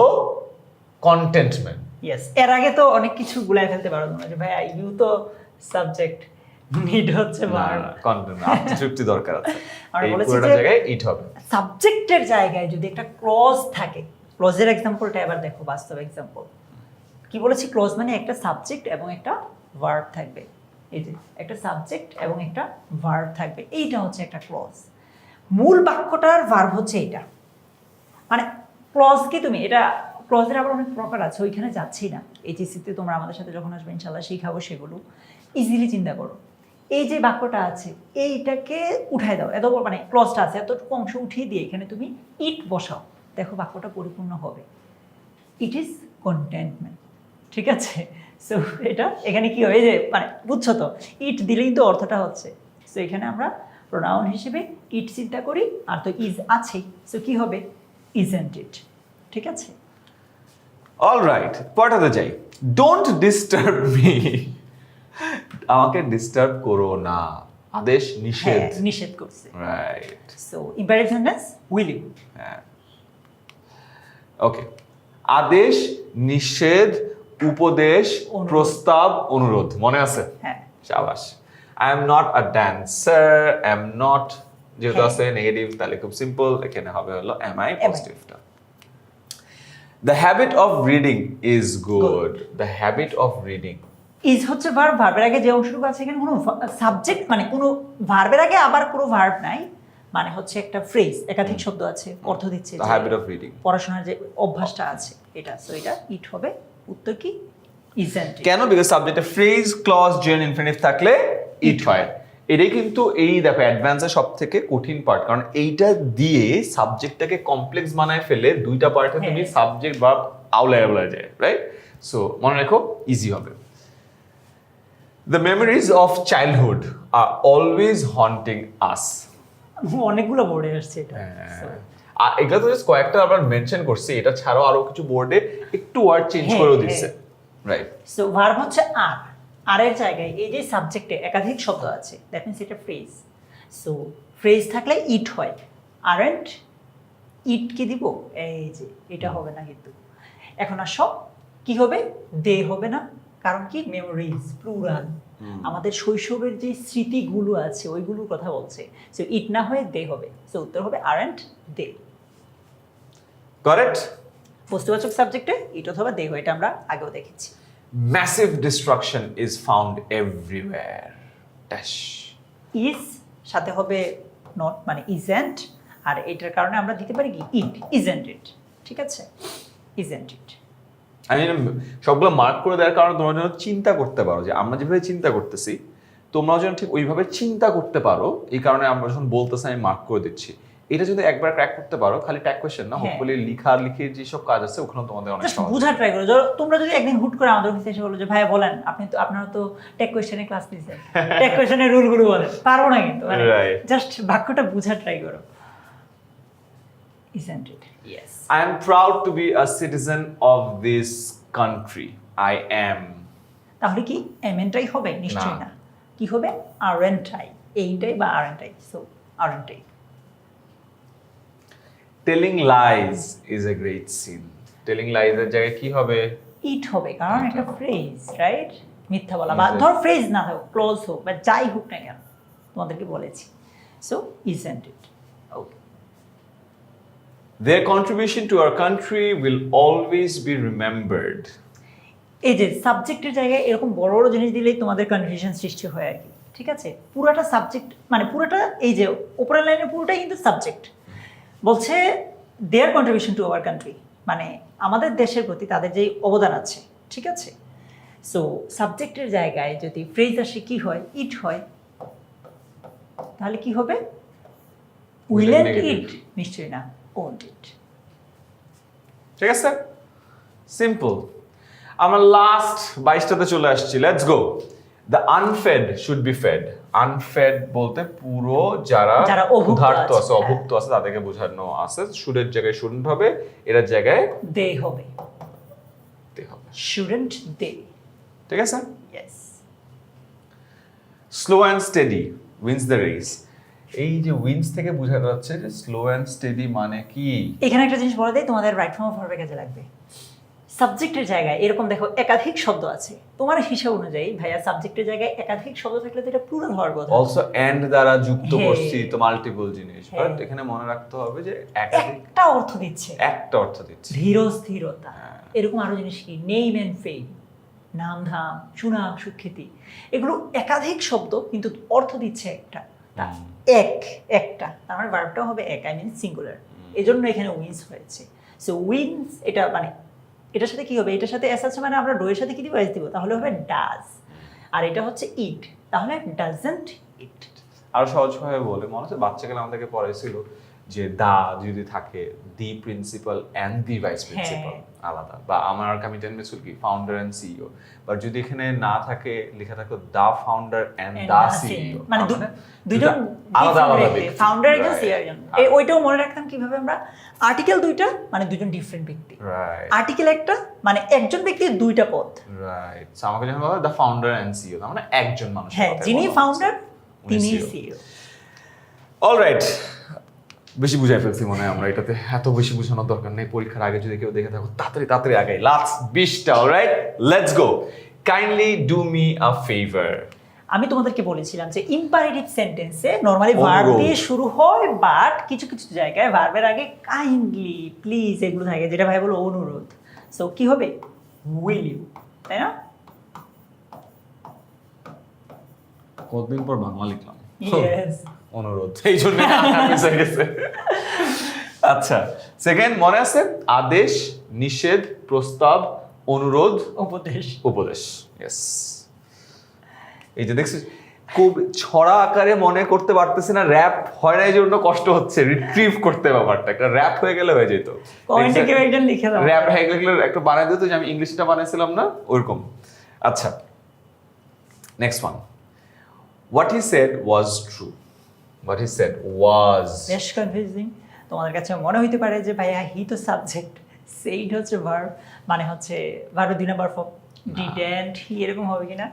কন্টেন্টমেন্ট। ইয়েস। এর আগে তো অনেক কিছু গুলাই ফেলতে পারো তোমরা, যে ভাই ইউ তো সাবজেক্ট, নিড হচ্ছে ভার্ব। কন্টেন্ট, আত্মতৃপ্তি দরকার আছে। আমরা এই বলেছি পুরোটা যে জায়গায় ইট হবে। সাবজেক্টের জায়গায় যদি একটা ক্লজ থাকে, ক্লজের এক্সাম্পলটা এবার দেখো, বাস্তব এক্সাম্পল। কি বলেছি? ক্লজ মানে একটা সাবজেক্ট এবং একটা ভার্ব থাকবে। এই যে একটা সাবজেক্ট এবং একটা ভার্ব থাকবে, এইটা হচ্ছে একটা ক্লজ। মূল বাক্যটার ভার্ব হচ্ছে এইটা। মানে ক্লজ কি তুমি এটা, ক্লজের আবার অনেক প্রকার আছে, ওইখানে যাচ্ছি না। এইচএসসিতে তোমরা আমাদের সাথে যখন আসবে ইনশাল্লাহ শিখাবো সেগুলো। ইজিলি চিন্তা করো, এই যে বাক্যটা আছে এইটাকে উঠায় দাও, এত বড় মানে ক্লজটা আছে এতটুকু অংশ উঠিয়ে দিয়ে এখানে তুমি ইট বসাও, দেখো বাক্যটা পরিপূর্ণ হবে। ইট ইজ কন্টেন্টমেন্ট, ঠিক আছে? সো এটা এখানে কি হয়, এই যে মানে বুঝছো তো, ইট দিলেই তো অর্থটা হচ্ছে। সো এখানে আমরা প্রোনাউন হিসেবে ইট চিন্তা করি, আর তো ইজ আছেই, সো কি হবে? ইজন্ট ইট, ঠিক আছে? অলরাইট, পড়াতে যাই। ডোন্ট ডিস্টার্ব মি, আমাকে ডিস্টার্ব করো না, আদেশ নিষেধ। হ্যাঁ, নিষেধ করছে। Right. So imperative sentence will you. হ্যাঁ, ওকে। আদেশ, নিষেধ, উপদেশ, অনুরোধ। প্রস্তাব, অনুরোধ, মনে আছে? হ্যাঁ। শাবাশ। I am not a dancer, I am not, যেহেতু হ্যাঁ। আছে নেগেটিভ তাহলে খুব সিম্পল, এখানে হবে হলো এম আই, Am I? পজিটিভটা। The habit of reading is good, the habit of reading. Is হচ্ছে ভার্ব, ভার্বের আগে যে অংশটুকু আছে এখানে কোনো সাবজেক্ট মানে কোনো ভার্বের আগে আবার কোনো ভার্ব নাই, মানে হচ্ছে একটা ফ্রেজ, একাধিক শব্দ আছে, অর্থ দিচ্ছে দ্য যে হ্যাবিট অফ রিডিং। পড়াশোনার যে অভ্যাসটা আছে এটা। সো এটা ইট হবে। উত্তর কি? Isn't it. কেন? বিকজ সাবজেক্টে ফ্রেজ, ক্লজ, জেন, ইনফিনিটিভ থাকলে ইট হয়। এটাই কিন্তু এই দেখো অ্যাডভান্সের সব থেকে কঠিন পার্ট, কারণ এইটা দিয়ে সাবজেক্টটাকে কমপ্লেক্স বানায় ফেলে দুইটা পার্টে তুমি হ্যাঁ। সাবজেক্ট ভার্ব আউলায় আউলায় যায়, রাইট? সো মনে রাখো, ইজি হবে। The memories of childhood are always haunting us. অনেকগুলো বোর্ডে আসছে এটা। So, আর এগুলো তো জাস্ট কয়েকটা আবার মেনশন করছি, এটা ছাড়াও আরো কিছু বোর্ডে একটু ওয়ার্ড চেঞ্জ হ্যাঁ, করেও হ্যাঁ। দিচ্ছে, রাইট? সো ভার্ব হচ্ছে আর, আরের জায়গায় এই যে সাবজেক্টে একাধিক শব্দ আছে, দ্যাট মিনস এটা ফ্রেজ। সো ফ্রেজ থাকলে ইট হয়। আরেন্ট ইট কি দিব? এই যে এটা হবে না কিন্তু। এখন আর সব কি হবে? দে হবে না, কারণ কি? মেমোরিজ প্লুরাল, আমাদের শৈশবের যে স্মৃতিগুলো আছে ওইগুলোর কথা বলছে। সো ইট না হয়ে দে হবে। সো উত্তর হবে আরেন্ট দে। কারেক্ট। বস্তুবাচক সাবজেক্টে ইট অথবা দে হয়, এটা আমরা আগেও দেখেছি। Massive destruction is found everywhere. Dash. Is সাথে হবে নট, মানে ইজেন্ট, আর এটার কারণে আমরা দিতে পারি কি? ইট, ইজেন্ট ইট, ঠিক আছে? Isn't it. আমি সবগুলো মার্ক করে দেওয়ার কারণে তোমরা যেন চিন্তা করতে পারো যে আমরা যেভাবে চিন্তা করতেছি তোমরাও যেন ঠিক ওইভাবে চিন্তা করতে পারো, এই কারণে আমরা যখন বলতেছি আমি মার্ক করে দিচ্ছি। এটা যদি একবার ক্র্যাক করতে পারো, খালি ট্যাগ কোয়েশ্চেন না, হ্যাঁ। হোপফুলি লিখির যেসব কাজ আছে ওখানে তোমাদের অনেক জাস্ট সহজ। বুঝা ট্রাই করো। তোমরা যদি একদিন হুট করে আমাদের অফিসে এসে বলো যে ভাইয়া বলেন, আপনি তো আপনারা তো টেক কোয়েশ্চেনে ক্লাস নিয়েছেন, টেক কোয়েশ্চেনের রুলগুলো বলেন, পারবো না কিন্তু। Right. জাস্ট বাক্যটা বুঝা ট্রাই করো। Isn't it? Yes. I am proud to be a citizen of this country. I am. তাহলে কি এমএনটাই হবে? নিশ্চয়ই না। না। কি হবে? আরএনটাই, এইটাই বা আরএনটাই। So আরএনটাই। Telling lies is a great sin. Telling lies এর জায়গায় কি হবে? ইট হবে, কারণ একটা ফ্রেজ, রাইট? মিথ্যা বলা, বা ধর ফ্রেজ না হোক, ক্লোজ হোক বা যাই হোক না কেন, তোমাদেরকে বলেছি। So isn't it? Okay. Their contribution to our country will always be remembered. এই যে সাবজেক্টের জায়গায় এরকম বড় বড় জিনিস দিলেই তোমাদের কনফিউশন সৃষ্টি হয় আর কি, ঠিক আছে? পুরাটা সাবজেক্ট মানে পুরোটা এই যে উপরের লাইনে পুরোটাই কিন্তু সাবজেক্ট। বলছে দেয়ার কন্ট্রিবিউশন টু আওয়ার কান্ট্রি, মানে আমাদের দেশের প্রতি তাদের যেই অবদান আছে, ঠিক আছে? সো সাবজেক্টের জায়গায় যদি ফ্রেজ আসে কি হয়, ইট হয়, তাহলে কি হবে? উইল এন্ড ইট, নিশ্চয়ই না ওন্ট ইট। ঠিক আছে, সিম্পল। আমরা লাস্ট 22টাতে চলে আসছি, let's go. The unfed should be fed. Unfed বলতে পুরো যারা ক্ষুধার্ত আছে, অভুক্ত আছে তাদেরকে বোঝানো আছে। শুডের জায়গায় শুডন্ট হবে, এটার জায়গায় দে হবে, দে হবে, শুডন্ট দে। ঠিক আছে? Yes. Slow and steady wins the race. এই যে উইন্স থেকে বোঝা যাচ্ছে যে স্লো অ্যান্ড স্টেডি মানে কি? এখানে একটা জিনিস বলে দেয়, তোমাদের রাইট ফর্ম অফ ভার্বের কাজে লাগবে। সাবজেক্টের জায়গায় এরকম দেখো একাধিক শব্দ আছে, তোমার হিসাব অনুযায়ী ভাইয়া সাবজেক্টের জায়গায় একাধিক শব্দ থাকলে তো এটা প্লুরাল হওয়ার কথা। অলসো এন্ড দ্বারা যুক্ত করছি তো মাল্টিপল জিনিস, বাট এখানে মনে রাখতে হবে যে একটা অর্থ দিচ্ছে, একটা অর্থ দিচ্ছে। ধীর স্থিরতা, এরকম আরো জিনিস কি নেম এন্ড ফেম, নাম ধাম, সুনাম সুখ্যাতি, এগুলো একাধিক শব্দ কিন্তু অর্থ দিচ্ছে একটা, একটা তার মানে ভার্বটাও হবে এক, আই মিন সিঙ্গুলার। এজন্য এখানে উইন্স হয়েছে। সো উইন্স এটা মানে এটার সাথে কি হবে? এটার সাথে এস আছে মানে আমরা ডো এর সাথে কি দিব? এস দিব, তাহলে হবে ডাজ। আর এটা হচ্ছে ইট, তাহলে ডাজন্ট ইট। আরো সহজভাবে বলে, মনে হচ্ছে বাচ্চাকালে আমাদেরকে পড়াইছিল যে দা যদি থাকে, the principal and the vice principal আলাদা, বা আমার কামিটেন মিসুল কি ফাউন্ডার এন্ড সিইও, বাট যদি এখানে না থাকে লেখা থাকতো দা ফাউন্ডার এন্ড দা সিইও, মানে দুইজন আলাদা আলাদা ফাউন্ডার একজন সিইও একজন। ওইটাও মনে রাখতাম কিভাবে আমরা, আর্টিকেল দুইটা মানে দুইজন ডিফারেন্ট ব্যক্তি, রাইট, আর্টিকেল একটা মানে একজন ব্যক্তির দুইটা পদ, রাইট। সো আমাকে যখন বলা দা ফাউন্ডার এন্ড সিইও মানে একজন মানুষ, হ্যাঁ, যিনি ফাউন্ডার তিনি সিইও। অলরাইট, বেশি বুঝাই ফেলছি মনে হয় আমরা, এটাতে এত বেশি বোঝানোর দরকার নেই। পরীক্ষার আগে যদি কেউ দেখে থাকো তাড়াতাড়ি তাড়াতাড়ি আগে লাস্ট 20টা। Alright, let's go. Kindly do me a favour. আমি তোমাদেরকে বলেছিলাম যে ইম্পারেটিভ সেন্টেন্সে নরমালি ভার্ব দিয়ে শুরু হয়, বাট কিছু কিছু জায়গায় ভার্বের আগে কাইন্ডলি, প্লিজ এগুলো থাকে, যেটা ভাই বলো অনুরোধ। সো কি হবে? উইল ইউ, তাই না? কতদিন পর বাংলা লিখলাম, ইয়েস, অনুরোধ, এই জন্য গেছে। আচ্ছা, সেকেন্ড মনে আছে? আদেশ, নিষেধ, প্রস্তাব, অনুরোধ, উপদেশ, উপদেশ। ইয়েস। এই যে দেখছিস খুব ছড়া আকারে মনে করতে পারতেছি না, র‍্যাপ হয় না, এই জন্য কষ্ট হচ্ছে রিট্রিভ করতে। ব্যাপারটা একটা র‍্যাপ হয়ে গেলে হয়ে যেত। কমেন্টে কেউ একজন লিখে দাও, র‍্যাপ হয়ে গেলে একটু বানাই দিত, যে আমি ইংলিশটা বানাইছিলাম না ওরকম। আচ্ছা, next one. What he said was true. What he said was. বেশ কনফিউজিং। তোমাদের কাছে মনে হইতে পারে যে ভাইয়া হি তো সাবজেক্ট, সেইড হচ্ছে ভার্ব, মানে হচ্ছে ভার্বের 2 নাম্বার ফর্ম, ডিডেন্ট হি এরকম হবে কিনা?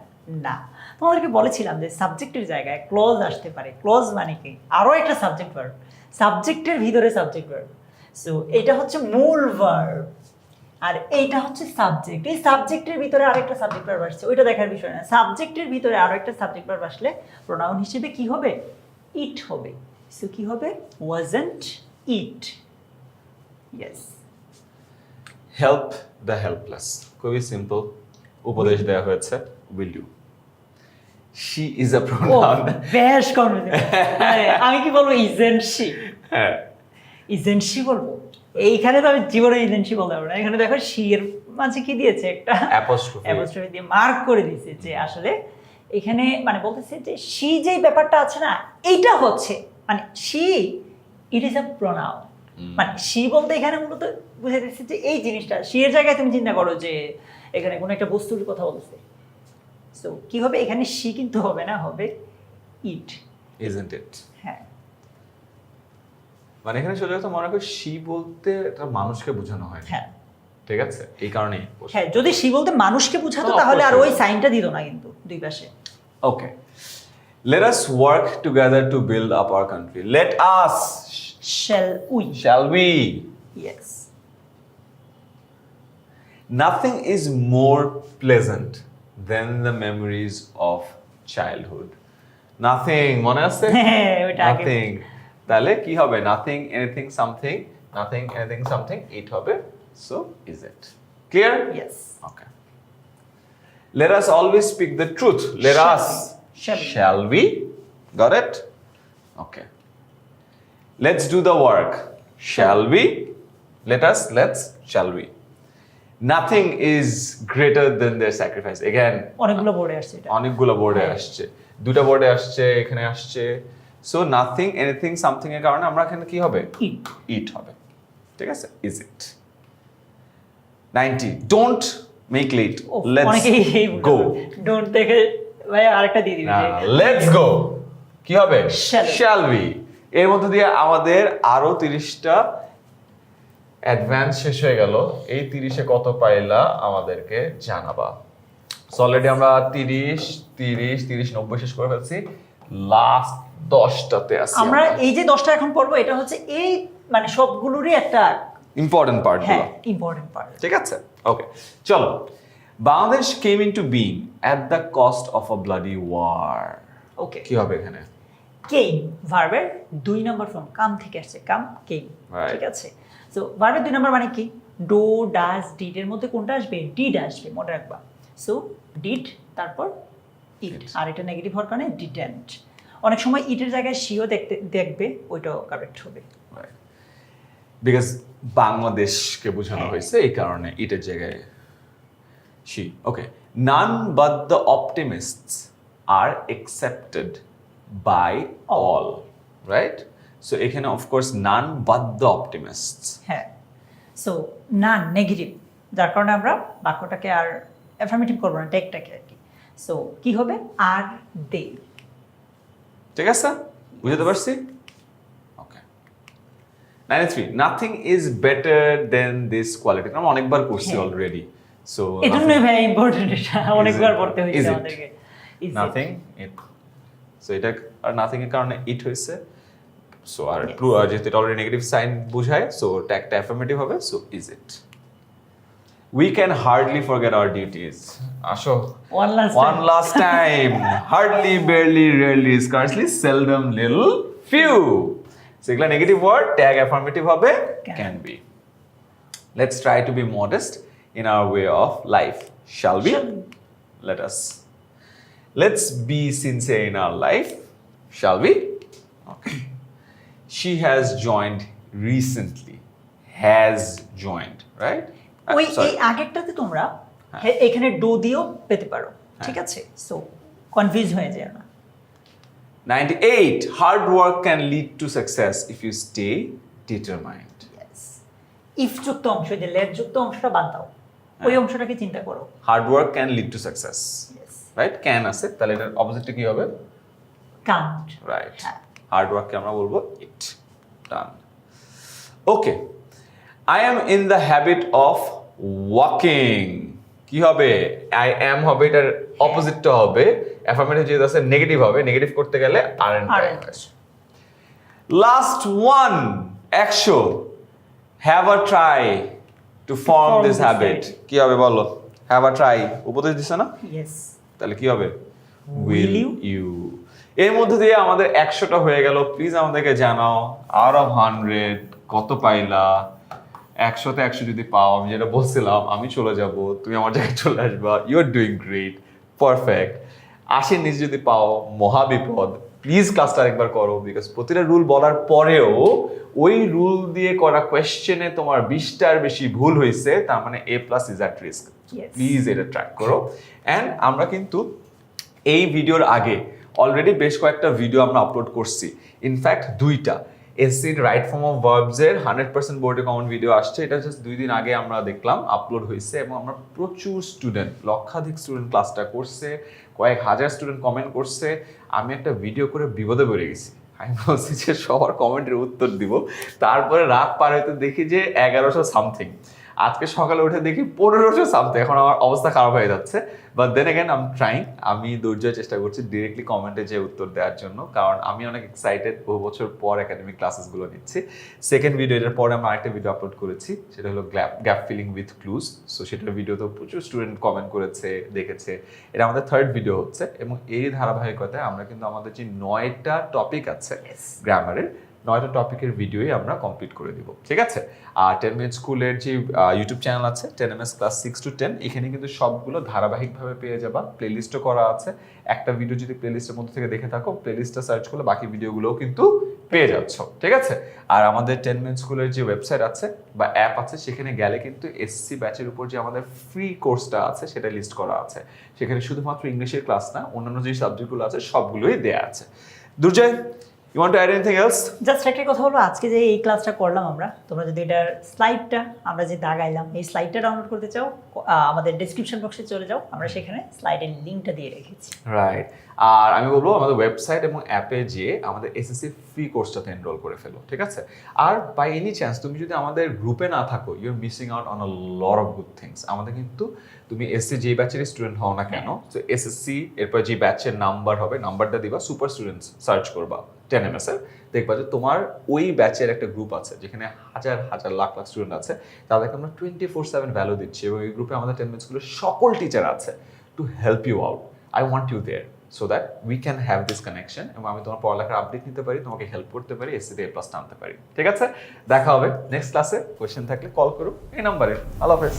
না, তোমাদেরকে বলেছিলাম যে সাবজেক্টের জায়গায় ক্লজ আসতে পারে। ক্লজ মানে কি? আরও একটা সাবজেক্ট ভার্ব, সাবজেক্টের ভিতরে সাবজেক্ট ভার্ব। সো এটা হচ্ছে মূল ভার্ব, আর এইটা হচ্ছে সাবজেক্ট। এই সাবজেক্টের ভিতরে আরেকটা সাবজেক্ট ভার্ব আসছে, ওইটা দেখার বিষয় না। সাবজেক্টের ভিতরে আরো একটা সাবজেক্ট ভার্ব আসলে প্রোনাউন হিসেবে কি হবে? ইট হবে। সো কি হবে? Wasn't it. Yes. Help the helpless, খুবই সিম্পল। উপদেশ দেওয়া হয়েছে, will you. She is a pronoun. বেশ কনফিউজিং। আমি কি বলবো? Isn't she. হ্যাঁ, ইজেন্ট শি বলবো। এইখানে তো আমি জীবনে ইজেন্ট শি বলতে পারবো না। এখানে দেখো শি এর মাঝে কি দিয়েছে? একটা অ্যাপোস্ট্রফি দিয়ে মার্ক করে দিয়েছে, যে আসলে এখানে মানে বলতেছে যে শি যেই ব্যাপারটা আছে না, এইটা হচ্ছে মানে she, it is a pronoun. মানে শি বলতে এখানে মূলত বুঝে দিচ্ছে যে এই জিনিসটা শি এর জায়গায় তুমি চিন্তা করো যে এখানে কোনো একটা বস্তুর কথা বলছে। সো কি হবে? এখানে শি কিন্তু হবে না, হবে ইট। Isn't it? হ্যাঁ, মানে এখানে সোজা কথা মনে করো, শি বলতে একটা মানুষকে বোঝানো হয়। হ্যাঁ, ঠিক আছে, এই কারণেই। হ্যাঁ, যদি শি বলতে মানুষকে বোঝাতো তাহলে আর ওই সাইনটা দিত না কিন্তু দুই পাশে। ওকে, let us work together to build up our country. Let us. Shall we? Yes. Nothing is more pleasant than the memories of childhood. Nothing, মনে আছে? Nothing. তাহলে কি হবে? Nothing, anything, something. Nothing, anything, something. It হবে. So, is it? Clear? Yes. Okay. Let us always speak the truth. Let Shall us. Shall we? Shall we? Got it? Okay. Let's do the work. Shall we? Let's, shall we? Nothing is greater than their sacrifice. Again, অনেকগুলো বোর্ডে আসছে এটা। অনেকগুলো বোর্ডে হ্যাঁ। আসছে, দুটো বোর্ডে আসছে, এখানে আসছে। সো নাথিং, এনিথিং, সামথিং এর কারণে আমরা এখানে কি হবে? Eat. ইট হবে। ঠিক আছে? Is it. 90 don't make late. ও, লেটস অনেকেই এই গো। ডোন্ট দেখে ভাই আরেকটা দিয়ে দিবি যে লেটস গো কি হবে? Shall we? Shall we. এর মধ্যে দিয়ে আমাদের আরো 30টা অ্যাডভান্স শেষ হয়ে গেল। এই 30-এ কত পাইলা আমাদেরকে জানাবা। সো অলরেডি আমরা 30 90 শেষ করে ফেলছি। লাস্ট 10টাতে আছি আমরা এই যে 10টা এখন পড়বো এটা হচ্ছে এই মানে সবগুলোরই একটা ইম্পর্টেন্ট পার্ট গুলো। হ্যাঁ ইম্পর্টেন্ট পার্ট। ঠিক আছে? ওকে, চলো। Bangladesh came into being at the cost of a bloody war. Okay কি হবে এখানে? কেম ভার্বের 2 নম্বর ফর্ম, কাম থেকে আসছে, কাম কেম। Right. ঠিক আছে? সো ভার্বের 2 নম্বর মানে কি? ডো, ডাজ, ডিড এর মধ্যে কোনটা আসবে? ডিড আসবে, মনে রাখবা। সো ডিড তারপর ইট, আর এটা নেগেটিভ হওয়ার কারণে ডিডেন্ট। অনেক সময় ইটের জায়গায় শিও দেখবে, ওইটাও কারেক্ট হবে। বিকজ বাংলাদেশকে বোঝানো হয়েছে এই কারণে ইটের জায়গায় she. Okay, none but the optimists are accepted by all, right? So এখানে of course none but the optimists. হ্যাঁ, সো না নেগেটিভ, যার কারণে আমরা বাক্যটাকে আর অ্যাফার্মেটিভ করবো না, টেকটাকে আর কি। সো কি হবে? আর দে। ঠিক আছে, বুঝতে পারছি? ওকে, 93 nothing is better then this quality. আমরা অনেকবার করছি হ্যাঁ। অলরেডি। সো এজন্যই ভাই ইম্পর্টেন্ট, এটা অনেকবার it? পড়তে Is হয়েছে it? আমাদেরকে। Is it? Nothing it. So এটা আর নাথিং এর কারণে ইট হয়েছে। সো আর Yes. যেহেতু এটা অলরেডি নেগেটিভ সাইন বোঝায়, সো ট্যাগটা অ্যাফার্মেটিভ হবে। So is it. We can hardly forget our duties. আসো, one last time. Hardly, barely, rarely, scarcely, seldom, little, few. সেগুলা নেগেটিভ ওয়ার্ড, ট্যাগ অ্যাফার্মেটিভ হবে can be. Let's try to be modest in our way of life. Shall we? Let us. Let's be sincere in our life. Shall we? Okay. She has joined recently. Has joined, right? ওই Sorry. এই আগেরটাতে তোমরা এখানে ডো দিয়েও পেতে পারো, ঠিক আছে? সো কনফিউজ হয়ে যায় না। 98 hard work can lead to success if you stay determined. If যুক্ত অংশ, যে লেট যুক্ত অংশটা বাদ দাও, ওই অংশটাকে চিন্তা করো। Hard work can lead to success. Right? Can আছে, তাহলে এটার অপোজিটটা কি হবে? কান্ট। Right. হ্যাঁ। Hard work কে আমরা বলবো it. Done. Okay. I am in the habit of walking. কি হবে? I am হবে, এটার অপোজিটটা হবে অ্যাফার্মেটিভ, যেটা আছে নেগেটিভ হবে। নেগেটিভ করতে গেলে aren't Aren't. হয়। Last one, 100 have a try to form this habit. কি হবে বলো? Have a try উপদেশ দিছে না? ইয়েস। তাহলে কি হবে? Will you? এর মধ্যে দিয়ে আমাদের 100টা হয়ে গেল। প্লিজ আমাদেরকে জানাও আউট অফ 100 কত পাইলা। 100তে 100 যদি পাও, আমি যেটা বলছিলাম, আমি চলে যাব, তুমি আমার জায়গায় চলে আসবা। You are doing great, perfect. 80 নিচে যদি পাও, মহাবিপদ। প্লিজ ক্লাসটা একবার করো, বিকজ প্রতিটা রুল বলার পরেও ওই রুল দিয়ে করা কোয়েশ্চেনে তোমার 20টার বেশি ভুল হয়েছে, তার মানে A+ is at risk. Yes. Please এটা ট্র্যাক করো। অ্যান্ড আমরা কিন্তু এই ভিডিওর আগে অলরেডি বেশ কয়েকটা ভিডিও আমরা আপলোড করছি। ইনফ্যাক্ট 2টা এসসির রাইট ফর্ম অফ ভার্বসের 100% বোর্ডে কমন ভিডিও আসছে। এটা জাস্ট 2 দিন আগে আমরা দেখলাম আপলোড হয়েছে, এবং আমরা প্রচুর স্টুডেন্ট, লক্ষাধিক স্টুডেন্ট ক্লাসটা করছে, কয়েক হাজার স্টুডেন্ট কমেন্ট করছে। আমি একটা ভিডিও করে বিপদে পড়ে গেছি। আমি বলছি যে সবার কমেন্টের উত্তর দিব, তারপরে রাত পার হইতে দেখি যে 1100 সামথিং। আজকে সকালে উঠে দেখি 1500 সামথিং। এখন আমার অবস্থা খারাপ হয়ে যাচ্ছে। But then again I am trying, আমি ধৈর্য চেষ্টা করছি ডিরেক্টলি কমেন্টে যে উত্তর দেওয়ার জন্য, কারণ আমি অনেক এক্সাইটেড। বহু বছর পর একাডেমিক ক্লাসেসগুলো নিচ্ছি। সেকেন্ড ভিডিও, এটার পরে আমরা আরেকটা ভিডিও আপলোড করেছি, সেটা হলো gap filling with clues. So সেটার ভিডিওতেও প্রচুর স্টুডেন্ট কমেন্ট করেছে, দেখেছে। এটা আমাদের থার্ড ভিডিও হচ্ছে, এবং এই ধারাবাহিকতায় আমরা কিন্তু আমাদের যে 9টা টপিক আছে গ্রামারের, 9টা টপিকের ভিডিওই আমরা কমপ্লিট করে দিব, ঠিক আছে? আর 10 মিনিট স্কুলের যে ইউটিউব চ্যানেল আছে 10ms ক্লাস 6 to 10, এখানে কিন্তু সবগুলো ধারাবাহিকভাবে পেয়ে যাবা, প্লেলিস্টও করা আছে। একটা ভিডিও যদি প্লেলিস্টের মধ্যে থেকে দেখে থাকো, প্লেলিস্টটা সার্চ করলে বাকি ভিডিওগুলোও কিন্তু পেয়ে যাচ্ছ, ঠিক আছে? আর আমাদের 10 মিনিট স্কুলের যে ওয়েবসাইট আছে বা অ্যাপ আছে, সেখানে গেলে কিন্তু এসসি ব্যাচের উপর যে আমাদের ফ্রি কোর্সটা আছে সেটা লিস্ট করা আছে। সেখানে শুধুমাত্র ইংলিশের ক্লাস না, অন্যান্য যে সাবজেক্টগুলো আছে সবগুলোই দেয়া আছে। Durjoy, you want to add anything else? Just একটা কথা বলবো, আজকে যে এই ক্লাসটা করলাম আমরা, তোমরা যদি এটার স্লাইডটা আমরা যে দাগাইলাম এই স্লাইডটা ডাউনলোড করতে চাও, আমাদের ডেসক্রিপশন বক্সে চলে যাও, আমরা সেখানে স্লাইডের লিঙ্কটা দিয়ে রেখেছি। রাইট। আর আমি বলবো আমাদের ওয়েবসাইট এবং অ্যাপে যেয়ে আমাদের এসএসসি ফ্রি কোর্সটাতে এনরোল করে ফেলো, ঠিক আছে? আর বাই এনি চান্স তুমি যদি আমাদের গ্রুপে না থাকো, you are missing out on a lot of good things. আমাদের কিন্তু তুমি এসসি যে ব্যাচের স্টুডেন্ট হও না কেন, তো এসএসসি এরপর যে ব্যাচের নাম্বার হবে, নাম্বারটা দিবা, সুপার স্টুডেন্টস সার্চ করবা 10ms এর, দেখবা যে তোমার ওই ব্যাচের একটা গ্রুপ আছে যেখানে হাজার হাজার লাখ লাখ স্টুডেন্ট আছে, তাদেরকে আমরা 24/7 ভ্যালু দিচ্ছি এবং এই গ্রুপে আমাদের 10 মিনিট স্কুলের সকল টিচার আছে to help you out. I want you there so that we can have this connection, এবং আমি তোমার পড়ালেখার আপডেট নিতে পারি, তোমাকে হেল্প করতে পারি, এসসিতে A+ আনতে পারি, ঠিক আছে? দেখা হবে নেক্সট ক্লাসে। কোয়েশ্চেন থাকলে কল করো এই নাম্বারে। আল্লাহ হাফেজ।